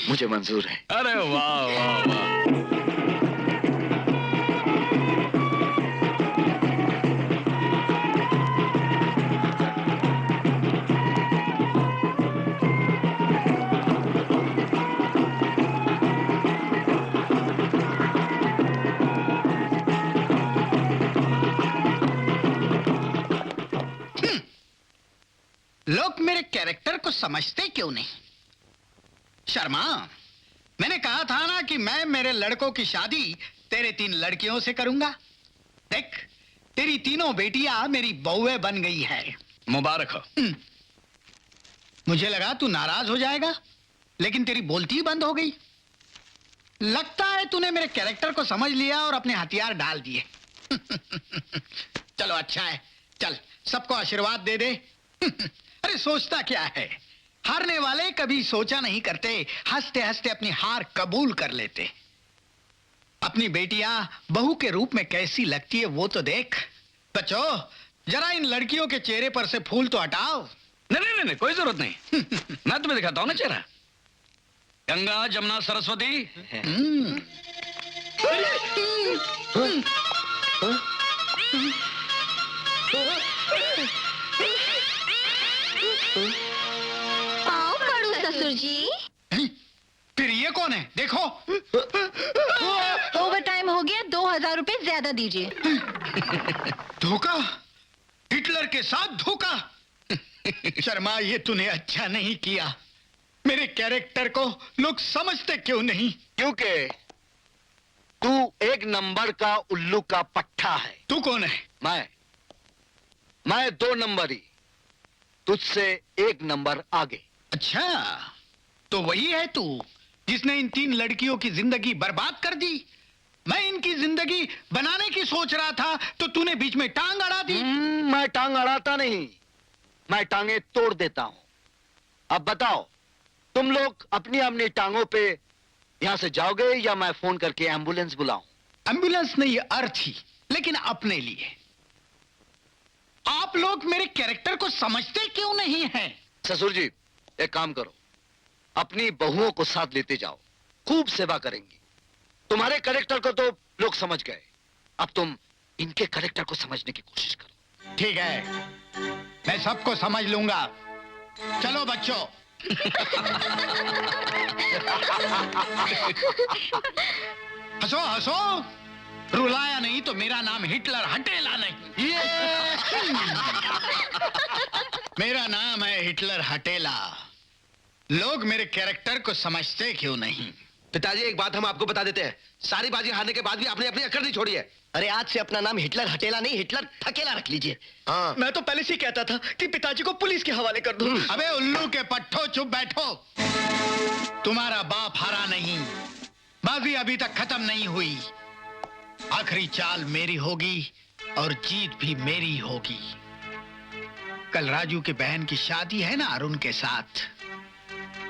मुझे मंजूर है। अरे वाह वाह वाह। लोग मेरे कैरेक्टर को समझते क्यों नहीं? शर्मा, मैंने कहा था ना कि मैं मेरे लड़कों की शादी तेरे 3 लड़कियों से करूंगा। देख, तेरी तीनों बेटियां मेरी बहुएं बन गई है। मुबारक हो। मुझे लगा तू नाराज हो जाएगा, लेकिन तेरी बोलती ही बंद हो गई। लगता है तूने मेरे कैरेक्टर को समझ लिया और अपने हथियार डाल दिए। चलो अच्छा है, चल सबको आशीर्वाद दे दे। अरे सोचता क्या है, हारने वाले कभी सोचा नहीं करते, हंसते हंसते अपनी हार कबूल कर लेते। अपनी बेटियां बहू के रूप में कैसी लगती है वो तो देख। बच्चों, जरा इन लड़कियों के चेहरे पर से फूल तो हटाओ। नहीं, कोई जरूरत नहीं। मैं तुम्हें दिखाता हूं ना चेहरा। गंगा, जमुना, सरस्वती। आओ बड़ू ससुर जी। फिर ये कौन है? देखो। ओवर टाइम हो गया, 2000 रुपए ज्यादा दीजिए। धोखा? हिटलर के साथ धोखा? शर्मा, ये तूने अच्छा नहीं किया। मेरे कैरेक्टर को लोग समझते क्यों नहीं? क्योंकि तू एक नंबर का उल्लू का पट्टा है। तू कौन है? मैं 2 नंबरी, तुझसे 1 नंबर आगे। अच्छा, तो वही है तू जिसने इन 3 लड़कियों की जिंदगी बर्बाद कर दी। मैं इनकी जिंदगी बनाने की सोच रहा था तो तूने बीच में टांग अड़ा दी। मैं टांग अड़ाता नहीं, मैं टांगे तोड़ देता हूं। अब बताओ, तुम लोग अपनी अपनी टांगों पे यहां से जाओगे या मैं फोन करके एम्बुलेंस बुलाऊं? एम्बुलेंस नहीं, अर्थी, लेकिन अपने लिए। आप लोग मेरे कैरेक्टर को समझते क्यों नहीं हैं? ससुर जी, एक काम करो, अपनी बहुओं को साथ लेते जाओ, खूब सेवा करेंगी। तुम्हारे कैरेक्टर को तो लोग समझ गए, अब तुम इनके कैरेक्टर को समझने की कोशिश करो। ठीक है, मैं सबको समझ लूंगा। चलो बच्चों। हंसो हंसो, रुलाया नहीं तो मेरा नाम हिटलर हटेला नहीं। मेरा नाम है हिटलर हटेला। लोग मेरे कैरेक्टर को समझते क्यों नहीं? पिताजी, एक बात हम आपको बता देते हैं, सारी बाजी हारने के बाद भी आपने अपनी अकड़ नहीं छोड़ी है। अरे आज से अपना नाम हिटलर हटेला नहीं, हिटलर थकेला रख लीजिए। हाँ। मैं तो पहले से ही कहता था कि पिताजी को पुलिस के हवाले कर दूं। अबे उल्लू के पट्टो, चुप बैठो। तुम्हारा बाप हारा नहीं, बाजी अभी तक खत्म नहीं हुई। आखिरी चाल मेरी होगी और जीत भी मेरी होगी। कल राजू की बहन की शादी है ना अरुण के साथ।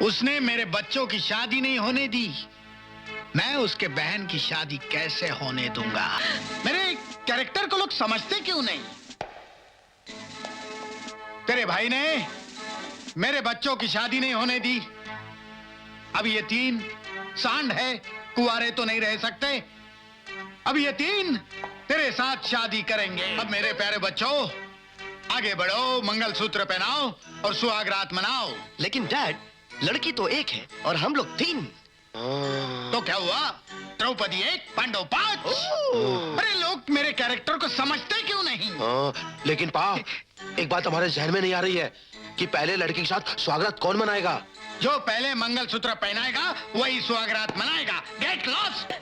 उसने मेरे बच्चों की शादी नहीं होने दी, मैं उसके बहन की शादी कैसे होने दूंगा? मेरे कैरेक्टर को लोग समझते क्यों नहीं? तेरे भाई ने मेरे बच्चों की शादी नहीं होने दी। अब ये 3 सांड है, कुंवारे तो नहीं रह सकते। अब ये 3 तेरे साथ शादी करेंगे। अब मेरे प्यारे बच्चों, आगे बढ़ो, मंगलसूत्र पहनाओ और सुहाग रात मनाओ। लेकिन डैड, लड़की तो 1 है और हम लोग 3। तो क्या हुआ? द्रौपदी 1, पांडव 5। अरे लोग मेरे कैरेक्टर को समझते क्यों नहीं? लेकिन पा, एक बात हमारे जहन में नहीं आ रही है कि पहले लड़की के साथ स्वागत कौन मनाएगा? जो पहले मंगलसूत्र पहनाएगा वही सुहागरात मनाएगा। Get lost.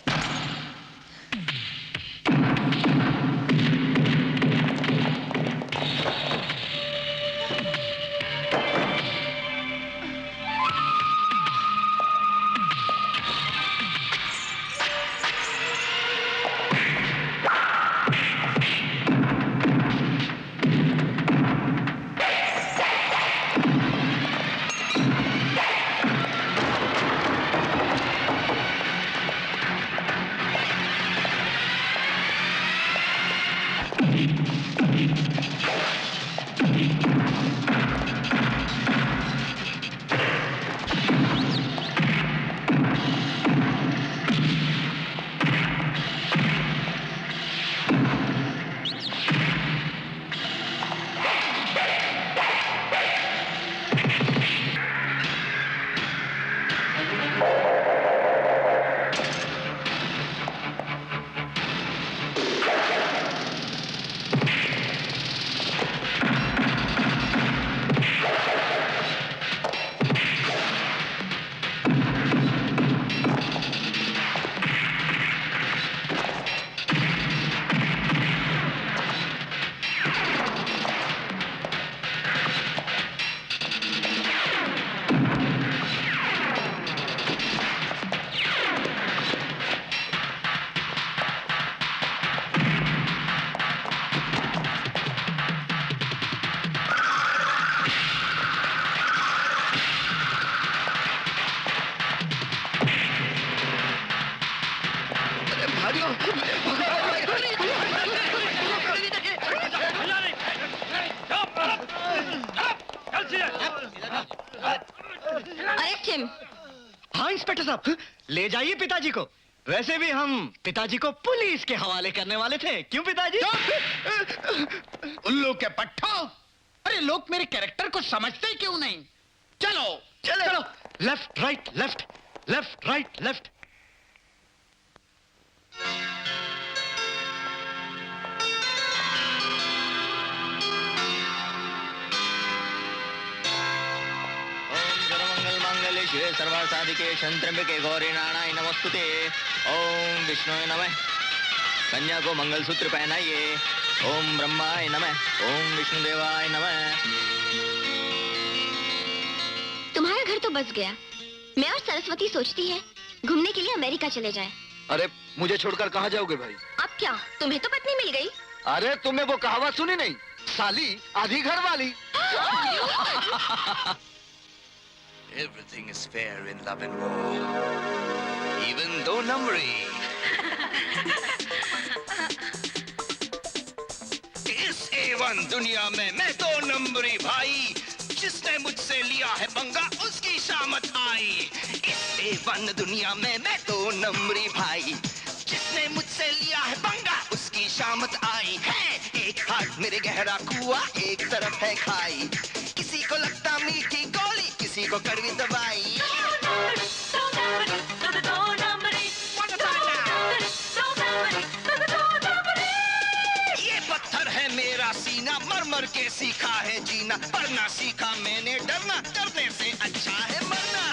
Arrest him. हाँ इंस्पेक्टर साहब, ले जाइए पिताजी को। वैसे भी हम पिताजी को पुलिस के हवाले करने वाले थे, क्यों पिताजी? उल्लू के पट्टो, अरे लोग मेरे कैरेक्टर को समझते ही क्यों नहीं? चलो चलो चलो, left right left, left right left. शिवे सर्वासाधिके शंत्रम्बिके गौरी नारायण नमस्तुते। ओम विष्णुवे नमः। कन्या को मंगलसूत्र पहनाइए। ओम ब्रह्माय नमः। ओम विष्णुदेवाय नमः। तुम्हारा घर तो बस गया। मैं और सरस्वती सोचती है घूमने के लिए अमेरिका चले जाएं। अरे मुझे छोड़कर कहाँ जाओगे भाई? अब क्या, तुम्हें तो पत्नी मिल गई। अरे तुमने वो कहावत सुनी नहीं, साली आधी घर वाली। Everything is fair in love and war, even though Namri. इस A1 दुनिया में मैं 2 नंबरी भाई, जिसने मुझसे लिया है पंगा उसकी शामत आई। इस A1 दुनिया में मैं 2 नंबरी भाई, जिसने मुझसे लिया है पंगा उसकी शामत आई है। एक हाथ मेरे गहरा कुआं, एक तरफ है खाई, किसी को लगता मीठी गोली, किसी को कड़वी दवाई। ये पत्थर है मेरा सीना, मर मर के सीखा है जीना, पर ना सीखा मैंने डरना, डरने से अच्छा है मरना।